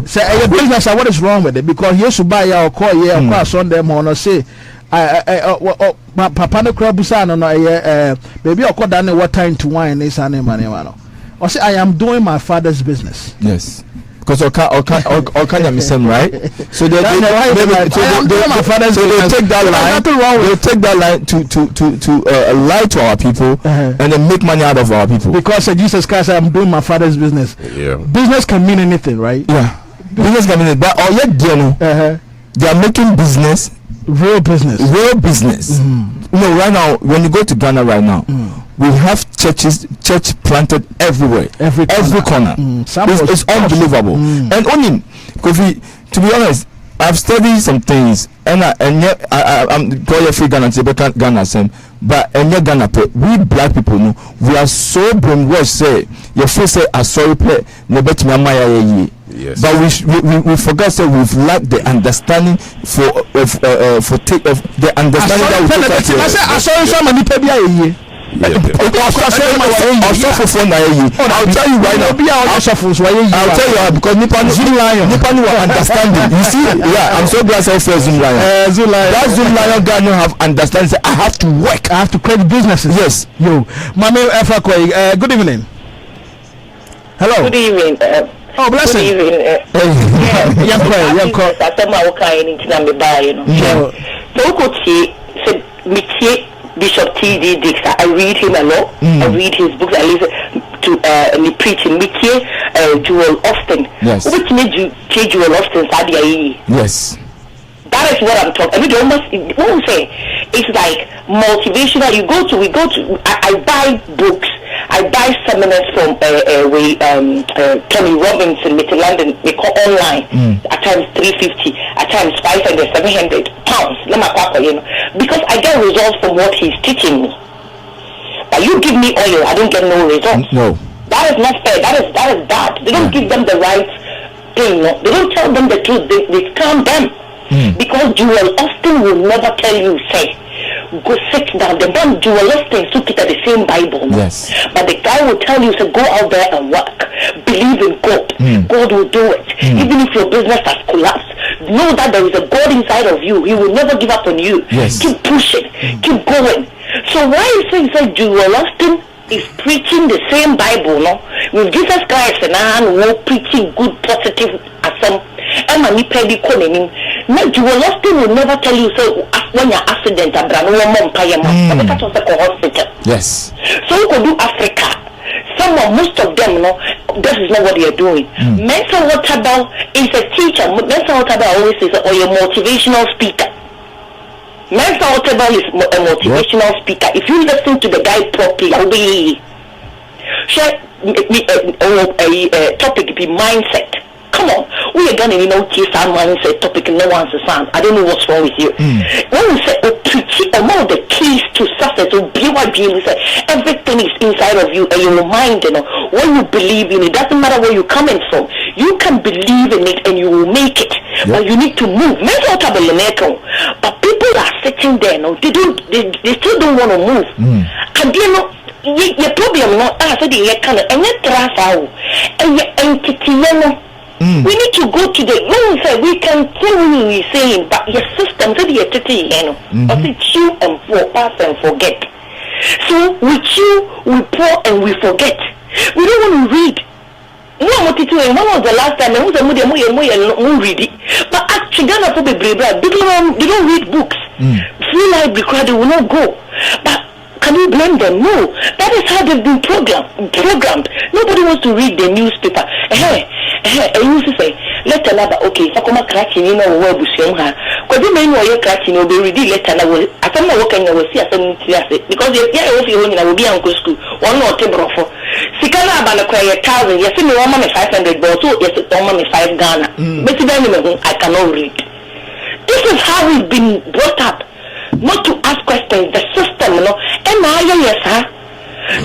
say a business. What is wrong with it? Because you should buy or call or Sunday morning say Papa no krabusa no baby or call down what time to wine is an man. Or say I am doing my father's business. Yes. Because right? So they take that line to lie to our people and then make money out of our people. Because Jesus Christ, I am doing my father's business. Yeah. Business can mean anything, right? Yeah. Business can mean it, but they are making business. Real business. Right now, when you go to Ghana right now, we have church planted everywhere, every corner. It's unbelievable. And only Kofi, to be honest, I've studied some things, and I'm going to free Ghana to Ghana same, but Ghana we black people we are so brainwashed. Say your face say a sorry play, yes. But we forgot that we've lacked the understanding for the understanding that we take. I'll tell you right now. I'll tell you because Zoom Lion will understand it. You see, I'm so glad I said Zoom Lion. That Zoom Lion guy don't have understanding. Say, I have to work. I have to create businesses. Yes. Yo, Mame Efakoi. Good evening. Hello. Good evening. Oh, blessing. Good evening. Bishop T.D. Dix. I read him a lot. I read his books. I listen to preaching. Joel Austin. Yes. Which made you change Joel Austin? Yes. That is what I'm talking. I mean, almost what we say. It's like motivational. We go to. I buy books. I buy seminars from Tony Robbins in London. They call online. At times 350, at times 500, 700 pounds. Because I get results from what he's teaching me. But you give me oil, I don't get no results. No. That is not fair. That is bad. They don't give them the right thing. They don't tell them the truth. They scam them. Because Joel Austin will never tell you, say, go sit down. The man Joel Austin took it at the same Bible. Yes. But the guy will tell you, say, go out there and work. Believe in God. God will do it. Even if your business has collapsed, know that there is a God inside of you. He will never give up on you. Yes. Keep pushing. Keep going. So why is it that Joel Austin is preaching the same Bible, with Jesus Christ and we're preaching good, positive, and No, Jewel will never tell you so when you're accident and hospital. Yes. So you could do Africa. Most of them, no, this is not what they are doing. Mensa Waterbell is a teacher. Mensa Waterbell always is a motivational speaker. Mensa Waterbell is a motivational speaker. If you listen to the guy properly, I'll be share a topic be mindset. Come on, we are gonna chase our mindset topic and no one's a sound. I don't know what's wrong with you. When we say among the keys to success, everything is inside of you and your mind, when you believe in it, doesn't matter where you're coming from, you can believe in it and you will make it. But you need to move. But people are sitting there, they still don't want to move. And your problem not we need to go to the we can say what we're saying, but your system said you're chew and pour, pass and forget. So we chew, we pour and we forget. We don't want to read. When was the last time we read it? But actually they don't read books. Free library crowd will not go. But can you blame them? No. That is how they've been programmed. Nobody wants to read the newspaper. I used to say, let another okay, if I come a cracking in our web, because you may know you're cracking, you'll be ready later. I don't know what can you see as because if you're I will be uncle school, one more table for Sikana Banacquay 1,000, yes, me 1,500 but so yes, 1,500 Ghana. But then I cannot read. This is how we've been brought up. Not to ask questions, the system, yes,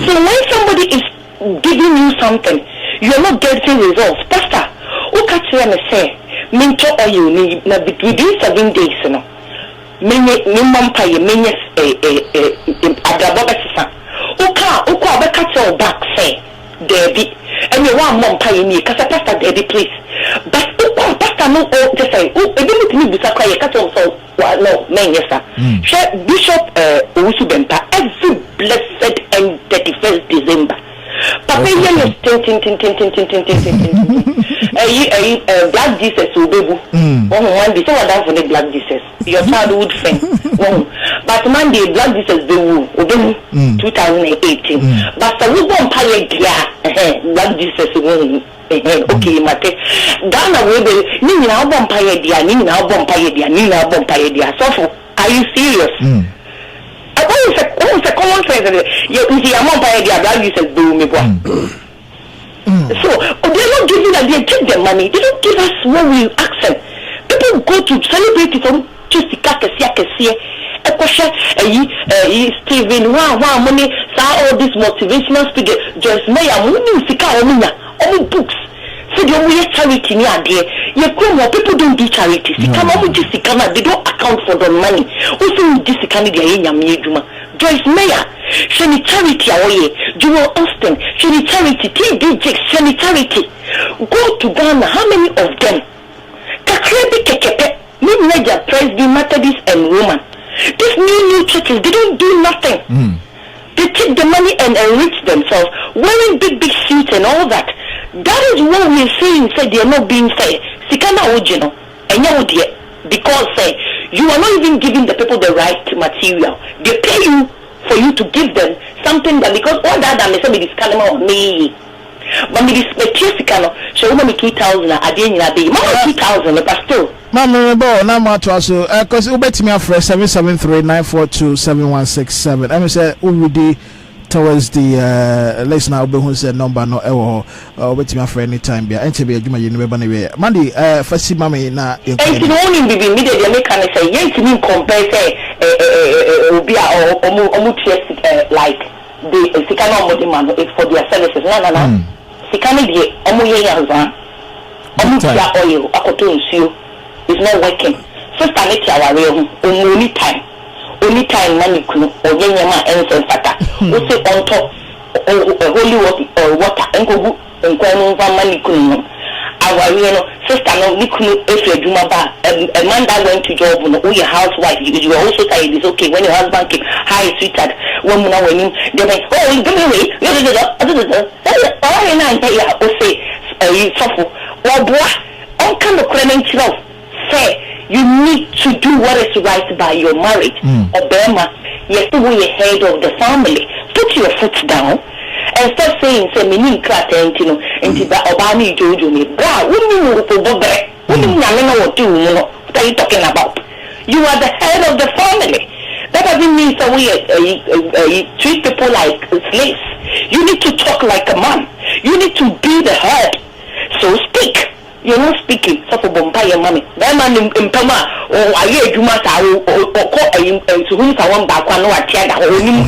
so when somebody is giving you something, you're not getting results. Pastor, who catch you and say, mentor or you need within 7 days, minimum pay, catch your back, say, Debbie, and you want mom pay me, because Pastor Debbie, please. But Pastor, no, just say, oh, I didn't need to say, catch also. Well, no, man, yes, sir. Bishop Usubempa every blessed and 31st December. Papa, yes, Black Jesus will be one day. Someone down for the Black Jesus, your childhood friend. But Monday, Black Jesus will 2018. But the woman pay Black Jesus will. Okay, Mate. Ghana will be Nina Bompire, dear Nina Bompire, dear Nina Bompire, dear. So, are you serious? I always a common sense. You see, I'm on by the Black Jesus do me one. So, they're not giving us, they take their money. They don't give us what we ask them. People go to celebrate it from just the Kakasia. A question, Stephen, wow, money, all this motivational speaker, just Maya, all books. So the only charity near there, people don't do charity. They don't account for the money. Also, this Canada, Joyce Mayer, Shani Charity away, Jewel Austin, Shani Charity, TDJ, Shani Charity. Go to Ghana, how many of them? Kakrebi Kekepe, Mid-Major, Presby, Methodist, and Roman. These new churches, they don't do nothing. They take the money and enrich themselves, wearing big suits and all that. That is what we're saying, say they are not being fair. Sikana Ojino, and you because say you are not even giving the people the right material. They pay you for you to give them something that because all that may say this calendar of me. But me this Sikano, show me 2,000 at the end of the day. Mama 2,000, but still. Mama, now my also because you bet me after 773-942-7167. I say already towards the listener who said number no ever bet me after any time. Be NTB Juma you never anyway. Mandy, first mama na. And the only be immediately make can say yes to me compare say be like the Sikano Modiman for their services. No. Sikani the Omoye Yanzan. Omutia oil, Akoton is not working. First I need our real only time money crew or Yama and Fata. We say on top holy water and go and go money crew. Our real sister no Nikunu if you a man that went to job or your housewife, you are also tired. It's okay when your husband came, hi sweetheart, one when him, they may give me away. Say suffer or boy, all kind of credit say you need to do what is right by your marriage. Obama, you're still head of the family. Put your foot down and start saying, say, meaning crack, and you know, and Obani Jojo me. Bra, what are you talking about? You are the head of the family. That doesn't mean that we treat people like slaves. You need to talk like a man. You need to be the head. So speak. You're not speaking. So for Bombay, mommy. That man in Pama, or I hear you must have to whom someone back one or check out. Please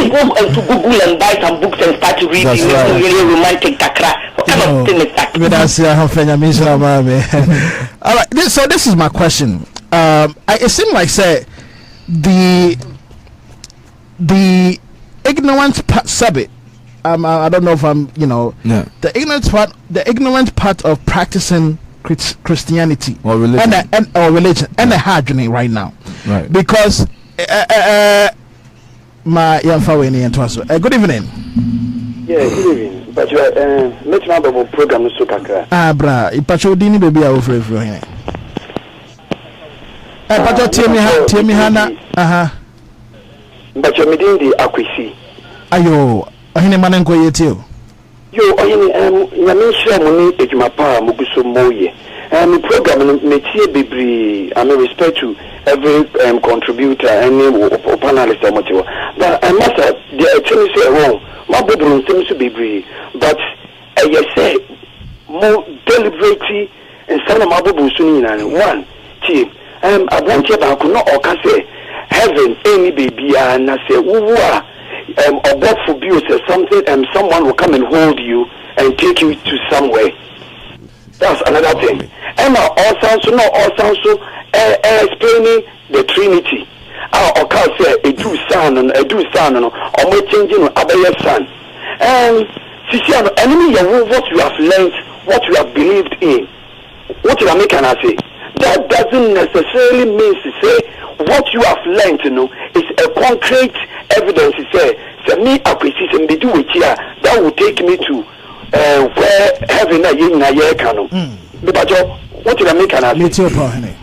go to Google and buy some books and start to read. Really romantic takra. All right, so this is my question. It seems like say the ignorant part subject. I don't know if I'm, the ignorant part of practicing Christianity or religion and the hardening right now, right? Because my young good evening. Yeah, good evening. But you are let's remember about program so kakra. Bra, ipacho dini baby a ofre here. Pacho temi hana. But you medin di akwisi. Ayo, ohine manenko yetio. Yo, ohine nyamishia muni ejumapa muguso moye. The program metie bebri. I mean, respect to every contributor and panelist or whatever. But I must have the attorney say wrong. My bedroom seems to be brave, but I say more deliberately and some of my bubbles soon. One, chief, I want you back, not or can say heaven, any baby, and I say, or God forbid you say something, and someone will come and hold you and take you to somewhere. That's another thing. And also, explaining the Trinity. Or can say a do son, or may changing other son. And enemy, what you have learned, what you have believed in, what you are making us say. That doesn't necessarily mean to say what you have learned, is a concrete evidence to say me acquisition they do it here that will take me to where heaven but what you are making us say.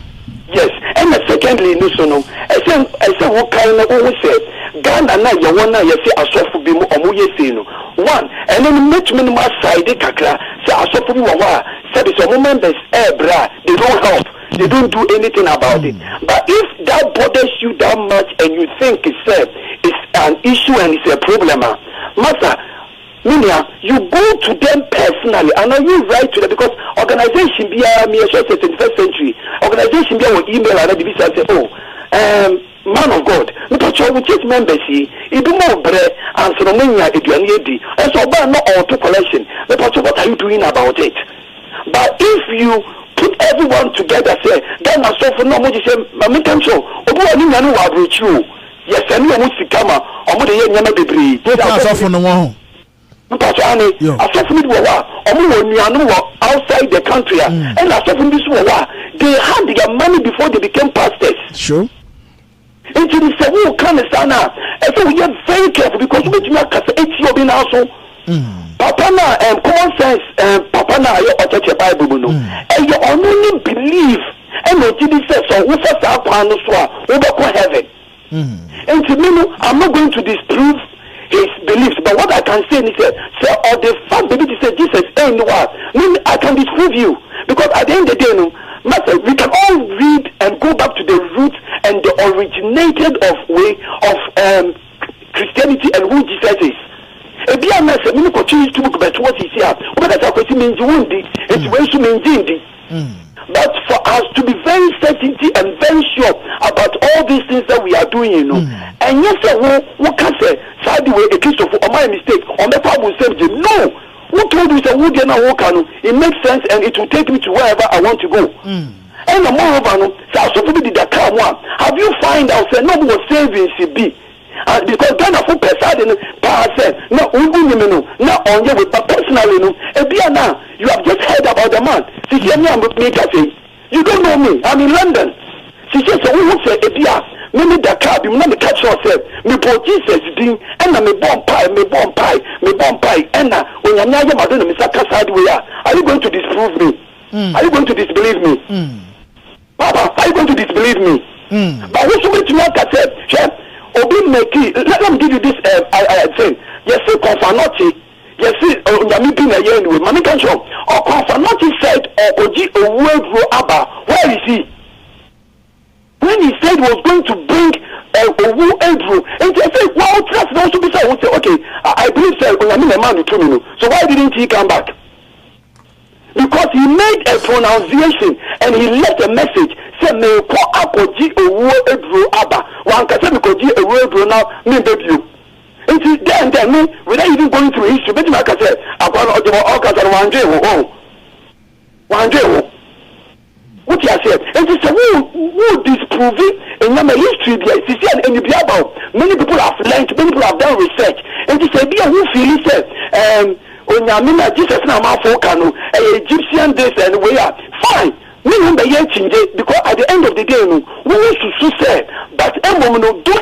Yes, and secondly, I said what kind of always said Ghana na ya wana ya say asofu bi mu omo yesi no one and then make minimum side kakra say asofu bi wa say the some members bra they don't help, they don't do anything about it. But if that bothers you that much and you think it's an issue and it's a problem, master Minia, you go to them personally, and you write to them because organization be a me 21st century organization be will email and they say, man of God, but you will just members here, it do more bread and so many and so but not auto collection. But what are you doing about it? But if you put everyone together, say then I saw for no more say my control. Obo ani na no wa you. Yes, and you must come or the young baby. For no one. Outside the country, and they had their money before they became pastors. Sure. And to the who can stand up. And so we are very careful because we do not cast 8 years also. Papa na common sense, Papa na you touch Bible no. And you only believe and what Jesus says so we first have to go heaven. And to me, I'm not going to disprove his beliefs, but what I can say is that or the fact that he said Jesus ain't what I can disprove you because at the end of the day, master, we can all read and go back to the roots and the originated of way of Christianity and who Jesus is. If you are not saying, we continue to look at what he said. What does that mean? It's when you mean but for us to be very certainty and very sure about all these things that we are doing, and yes, what can say, sideways, a case of my mistake, or my father will save you. No, who told you that we did not walk on? It makes sense and it will take me to wherever I want to go. And the moreover, have you find out that no more savings be? Because Ghana for person said, no, not on you, but personally, you have just heard about the man. You don't know me. I'm in London. She says, so we would say, me many Dakar, be not catch yourself. Me for Jesus ding, and me bomb pie, and when you're not Madonna, Mr. Cassad, are you going to disprove me? Are you going to disbelieve me? Papa, are you going to disbelieve me? But what's going to not catch it? Chef, Obi Meki, let them give you this. I say, yes, Confanoti. Yes, Yamipi na yen with Mami Kancho. Or Confanoti said, or Oji Owedro Abba, where is he? When he said he was going to bring Owu Andrew, and they said, well, trust those to be said, say, okay, I believe said, so why didn't he come back? Because he made a pronunciation and he left a message. Say, me ko akoji Owu Andrew Abba. One can say, because Owu Andrew now, me baby you. And then me, without even going through history, but like I said, I'm going to one day. What you said, and he said, who disprove it? And now my history, and many people have learned, many people have done research, and he said, be a who feel he said, Onyamina Jesus na mafokano, Egyptian days and we are fine. Me number change because at the end of the day, we need to say, but don't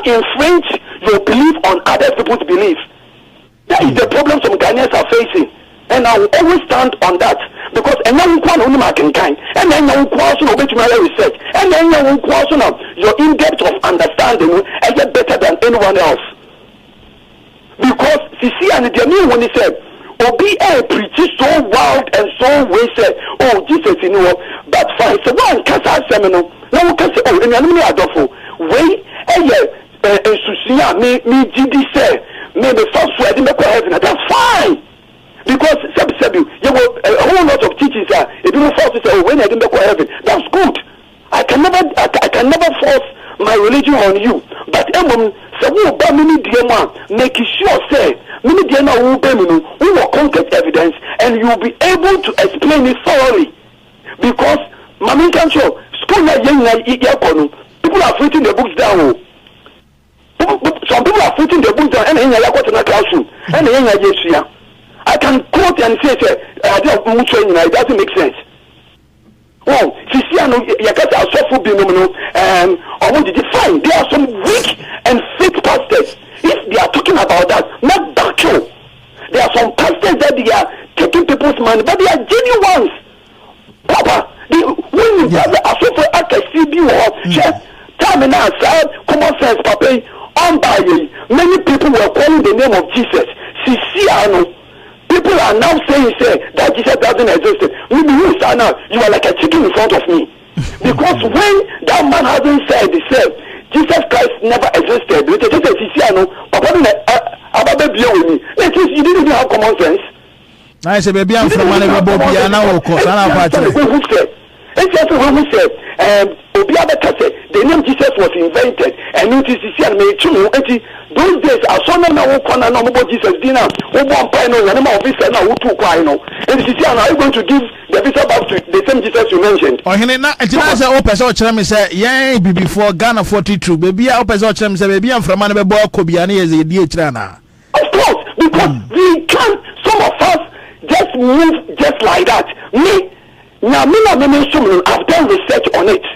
infringe your belief on other people's belief. That is the problem some Ghanaians are facing. And I will always stand on that because and now we can only kind and then you question of research and then you question of your in-depth of understanding and get better than anyone else. Because Sisi and the when he said, Obi preaches so wild and so we said, oh Jesus, you know, but fine. So one can say seminal. Now we can say, oh, and I'm not adorable. Wait, and Susia me GD say, maybe first word in the heaven. That's fine. Because you have a whole lot of teachings if you force to say, oh, when I didn't go heaven, that's good. I can never force my religion on you. But make sure say many dear now we will concrete evidence and you will be able to explain it thoroughly. Because Mami can show school people are putting the books down. Some people are putting the books down and in the classroom and in I can quote and say, it doesn't make sense. Well, Yakasa are so phenomenal, or what did you find? There are some weak and fake pastors. If they are talking about that, not doctrine. There are some pastors that they are taking people's money, but they are genuine ones. Papa, when you are so for CB or time and outside, common sense, Papa, many people were calling the name of Jesus. Sisiano. People are now saying that Jesus doesn't exist. Maybe you stand now, you are like a chicken in front of me. Because when that man hasn't said, he said, Jesus Christ never existed. You didn't even have common sense. I say, baby, I'm from Managua, of course. It's just who said, the name Jesus was invented, and it is made true. Those days, I saw no corner no Jesus dinner, who won't pay no animal officer now, who took no. And this is are you going to give the visa back to the same Jesus you mentioned? Oh, I say, oh, person, Chem say, yeah, before Ghana 42, baby, I person, Chem say, baby, I'm from Manaba Kobiani as a DH. Of course, because we can't, some of us just move just like that. Me. Now, I've done research on it.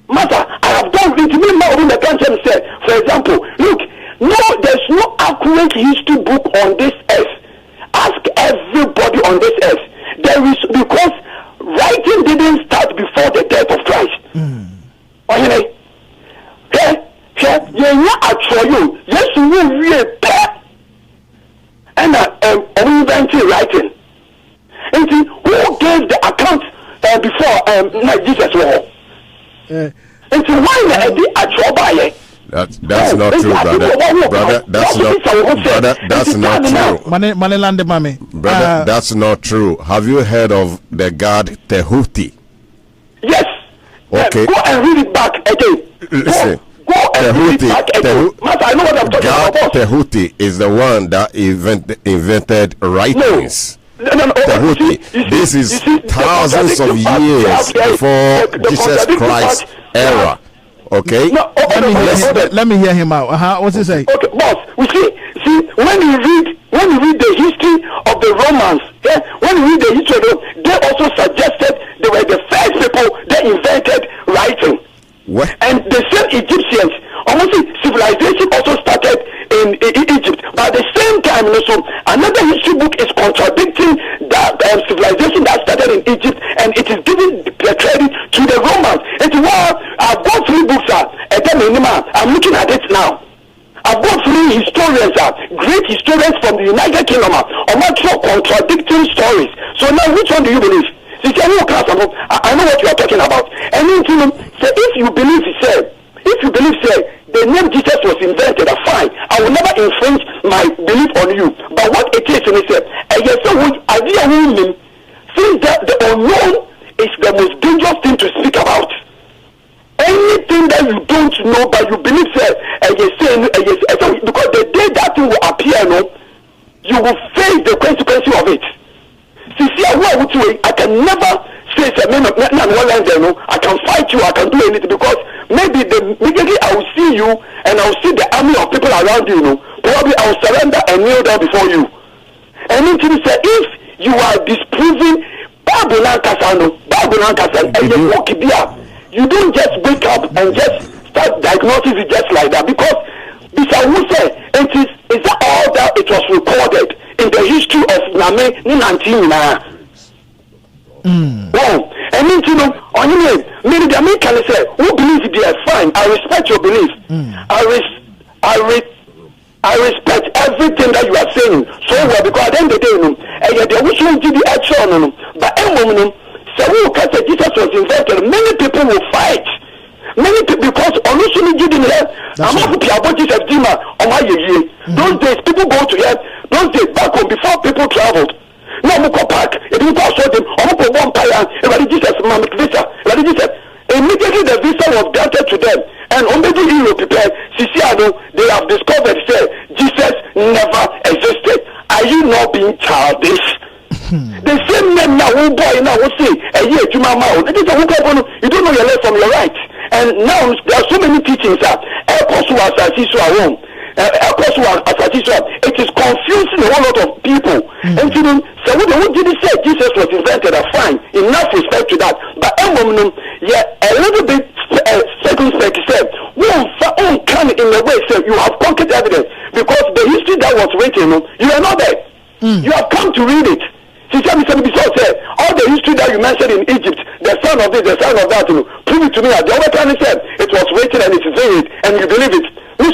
Matter, I have done it. The country said, for example, look, no, there's no accurate history book on this earth. Ask everybody on this earth. There is, because writing didn't start before the death of Christ. Yes, you read and inventing writing. And see, who gave the account before Jesus was? And so why did I try That's not true, brother. That's not true. Manelande mame. Brother, that's not true. Have you heard of the god Tehuti? Yes. Okay. Go and read it back again. Listen. Go and read it back again. I know what I'm talking God about. Tehuti is the one that invented writings. No. This is thousands of years before Jesus Christ's era. Okay? No, let me hear him out. What's he say? Okay, boss. We see when you read the history of the Romans, when you read the history of them, they also suggested they were the first people that invented writing. What? And the same Egyptian Egyptians. Almost civilization also started in Egypt, but at the same time, also another history book is contradicting that civilization that started in Egypt, and it is giving the credit to the Romans. It's why I've got 3 books. I'm looking at it now. I've got 3 historians, great historians from the United Kingdom, contradicting stories. So now, which one do you believe? I know what you are talking about. And if you believe, the name Jesus was invented, fine. I will never infringe my belief on you. But what it is, since that the unknown is the most dangerous thing to speak about. Anything that you don't know, but you believe, because the day that thing will appear, you will face the consequences of it. I can never say, I can fight you, I can do anything, because maybe immediately I will see you and I will see the army of people around you, probably I will surrender and kneel down before you. And if you are disproving you don't just wake up and just start diagnosing it just like that, because is that all that it was recorded in the history of Name Ninantina? Well, and maybe the American say, who believes they are fine? I respect your belief. I respect everything that you are saying so well, because at the end of the day, they wish you to be action, but so Jesus was invented. Many people will fight. Many people, because honestly, I'm not about Jesus. Those days, people go to here. Those days, back home, before people traveled. No, I'm going park. If you pass them, I'm going to one fire. Jesus, visa. Immediately, the visa was granted to them. And already Europe prepared. They have discovered, Jesus never existed. Are you not being childish? The same name now, boy, now will say, you don't know your left from your right. And now there are so many teachings that it is confusing a whole lot of people. And so what did he say? Jesus was invented, fine, enough respect to that. But a little bit circumspect said, come in a way, so you have concrete evidence, because the history that was written, you are not there. You have come to read it. All the history that you mentioned in Egypt, the son of this, the son of that, prove it to me. The other time he said it was written and it is in it, and you believe it. You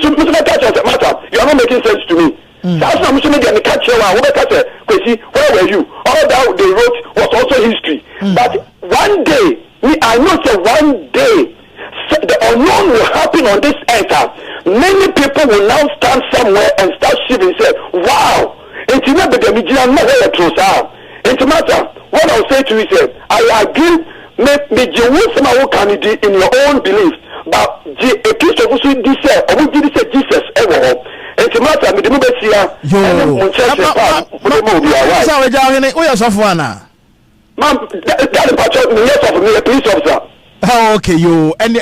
are not making sense to me. Where were you? All that they wrote was also history. But one day, I know that one day, the unknown will happen on this earth. Many people will now stand somewhere and start shivering and say, wow, it's not the Mijian, it's a matter. What I'll say to you is, I agree, maybe you want someone can in your own belief, but a Christian who did say, or who did say Jesus ever. It's a matter, me the movie here. That is me, a police officer. Oh, okay, you and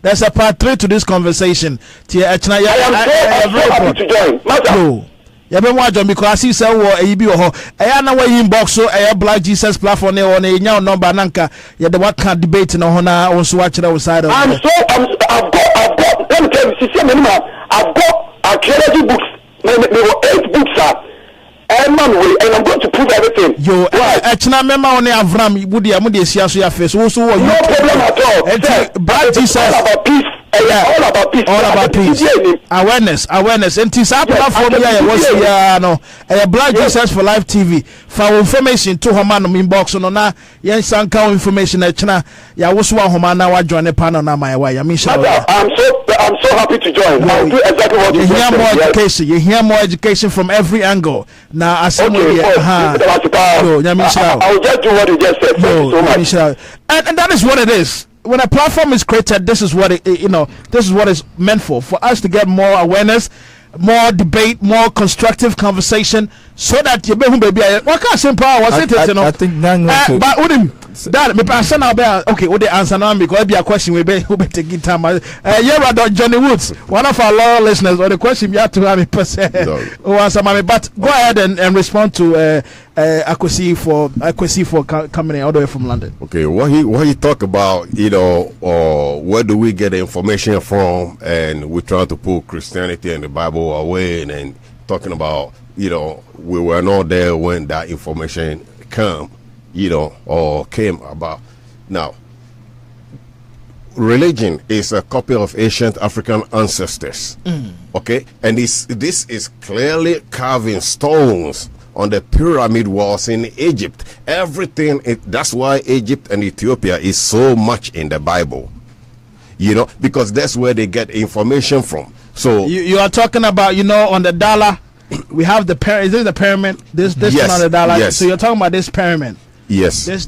there's a part 3 to this conversation. I am so happy to join. You been watching because I see I know where inbox so Black Jesus platform on a number nanka. You the what can debate in Hona also watch it outside. I've got let me tell you, I've got archaeology books. There were 8 books, and I'm going to prove everything. Yo, actually, remember on Avraham, no problem at all. Black Jesus. All about peace. All about peace. All about peace. Awareness. And this platform here was Black Jesus for Live TV. For information to Homan inbox on na yen sanka information echna ya woso Homan na wa join the panel na my way. I'm so happy to join. I'll do exactly what you hear more education. You hear more education from every angle. Now I say I'll just do what you just said. Thank you so much. And that is what it is. When a platform is created, this is what this is what it's meant for us to get more awareness, more debate, more constructive conversation, so that you baby what kind of power was it? I think but That me person now be okay. What the answer now because it be a question we be taking time. Yeah, but Johnny Woods, one of our loyal listeners, or the question you have to have answer me. But go ahead and respond to Akwesi for coming all the way from London. Okay, what he talk about, where do we get the information from, and we try to pull Christianity and the Bible away, and talking about, we were not there when that information came, or came about. Now, religion is a copy of ancient African ancestors, okay, and this is clearly carving stones on the pyramid walls in Egypt. Everything, that's why Egypt and Ethiopia is so much in the Bible, because that's where they get information from. So you are talking about, on the dollar, we have the pyramid. Is this the pyramid? This yes, on the dollar. Yes. So you're talking about this pyramid. Yes. This.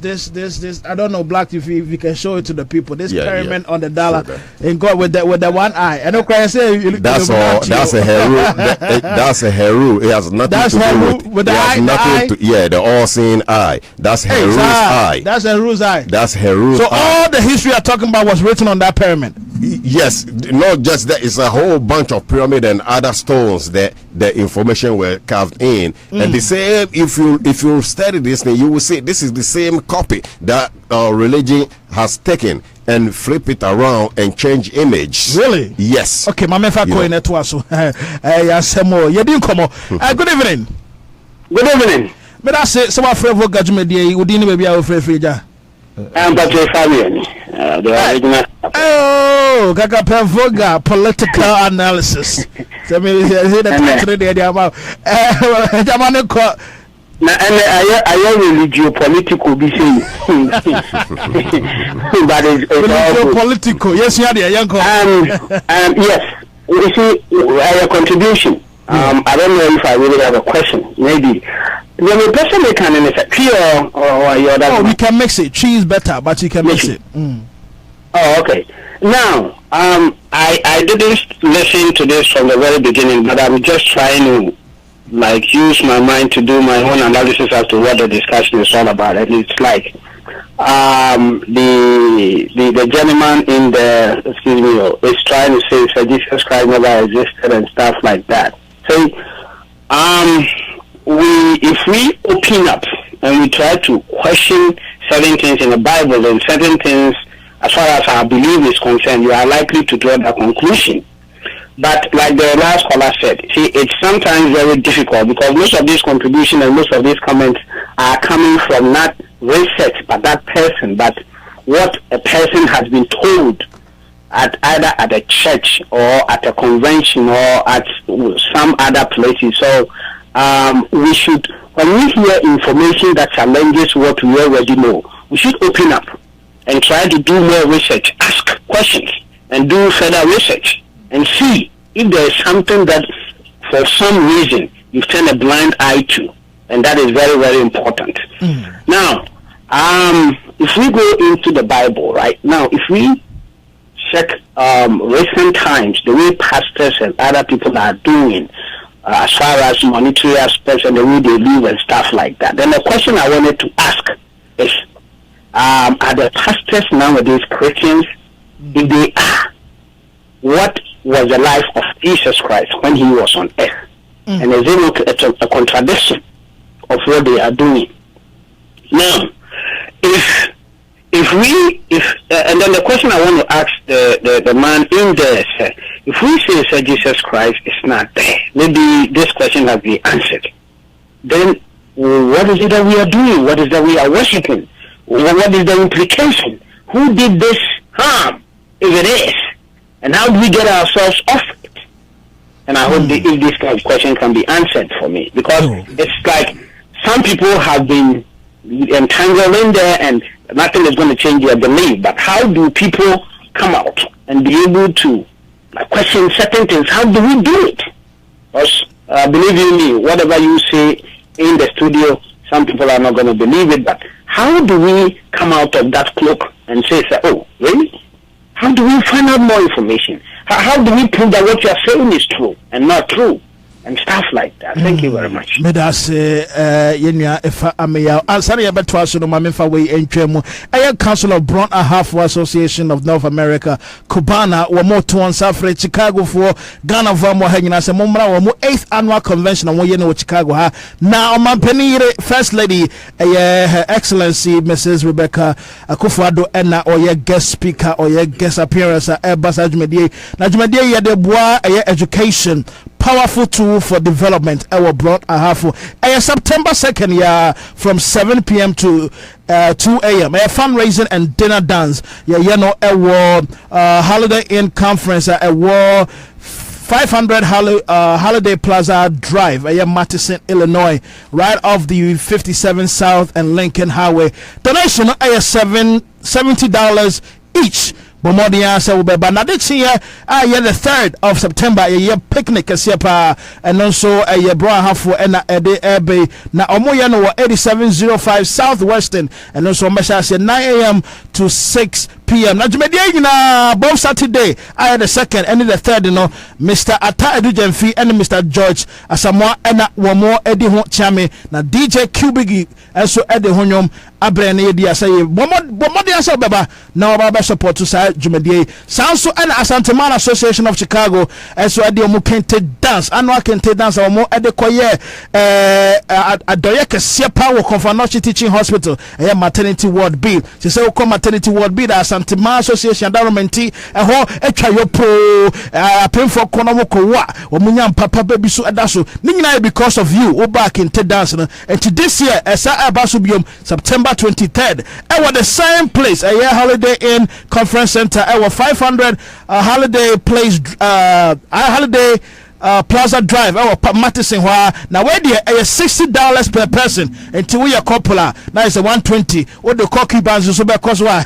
I don't know, Black. If you can show it to the people, this pyramid on the dollar, sure, and God with the one eye. I know. Christ say that's all. That's a heru. That's a heru. It has nothing to do with the eye. The all-seeing eye. That's Heru's eye. That's Heru's eye. That's Heru's. So eye. all the history you're talking about was written on that pyramid. Yes, not just that. It's a whole bunch of pyramid and other stones that the information were carved in. And the same, if you study this thing, you will see this is the same copy that religion has taken and flip it around and change image. Really? Yes. Okay, my man, so good evening. Good evening. But I say, so my friend for judgment day, would you maybe our free I'm Patrick Fabian, the original. Oh, Kaka Pavoga, political analysis. So maybe the title there, I am political be saying. But it's political. Yes, you are the young yes, you see, a contribution. I don't know if I really have a question. Maybe. The person they can mix it. Oh, we can mix it. Cheese better, but you can mix it. Oh, okay. Now, I didn't listen to this from the very beginning, but I'm just trying to use my mind to do my own analysis as to what the discussion is all about. And it's like the gentleman in the is trying to say that Jesus Christ never existed and stuff like that. So, if we open up and we try to question certain things in the Bible and certain things as far as our belief is concerned, you are likely to draw that conclusion. But like the last caller said, see, it's sometimes very difficult because most of these contributions and most of these comments are coming from not research by that person, but what a person has been told at either at a church or at a convention or at some other places. So we should, when we hear information that challenges what we already know, we should open up and try to do more research, ask questions, and do further research, and see if there is something that, for some reason, you've turned a blind eye to, and that is very, very important. Now, if we go into the Bible right now, if we check recent times, the way pastors and other people are doing, as far as monetary aspects and the way they live and stuff like that. Then the question I wanted to ask is, are the pastors nowadays Christians? If they are, what was the life of Jesus Christ when he was on earth? And is it a contradiction of what they are doing? Now, and then the question I want to ask the man in there, sir, if we say Jesus Christ is not there, maybe this question has been answered. Then what is it that we are doing? What is it that we are worshiping? What is the implication? Who did this harm, if it is? And how do we get ourselves off it? And I hope if this kind of question can be answered for me, because it's like some people have been entangled in there and nothing is going to change their belief. But how do people come out and be able to question certain things? How do we do it? Because believe you me, whatever you say in the studio, some people are not going to believe it. But how do we come out of that cloak and say, oh, really? How do we find out more information? How do we prove that what you are saying is true and not true? and stuff like that. Thank you very much. Medas Yenya Efa Ameya Ansari Abetwaso no Mamefa we Enchemu Council of Brown Ahafo Association of North America Cubana Wamo to Safre Chicago for Ghana Vamo Hangina se Momra Wamo 8th annual convention on Yeno Chicago ha now Mampenire First Lady Her Excellency Mrs. Rebecca Akufo-Addo Enna or your guest speaker or your guest appearance at Airbus Ajumedie Najumedie Yede Bois education powerful tool for development. Our brought a half September 2nd, from 7 p.m. to 2 a.m. A fundraising and dinner dance. Holiday Inn conference. A war 500 Holiday Plaza Drive, Madison, Illinois, right off the 57 South and Lincoln Highway. Donation $70 each. Bomodia say we be na this year the 3rd of September a year picnic pa and also a year bro hafo na ede ebe na omoye no 8705 Southwestern and also mesha say 9 a.m. to 6 p.m. na jumedie na both Saturday the 2nd and the 3rd Mr. Ata Edujemfi and Mr. George Asamoah and womo edi ho chame na DJ Cubigi also edi ho nyom abre na yedi asay bomodia say beba na oba support to say Jumedie Sanso and Asanteman Association of Chicago and so ade omo kente dance annual kente dance omo ade koye adoye kese power Confanochi Teaching Hospital maternity ward B she say ko maternity ward B that Asanteman Association environment ho etwa yo pro apemfo kono mo ko wa omunya papa baby so adaso ninyina because of you o back kente dance no and this year esa abaso biom September 23rd the same place Holiday Inn Conference Center our 500 Holiday Place Holiday Plaza Drive our Madison now where there $60 per person until we are couple now it's a 120 what the cocky bands so because why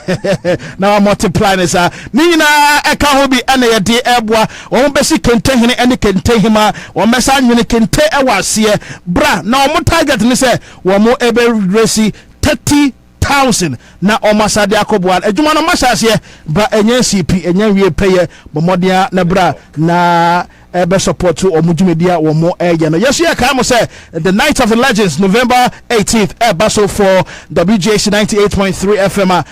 now I'm multiplying this nina eka hobi ana ya di ebwa o besi kente hene ene kente hima o mesa nwene kente ewasie bra na o target ni say wo mo ebe resi 30,000 na omasade akobwa adwuma no masase ba enye CP enye wie peye bomodia na bra na ebe support to omujumedia wo mo no yes here come say the night of the legends November 18th baso for WJC 98.3 FM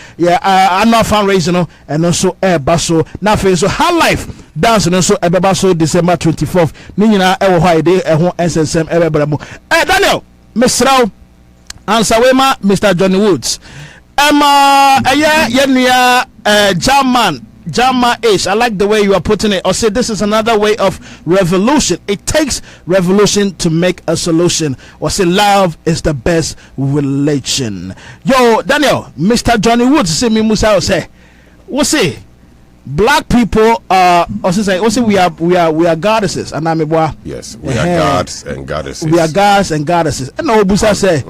annual fundraising no and also baso na fe so high life dance no so baso December 24th ni nyina wo high day ho ensensem ebebramo Daniel Misrao answer wema Mr. Johnny Woods Jama Ish, I like the way you are putting it. Or say this is another way of revolution. It takes revolution to make a solution. Or say love is the best religion. Yo, Daniel, Mr. Johnny Woods, say me Musa say, what say? Black people we are goddesses and I'm yes, we are gods and goddesses. We are gods and goddesses. And no Busa say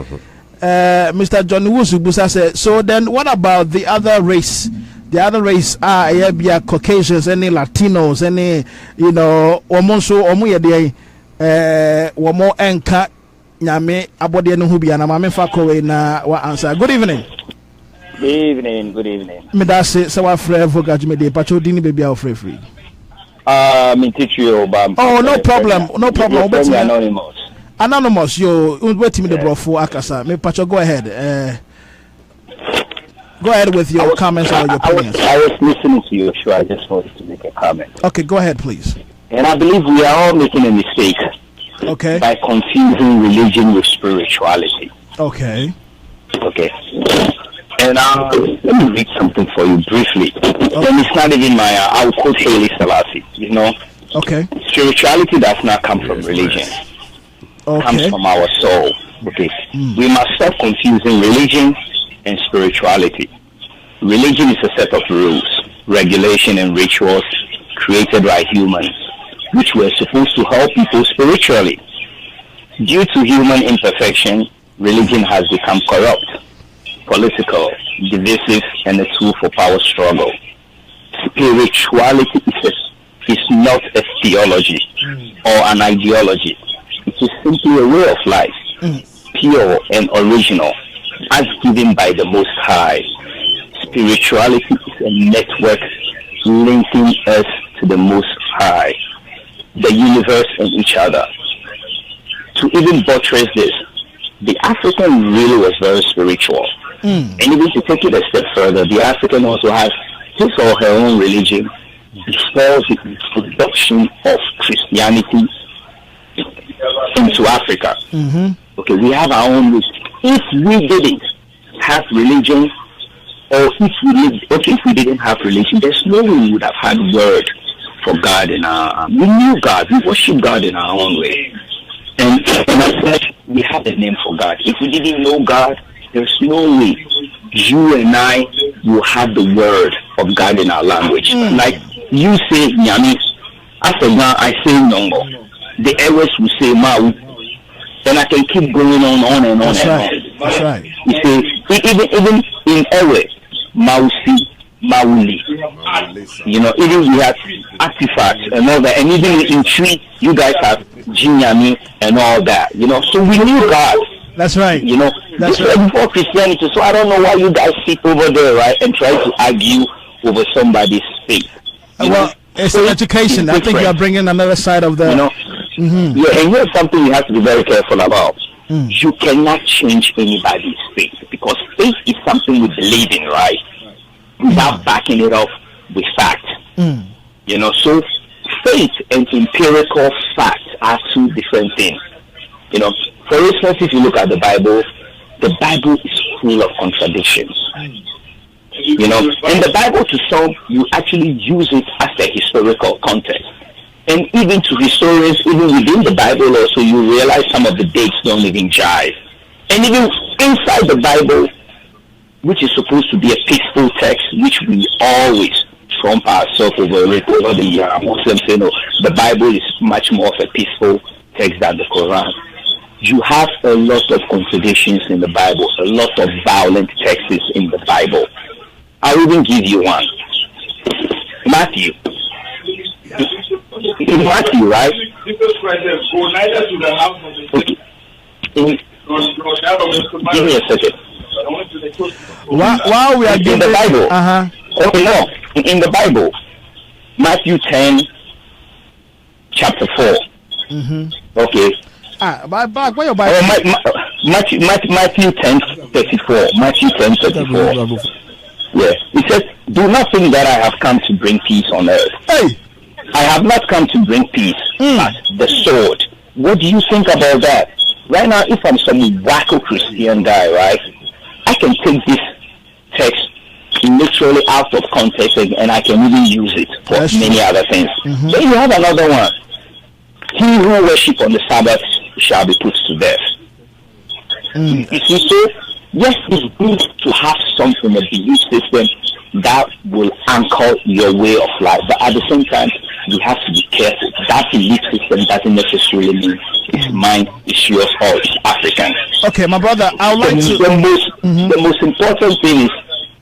Mr. Johnny Woods Busa say, so then what about the other race? The other race are Caucasians, any Latinos, any omonso omu womo enka nyame abode no hu bia na mame fa kowe na wa answer. Good evening. Good evening. Me da se wa frɛ vogage me de pacho dini baby a free. Me teach you about. Oh, no problem. Anonymous, yo wait me the brofo akasa. Me pacho go ahead. Go ahead with your comments or your opinions. I was listening to you, sure. I just wanted to make a comment. Okay, go ahead, please. And I believe we are all making a mistake. Okay. By confusing religion with spirituality. Okay. And let me read something for you briefly. And it's not even I'll quote Haile Selassie, Okay. Spirituality does not come from religion. It comes from our soul. Okay. We must stop confusing religion and spirituality. Religion is a set of rules, regulation, and rituals created by humans, which were supposed to help people spiritually. Due to human imperfection, religion has become corrupt, political, divisive, and a tool for power struggle. Spirituality is not a theology or an ideology. It is simply a way of life, pure and original, as given by the Most High. Spirituality is a network linking us to the Most High, the universe, and each other. to even buttress this, the African really was very spiritual. And even to take it a step further, the African also has his or her own religion before the introduction of Christianity into Africa. Okay, we have our own way. If we didn't have religion, or if we didn't have religion, there's no way we would have had word for God in our. We knew God, we worship God in our own way, and I said we have a name for God. If we didn't know God, there's no way you and I will have the word of God in our language. Like you say Nyami, after now I say Nyongo. The Ewes will say Mau. Then I can keep going on and on That's and right. on. That's right. You see, even in Ewe, Mausi, Mauli. You know, even we have artifacts and all that. And even in Tree, you guys have Jinyami and all that. You know, so we knew God. That's right. You know, That's this was right. before Christianity. So I don't know why you guys sit over there, right, and try to argue over somebody's faith. Well, it's an education. I think you are bringing another side of the. You know, yeah, and here's something you have to be very careful about. You cannot change anybody's faith, because faith is something we believe in, right? Without backing it up with fact. You know, so faith and empirical fact are two different things. You know, for instance, if you look at the Bible is full of contradictions. You know, in the Bible, to some, you actually use it as a historical context. And even to historians, even within the Bible also, you realize some of the dates don't even jive. And even inside the Bible, which is supposed to be a peaceful text, which we always trump ourselves over it, over the Muslims say, no, the Bible is much more of a peaceful text than the Quran. You have a lot of contradictions in the Bible, a lot of violent texts in the Bible. I'll even give you one. Matthew. In Matthew, right? Okay. Give me a second. While we are in the Bible. Oh no, in the Bible, Matthew 10, chapter 4. Okay. Back where your Bible? Matthew 10:34. Matthew 10:34. Yeah, it says, "Do not think that I have come to bring peace on earth. Hey, I have not come to bring peace, but the sword." What do you think about that? Right now, if I'm some wacko Christian guy, right, I can take this text literally out of context and I can even use it for many other things. Then you have another one. He who worship on the Sabbath shall be put to death. You see, so yes, it's good to have something, a belief system that will anchor your way of life, but at the same time, you have to be careful. That belief system doesn't necessarily mean it's mine, it's yours, or it's African. Okay, my brother, I would like to. The most important thing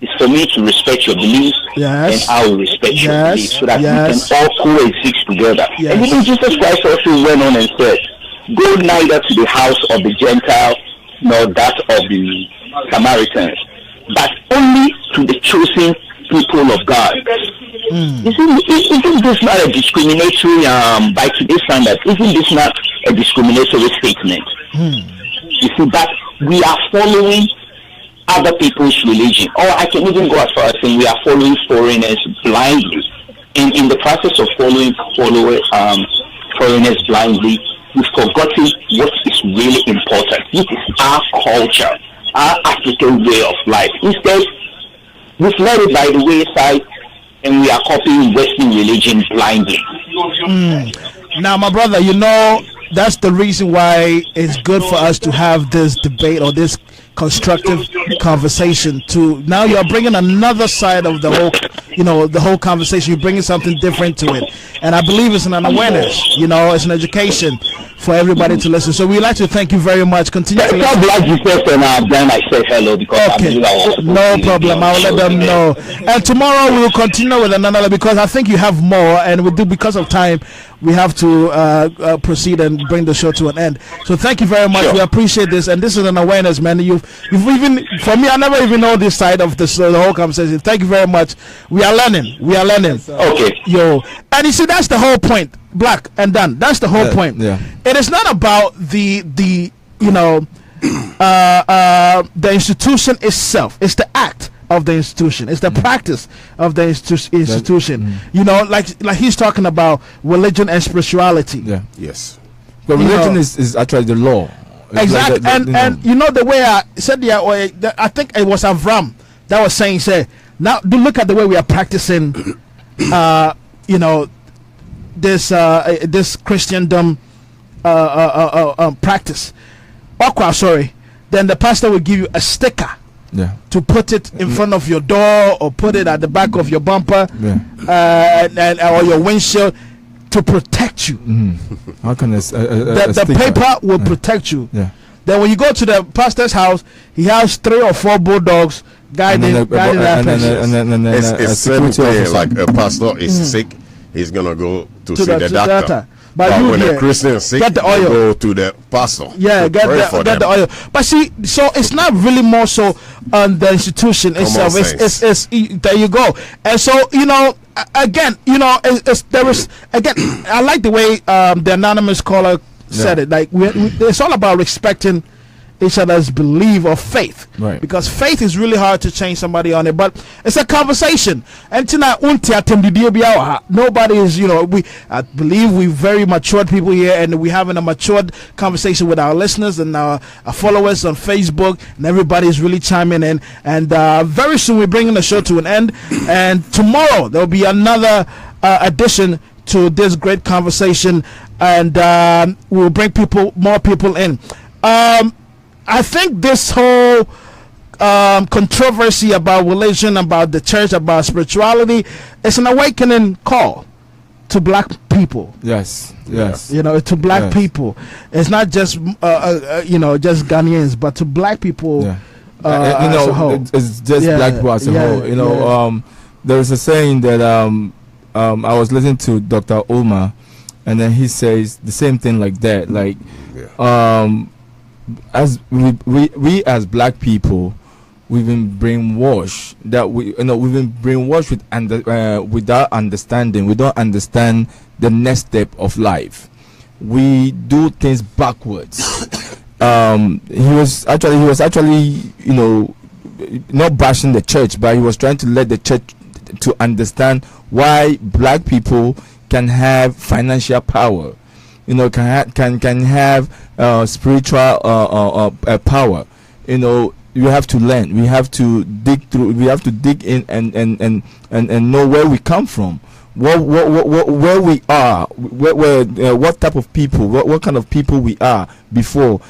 is for me to respect your beliefs, and I will respect your beliefs, so that we can all coexist together. And even Jesus Christ also went on and said, "Go neither to the house of the Gentile nor that of the Samaritans, but only to the chosen people of God." Isn't this not a discriminatory, by today's standards, isn't this not a discriminatory statement? You see, that we are following other people's religion, or I can even go as far as saying we are following foreigners blindly. In the process of following foreigners blindly, we've forgotten what is really important, which is our culture, our African way of life. Instead, we've let it by the wayside, and we are copying Western religion blindly. Now, my brother, you know, that's the reason why it's good for us to have this debate or this constructive conversation. To now, you're bringing another side of the whole, you know, the whole conversation. You're bringing something different to it, and I believe it's an awareness. You know, it's an education for everybody to listen. So we'd like to thank you very much. Continue to listen. RoyalBlackJesus, and then I said hello because no problem. I'll let them know. And tomorrow we will continue with another, because I think you have more, and we do, because of time, we have to proceed and bring the show to an end. So thank you very much. We appreciate this, and this is an awareness, man. You've even, for me, I never even know this side of this the whole conversation. Thank you very much. We are learning. Okay. Yo, and you see, that's the whole point. Black and done. That's the whole point. it is not about the institution itself. It's the act of the institution. It's the practice of the institution. Like he's talking about religion and spirituality. Yeah. Yes. But religion is actually the law. It's exactly. Like and the way I said I think it was Avraham that was saying, now do look at the way we are practicing this Christendom practice. Then the pastor will give you a sticker to put it in front of your door or put it at the back of your bumper or your windshield to protect you. How can the paper will protect you. Then when you go to the pastor's house, he has 3 or 4 bulldogs guiding that person. It's same thing. Like a pastor is sick, he's gonna go to see the doctor. But when a Christian is sick, get the oil. Go to the pastor. Yeah, get the oil. But see, so it's not really more so on the institution itself. It's there you go. And so again, I like the way the anonymous caller said it. Like it's all about respecting each other's belief or faith, right? Because faith is really hard to change somebody on it, but it's a conversation. And tonight, nobody is, I believe we're very matured people here, and we're having a matured conversation with our listeners and our followers on Facebook, and everybody is really chiming in. And very soon we're bringing the show to an end, and tomorrow there'll be another addition to this great conversation, and we'll bring more people in. I think this whole controversy about religion, about the church, about spirituality, is an awakening call to black people. Yes. To black people. It's not just just Ghanaians, but to black people. As a whole. It's just black people as a whole. There is a saying that I was listening to Dr. Ulmer, and then he says the same thing like that. Like, as we as black people, we've been brainwashed we've been brainwashed without understanding. We don't understand the next step of life. We do things backwards. He was actually not bashing the church, but he was trying to let the church to understand why black people can have financial power, can have spiritual power. You have to learn. We have to dig through. We have to dig in and know where we come from, where we are, what type of people, what kind of people we are before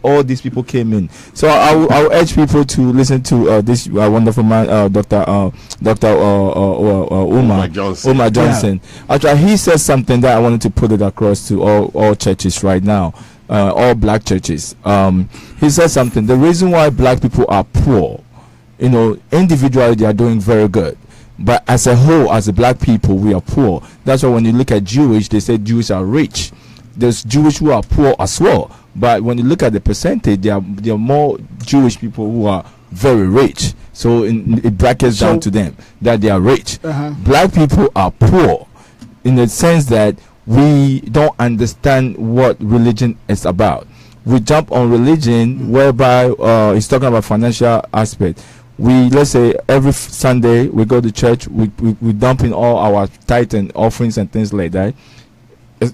all these people came in. So I'll urge people to listen to this wonderful man, Dr. Umar Johnson. Actually, he says something that I wanted to put it across to all churches right now. All black churches. He said something. The reason why black people are poor, individually they are doing very good, but as a whole, as a black people, we are poor. That's why when you look at Jewish, they say Jews are rich. There's Jewish who are poor as well, but when you look at the percentage, there are more Jewish people who are very rich. So it brackets down to them that they are rich. Black people are poor in the sense that we don't understand what religion is about. We jump on religion whereby it's talking about financial aspect. Let's say every Sunday we go to church, we dump in all our tithe and offerings and things like that.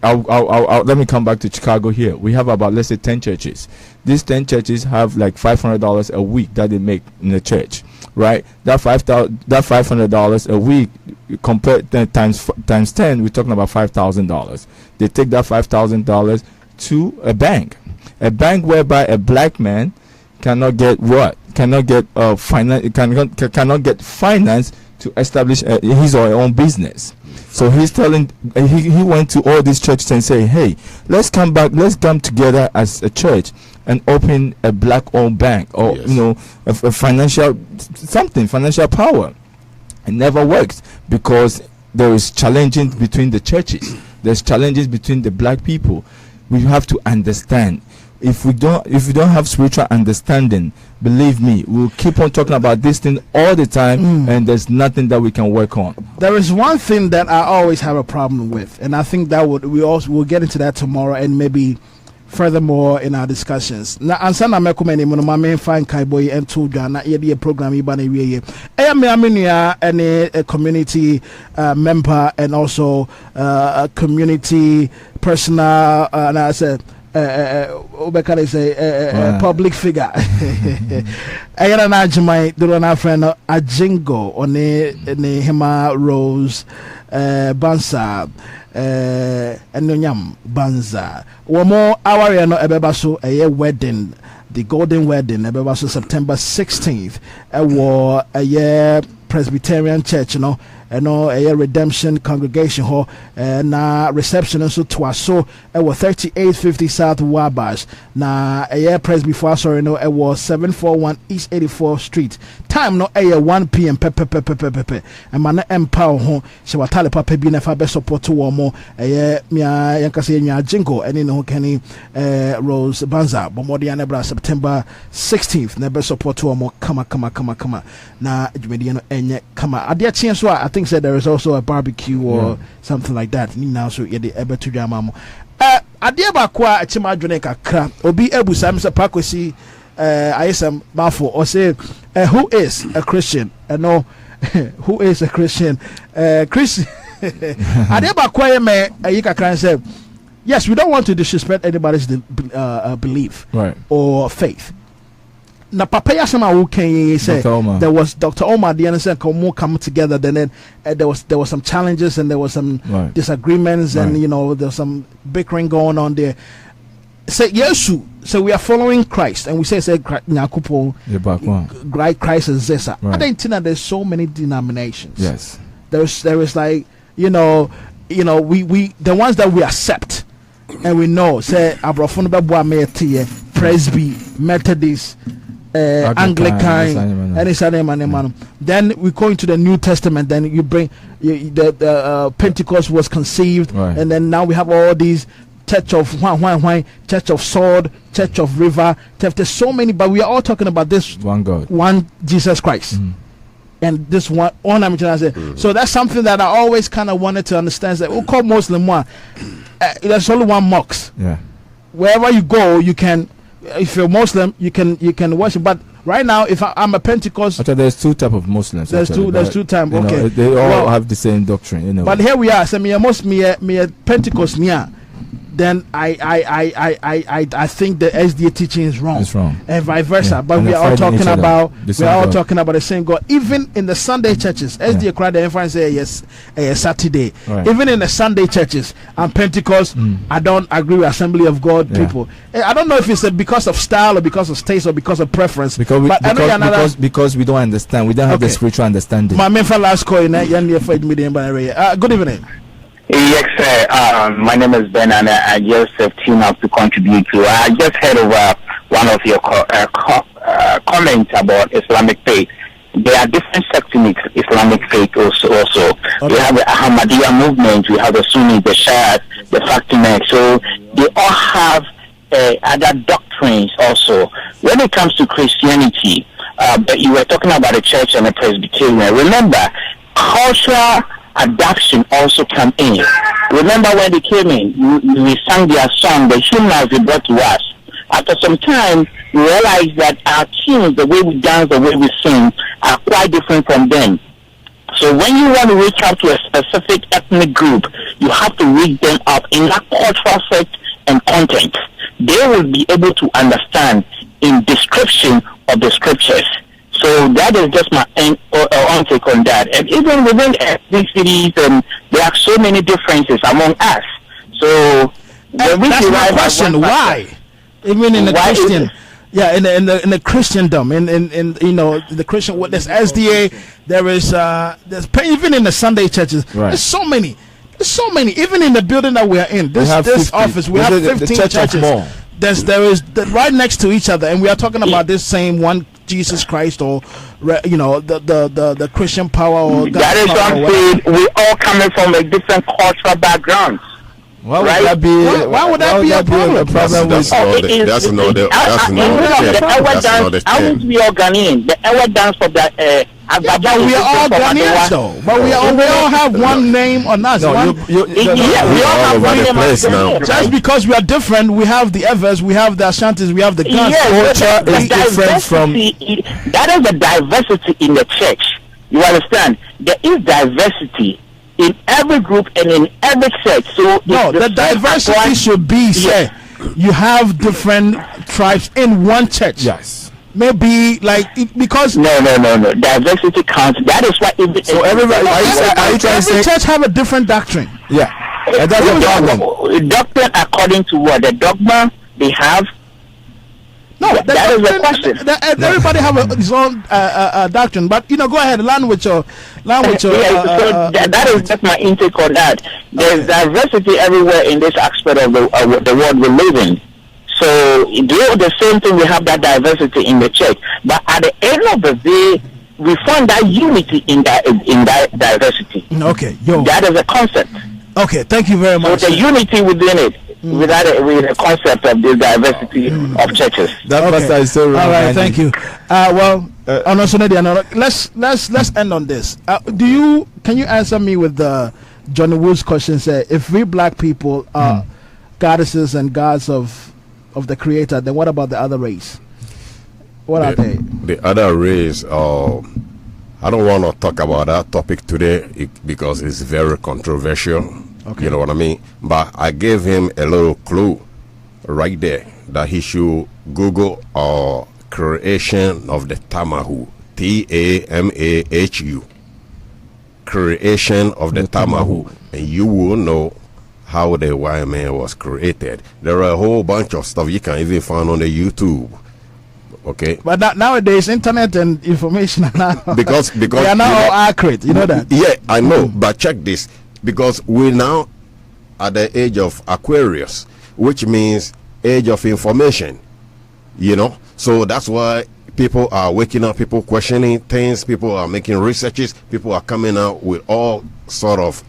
Let me come back to Chicago here. We have about, let's say, 10 churches. These 10 churches have like $500 a week that they make in the church, right? That $500 a week compared times 10, we're talking about $5,000. They take that $5,000 to a bank whereby a black man cannot get cannot get finance to establish his or her own business. So he's telling, he went to all these churches and say, hey, let's come together as a church and open a black-owned bank, or a financial power. It never works because there is challenges between the churches. There's challenges between the black people. We have to understand if we don't have spiritual understanding, believe me, we'll keep on talking about this thing all the time, and there's nothing that we can work on. There is one thing that I always have a problem with, and I think that we'll get into that tomorrow, and maybe furthermore in our discussions. Now, ansana mekumeni mo ma me fine kaiboy and to Ghana ye program yi ba na wie ye. I am a community member and also a community personal and I said public figure. I am na jumai do na friend Ajingo one Hema Rose Bansa Enyam Banza. One more hour no ebebaso a wedding, the golden wedding ebebaso September 16th. A year Presbyterian Church, you know. A redemption congregation hall na reception so to so 3850 South Wabash na a Presby for sorry no it was 741 East 84th Street. Time no 1 p.m. pepe and man empower ho she watale papa bi na fa be support to more mia yanka say nya jingo any no kenny Rose Banza bomodi anebra September 16th na be support to more kama na adwumedi no enye kama ade chance so I think said there is also a barbecue or something like that. Now so you able to jam adia ba kwa chima adwene kakra obi ebusam se pakosi ayesam bafo or say who is a Christian no who is a Christian Christian adia ba kwa me ayi kakra say yes, we don't want to disrespect anybody's belief or faith. Na papaya sama who can say there was Dr. Omar the answer come together then there was some challenges and there was some disagreements and you know there's some bickering going on there. Say yes, so we are following Christ and we say Nyakupo Christ is this. I think there's so many denominations. Yes. There is like you know we the ones that we accept and we know say Abraham Presby Methodist Anglican and then we go into the New Testament. Then you bring the Pentecost was conceived, and then now we have all these Church of Church of Sword, Church of River. There's so many, but we are all talking about this one God, one Jesus Christ, and this one. I'm trying to say. So that's something that I always kind of wanted to understand. That we call Muslim one. There's only one mosque. Yeah. Wherever you go, you can. If you're Muslim, you can worship. But right now, if I'm a Pentecost, there's two type of Muslims. There's two type. Okay, they all have the same doctrine. You know. But here we are. So me a Pentecost near. Then I think the SDA teaching is wrong. It's wrong. And vice versa. Yeah. But and we are all talking about talking about the same God. Even in the Sunday churches, SDA cried the inference say yes Saturday. Right. Even in the Sunday churches and Pentecost, I don't agree with Assembly of God people. I don't know if it's because of style or because of taste or because of preference. Because we don't understand. We don't have the spiritual understanding. My main last call in good evening. Yes, sir. My name is Ben, and I just team up to contribute to. I just heard of one of your comments about Islamic faith. There are different sects in Islamic faith also. We have the Ahmadiyya movement, we have the Sunni, the Shia, the Fatimid. So they all have other doctrines also. When it comes to Christianity, but you were talking about the church and the Presbyterian. Remember, cultural adoption also come in. Remember when they came in, we sang their song, the hymns they brought to us. After some time, we realized that our tunes, the way we dance, the way we sing, are quite different from them. So when you want to reach out to a specific ethnic group, you have to reach them up in that cultural sect and content. They will be able to understand in description of the scriptures. So that is just my own take on that. And even within ethnicities, there are so many differences among us. So that's my question. Why? Even in the Christian, in the Christendom, in you know the Christian, there's SDA, there's even in the Sunday churches. There's so many. Even in the building that we are in, this office, we have 15 churches. There is right next to each other, and we are talking about this same one Jesus Christ, or you know the Christian power. Or that is what I'm saying. We all coming from a different cultural background. Why would Right? that be? Why would that be a problem? That's not the I want to be all Ghanaian. The Ewa dance for that. But we are all Ghanaians, though. But we all have one name on us. No, we all have one name on us now. Just because we are different, we have the Evers, we have the Ashantis, we have the Guns. Yes, culture is different from. That is the diversity in the church. You understand? There is diversity in every group and in every church. So no, the diversity should be say you have different tribes in one church. Yes. Maybe because no. Diversity counts. That is why. So everybody, every church have a different doctrine. Yeah, and that's the problem. Doctrine according to what the dogma they have. No, that is the question. Everybody have his own doctrine, but go ahead, land with your. That is just my intake on that. There's diversity everywhere in this aspect of the world we live in. So do the same thing. We have that diversity in the church, but at the end of the day, we find that unity in that diversity. Okay, that is a concept. Okay, thank you very much. So the unity within it, with the concept of the diversity of churches. That pastor is so wrong. All right, thank you. Let's end on this. Can you answer me with the Johnny Wood's question? Say, if we black people are goddesses and gods of the Creator, then what about the other race? What are they? The other race, I don't want to talk about that topic today because it's very controversial. Okay. You know what I mean? But I gave him a little clue right there that he should Google creation of the Tamahu. Tamahu. Creation of the Tamahu. And you will know how the white man was created. There are a whole bunch of stuff you can even find on the YouTube. Okay, but nowadays internet and information are now because they are now all accurate. You know that? Yeah, I know. But check this, because we're now at the age of Aquarius, which means age of information. So that's why people are waking up, people questioning things, people are making researches, people are coming out with all sort of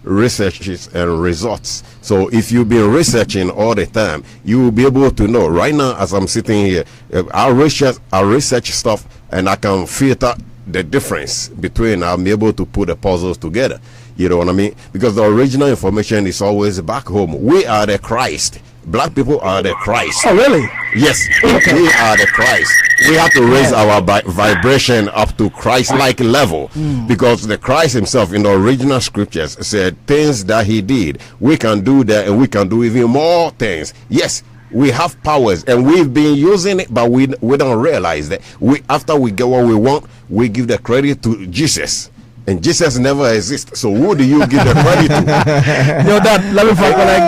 researches and results. So if you've been researching all the time, you will be able to know. Right now, as I'm sitting here, I research stuff and I can filter the difference between. I'll be able to put the puzzles together. You know what I mean? Because the original information is always back home. We are the Christ. Black people are the Christ. Oh, really? Yes, we are the Christ. We have to raise our vibration up to Christ-like level, because the Christ himself in the original scriptures said things that he did, we can do that, and we can do even more things. Yes, we have powers and we've been using it, but we don't realize that after we get what we want, we give the credit to Jesus. And Jesus never exists. So who do you give the credit to? Dad, let me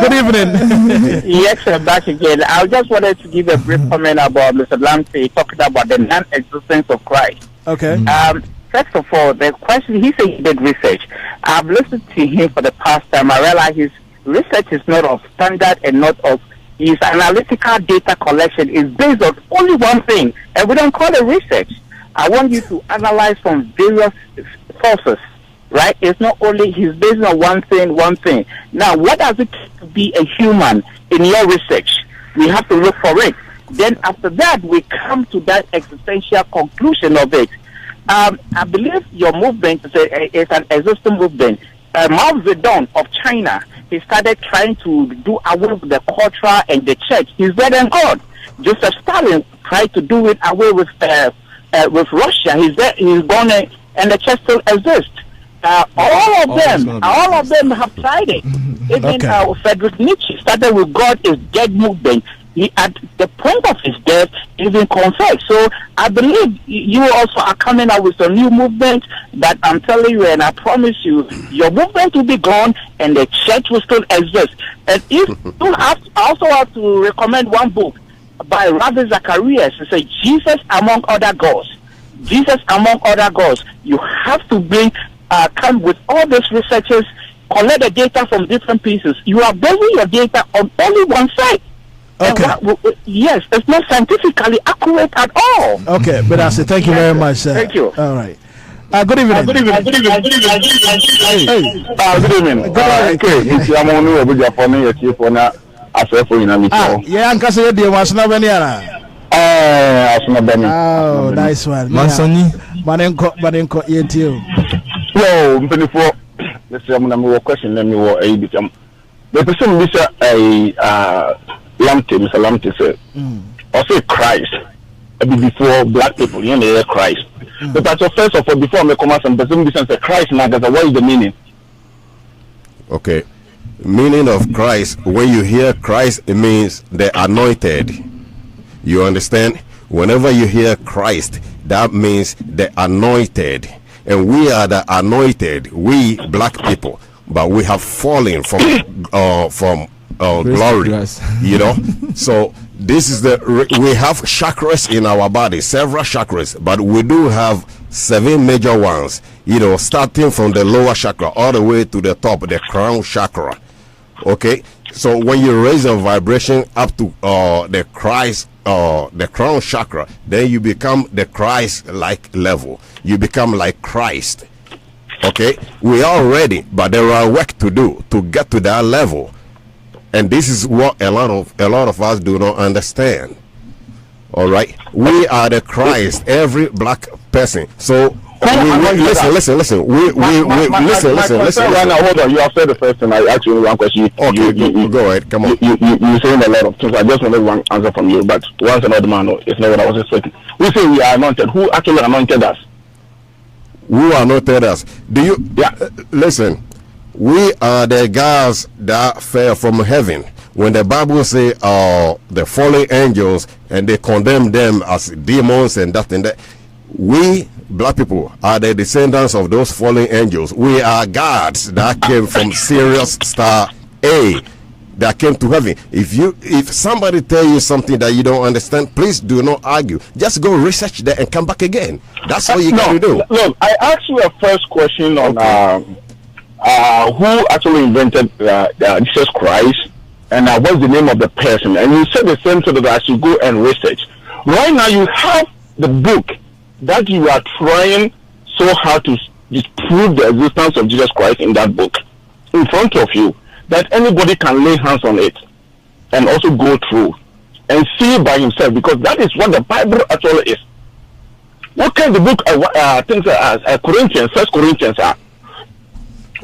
good evening. Yes, sir, back again. I just wanted to give a brief comment about Mr. Lamptey talking about the non-existence of Christ. Okay. First of all, the question, he said he did research. I've listened to him for the past time. I realize his research is not of standard and not of his analytical data collection is based on only one thing, and we don't call it research. I want you to analyze from various sources, right? It's not only he's based on one thing. Now, what does it take to be a human in your research? We have to look for it. Then after that, we come to that existential conclusion of it. I believe your movement is an existing movement. Mao Zedong of China, he started trying to do away with the culture and the church. He's better than God. Joseph Stalin tried to do it away with Russia. He's gone, and the church still exists. All of them have tried it. Even Friedrich Nietzsche started with God is dead movement. He, at the point of his death, even confessed. So I believe you also are coming out with a new movement that I'm telling you, and I promise you, your movement will be gone and the church will still exist. And if you also have to recommend one book by Rabbi Zacharias, it says Jesus among other gods. Jesus among other gods. You have to come with all these researchers, collect the data from different pieces. You are basing your data on only one side. Okay. Yes, it's not scientifically accurate at all. Okay, but I say thank you very much, sir. Thank you. All right. Good evening. Good evening. Good evening. Okay, it's your money over Japan, your chief on a for you. Yeah, I'm going to was not any other. Oh, nice one. Mansoni. Marenko, yet you. Yo, before let's say I'm going to question them. You were a become the person, Mr. Lamptey, Mr. Lamptey said, or say Christ before black people, you know, Christ. But that's first of all, before I come out and person say Christ, now what is the meaning? Okay, meaning of Christ. When you hear Christ, it means the anointed. You understand? Whenever you hear Christ, that means the anointed, and we are the anointed. We black people, but we have fallen from glory. You know, so this is we have chakras in our body, several chakras, but we do have 7 major ones. You know, starting from the lower chakra all the way to the top, the crown chakra. Okay, so when you raise a vibration up to the Christ, the crown chakra, then you become the Christ-like level. You become like Christ. Okay, we are ready, but there are work to do to get to that level. And this is what a lot of us do not understand. All right, we are the Christ, every black person. So listen. We listen. Right now, hold on. You have said the first thing. I asked you one question. Okay, you go ahead. Come on. You saying a lot of things. I just wanted one answer from you. But once another man, it's not what I was expecting. We say we are anointed. Who actually anointed us? Who anointed us? Do you? Yeah. Listen. We are the guys that fell from heaven. When the Bible say the fallen angels and they condemn them as demons and that and that, we black people are the descendants of those fallen angels. We are gods that came from Sirius Star A that came to heaven. If somebody tell you something that you don't understand, please do not argue. Just go research that and come back again. That's all you got to do. Look, I asked you a first question on who actually invented Jesus Christ, and what's the name of the person, and you said the same thing that I should go and research. Right now you have the book that you are trying so hard to disprove the existence of Jesus Christ in that book in front of you, that anybody can lay hands on it and also go through and see by himself, because that is what the Bible actually is. What kind of book things are Corinthians, First Corinthians are?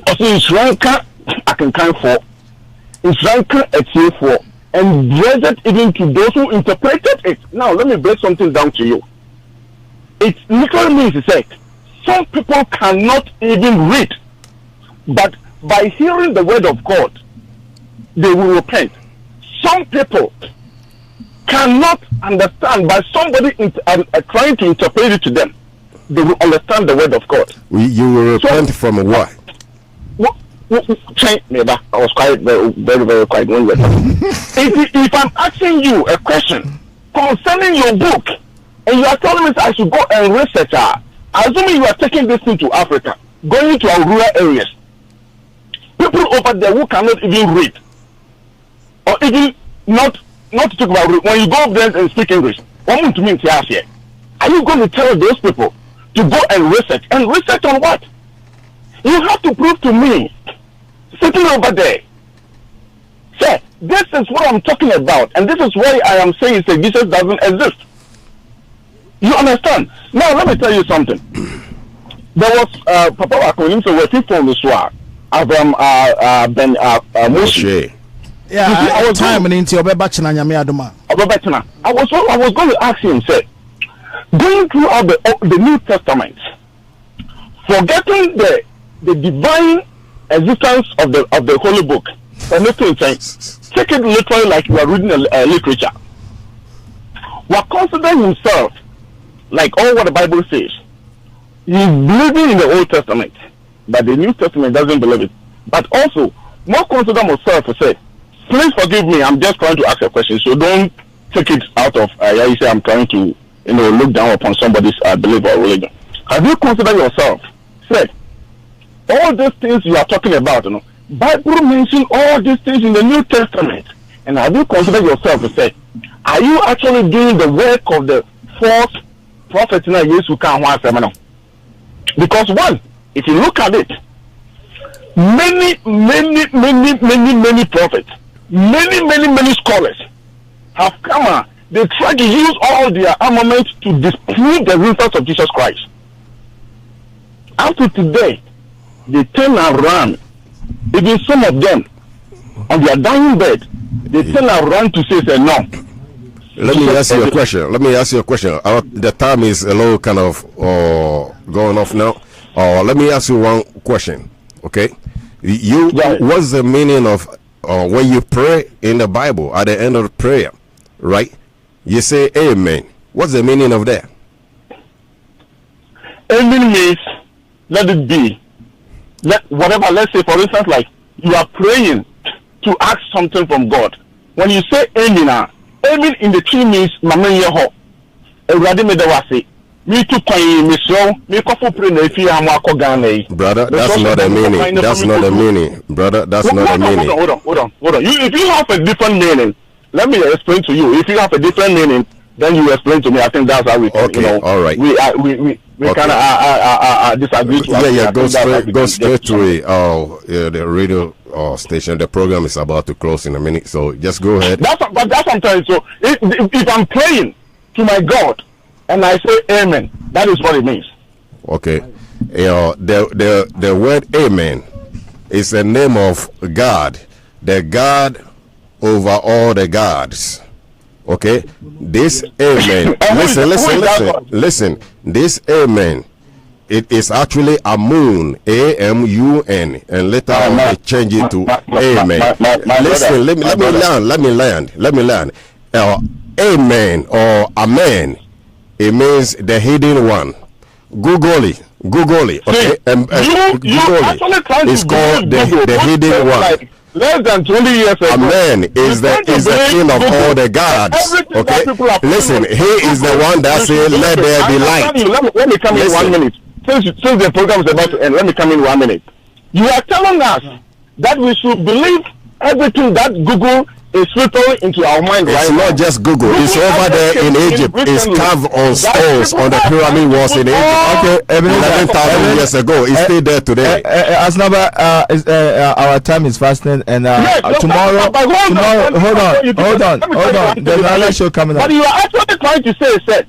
Also, it's ranker I can count for, it's ranker a for, and blessed even to those who interpreted it. Now, let me break something down to you. It literally means to say, some people cannot even read, but by hearing the word of God, they will repent. Some people cannot understand, but somebody trying to interpret it to them, they will understand the word of God. You will repent from what? I was quite very quiet when we were talking. If I'm asking you a question concerning your book, and you are telling me I should go and research, assuming you are taking this thing to Africa, going to our rural areas, people over there who cannot even read, or even not to talk about read, when you go there and speak English, what mean to me here? Are you going to tell those people to go and research? And research on what? You have to prove to me, sitting over there, say, this is what I'm talking about, and this is why I am saying that Jesus doesn't exist. You understand? Now, let me tell you something. There was Papa Akonim, so we're people on the swag. Avraham Ben Moshe. Yeah, I was time into your bachelor. I was going to ask him, say, going throughout the New Testament, forgetting the divine existence of the Holy Book, and take it literally like you are reading a literature. Will consider himself like all what the Bible says. He is believing in the Old Testament, but the New Testament doesn't believe it. But also, more consider myself to say, please forgive me, I'm just trying to ask a question, so don't take it out of, you say I'm trying to, look down upon somebody's belief or religion. Have you considered yourself, say, all these things you are talking about, Bible mentions all these things in the New Testament, and have you considered yourself to say, are you actually doing the work of the false prophet? Because one, if you look at it, many prophets, many scholars have come out. They try to use all their armaments to disprove the results of Jesus Christ. Up to today, they turn around. Even some of them, on their dying bed, they turn around to say no. Let me ask you a question. The time is a little kind of going off now. Let me ask you one question. Okay, what's the meaning of when you pray in the Bible at the end of the prayer, right? You say amen. What's the meaning of that? Amen means let it be. Whatever, let's say for instance, like you are praying to ask something from God. When you say amen, amen in the tree means mama yeho. Brother, that's not the meaning. That's not the meaning, brother. That's not the meaning. Hold on. If you have a different meaning, let me explain to you. If you have a different meaning, then you explain to me. I think that's how we can. Okay, all right. We kind of disagree. Go straight to the radio station. The program is about to close in a minute, so just go ahead. That's what I'm telling you. So if I'm praying to my God and I say amen, that is what it means. Okay, the word amen is the name of God, the God over all the gods. Okay, this amen. Listen. This amen, it is actually Amun, AMUN, and later on they change it to amen. Listen, let me land. Amen or amen, it means the hidden one. Google it. Okay, Google it. It's called the hidden one. Less than 20 years ago, Amen is the king of all the gods. Okay, listen, he is the one that said, "Let there be light." Let me come in 1 minute. Since the program is about to end, let me come in 1 minute. You are telling us that we should believe everything that Google is filtering into our mind. It's not just Google. It's over there in Egypt. It's carved on stones on the pyramid walls in Egypt. Okay, 11,000 years ago. It's still there today. Asnaba, our time is fasting, and tomorrow. Hold on. There's another show coming up. But you are actually trying to say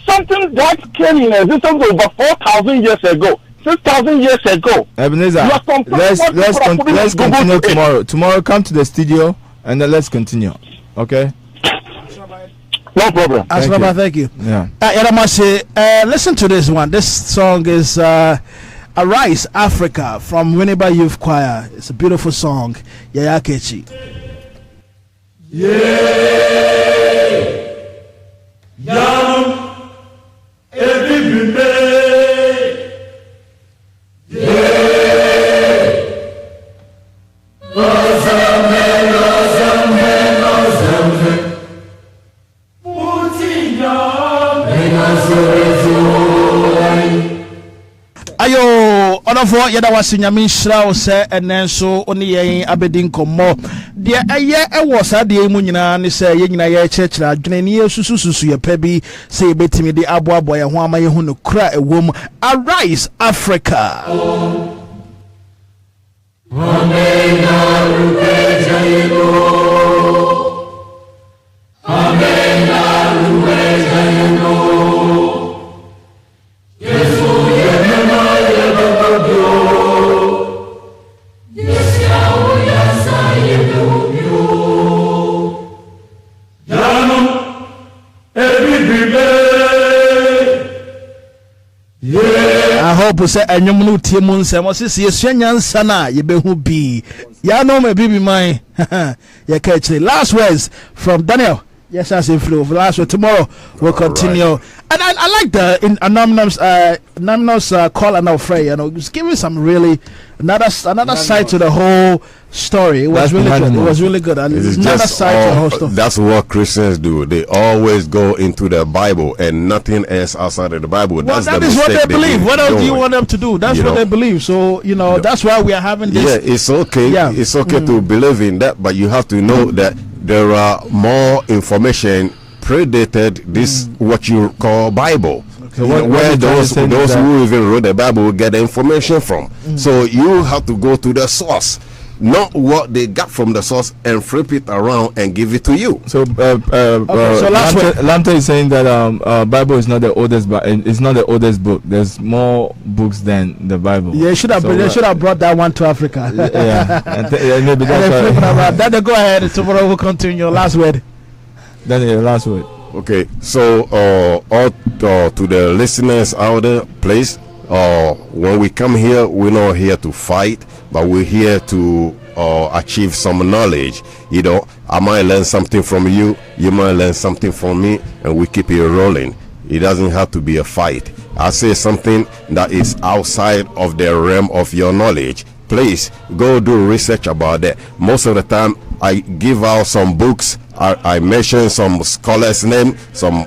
something that came in existence over 4,000 years ago. 6,000 years ago. Ebenezer, let's continue tomorrow. Tomorrow, come to the studio. And then let's continue. Okay? No problem. Thank you. Yeah. Listen to this one. This song is Arise Africa from Winneba Youth Choir. It's a beautiful song. Yaya Kechi. For yada wasinyame nhyira wo se enen so oni yen abedin komo de eye ewo sa de mu nyina ne se ye nyina ye kyerkyera adwene ne yesusususu ye pa bi se ye betimi de aboabo ye ho ama ye hu no kura ewom. Arise Africa. I hope say enyum no tie mu nsem o sisi esua nyansa na ye behu bi ya no me bibi man ye ka chire. Last words from Daniel. Yes, as if flow. Last word tomorrow we'll continue. Right. And I like the anonymous caller now Frey, just giving some really another side to the whole story. It was really good. It was really good. And another side to the whole story. That's what Christians do. They always go into the Bible and nothing else outside of the Bible. Well, that is what they believe. What else do you want them to do? That's what they believe. So that's why we are having this. Yeah, it's okay. Yeah. It's okay to believe in that, but you have to know that there are more information predated this what you call Bible. So where those who even wrote the Bible will get the information from. So you have to go to the source, not what they got from the source, and flip it around and give it to you. So, lamptey is saying that Bible is not the oldest, but it's not the oldest book. There's more books than the Bible. Yeah, should have brought that one to Africa. Maybe that's then go ahead. Tomorrow we'll continue. Your last word. Then your last word. Okay, so all to the listeners out there, please. When we come here, we're not here to fight, but we're here to achieve some knowledge. You know, I might learn something from you, you might learn something from me, and we keep it rolling. It doesn't have to be a fight. I say something that is outside of the realm of your knowledge. Please go do research about that. Most of the time, I give out some books. I mention some scholars' name, some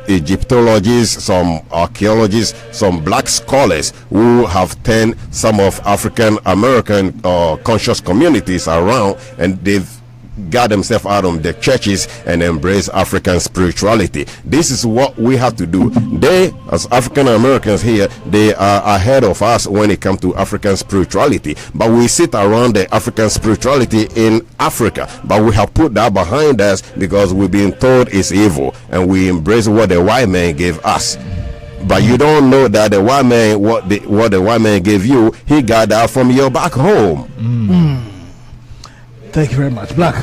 Egyptologists, some archaeologists, some black scholars who have turned some of African American conscious communities around, and they've got themselves out of the churches and embrace African spirituality. This is what we have to do. They, as African Americans here, they are ahead of us when it comes to African spirituality, but we sit around the African spirituality in Africa, but we have put that behind us because we've been told it's evil, and we embrace what the white man gave us. But you don't know that the white man, what the white man gave you, he got that from your back home. Thank you very much, Black.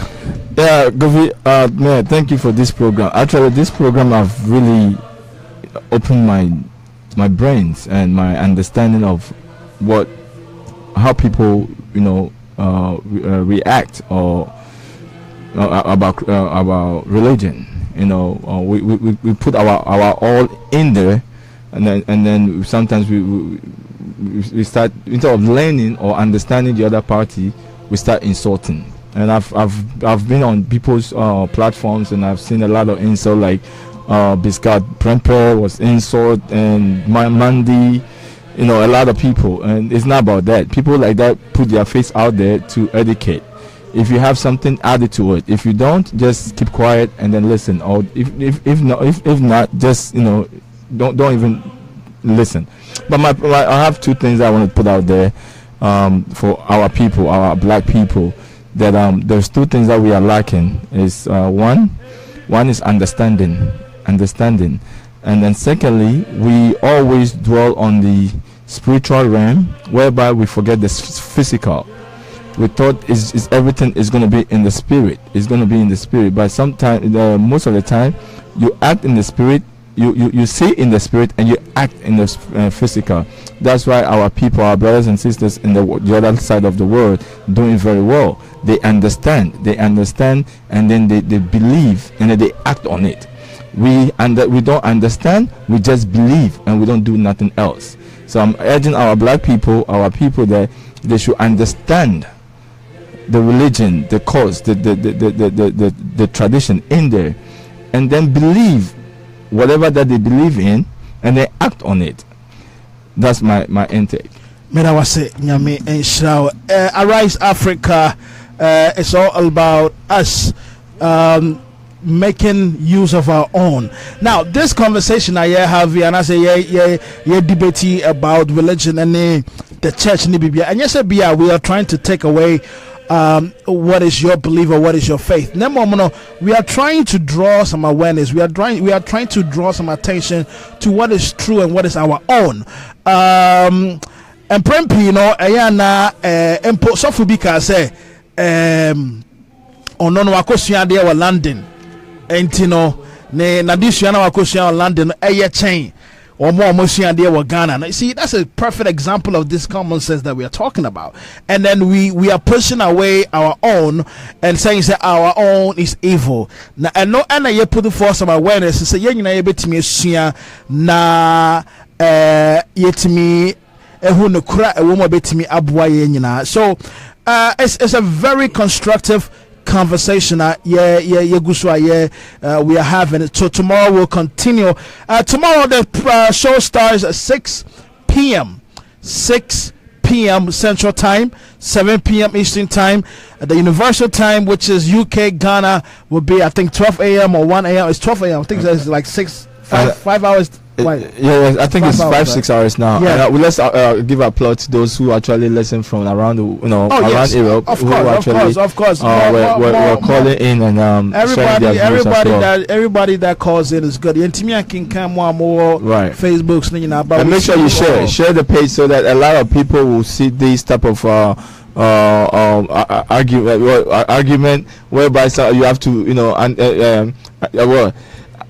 Yeah, Govi, man, thank you for this program. Actually, this program have really opened my brains and my understanding of how people, react or about religion. We put our all in there, and then sometimes we start, instead of learning or understanding the other party, we start insulting. And I've been on people's platforms, and I've seen a lot of insult, like Biscard Premper was insult, and Mandy, a lot of people. And it's not about that. People like that put their face out there to educate. If you have something, add it to it. If you don't, just keep quiet and then listen. Or if not, just don't even listen. But I have two things I want to put out there for our people, our black people. That there's two things that we are lacking. Is one is understanding, and then secondly, we always dwell on the spiritual realm, whereby we forget the physical. We thought is everything is going to be in the spirit. It's going to be in the spirit, but sometimes, most of the time, you act in the spirit. You see in the spirit and you act in the physical. That's why our people, our brothers and sisters in the other side of the world, doing very well. They understand, and then they believe, and then they act on it. We don't understand, we just believe, and we don't do nothing else. So I'm urging our black people, that they should understand the religion, the cause, the tradition in there, and then believe whatever that they believe in, and they act on it. That's my intake. Arise Africa. It's all about us making use of our own. Now, this conversation I have here, and I say debate about religion and the church in Libya. And yes, we are trying to take away what is your belief or what is your faith. We are trying to draw some awareness. We are trying to draw some attention to what is true and what is our own. And Prempi, ayana empo sofubika say onono wakosua de wa London entino ne nadisua na wakosua London eye chain Ghana. Now, see, that's a perfect example of this common sense that we are talking about. And then we are pushing away our own and saying that our own is evil. Now, and no, and I put for some awareness and say, yeah, you know, na yetimi ehu no kura ewomo betimi abwa yenyina. So it's a very constructive conversation we are having. So tomorrow we'll continue. Tomorrow the show starts at 6 p.m. Central Time, 7 p.m. Eastern Time. The Universal Time, which is UK Ghana, will be I think 12 a.m. or 1 a.m. It's 12 a.m. I think that's like 5 hours Yeah, I think it's 5-6 hours now. Yeah. Let's give applause to those who actually listen from around around Europe. Of course. We're calling in and everybody that calls in is good. Right. Facebook's and make sure you share the page so that a lot of people will see these type of argument whereby you have to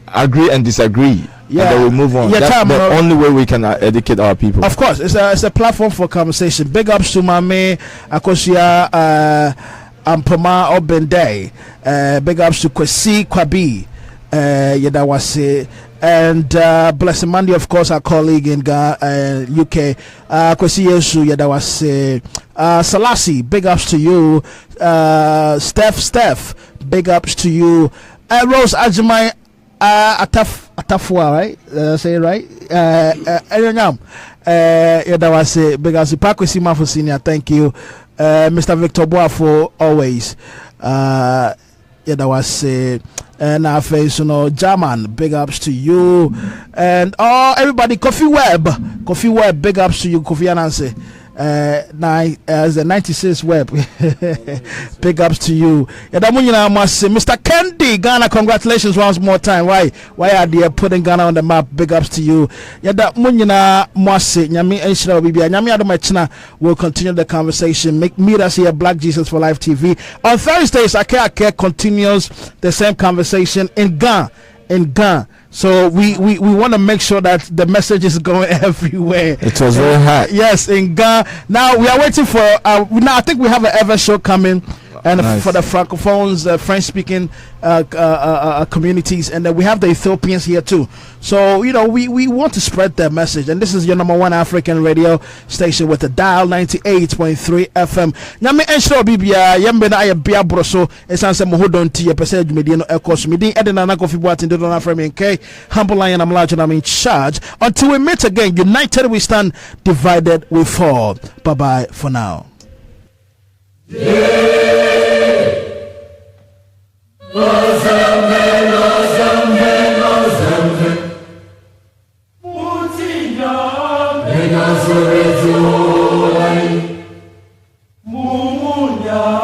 agree and disagree. Yeah, and then we move on. That's the only way we can educate our people. Of course, it's a platform for conversation. Big ups to my man Akosia Ampoma Obende. Big ups to Kwesi Kwabi. Yedawase. And Blessing Mandy, of course, our colleague in UK. Kwesi Yesu Yedawase. Salasi, big ups to you. Steph, big ups to you. Rose Ajimai. Atafua, right? Say it right. That was a big as Pakwesi Mafo Senior. Thank you, Mr. Victor Boa, for always. That was and our face, German. Big ups to you, and everybody. Coffee Web, big ups to you, Kofi Anansi. The 96 web. Big ups to you. Mr. Kendi Ghana, congratulations once more time. Why are they putting Ghana on the map? Big ups to you. We'll continue the conversation. Meet us here, Black Jesus for Life TV. On Thursdays, Ake continues the same conversation in Ghana. So we want to make sure that the message is going everywhere. It was very hot. Yes, in Ghana. Now we are waiting for. Now I think we have an Ever show coming, and nice. For the francophones, French-speaking communities, and then we have the Ethiopians here too. So we want to spread that message, and this is your #1 African radio station with a dial 98.3 FM. Nyame enshro bibia yembe na ayebia broso esanse mohodonti epese adwumedi no ekos medi edena na kofi boatin do na frame nke humble lion am large and I'm in charge. Until we meet again, united we stand, divided we fall. Bye bye for now. Mumunya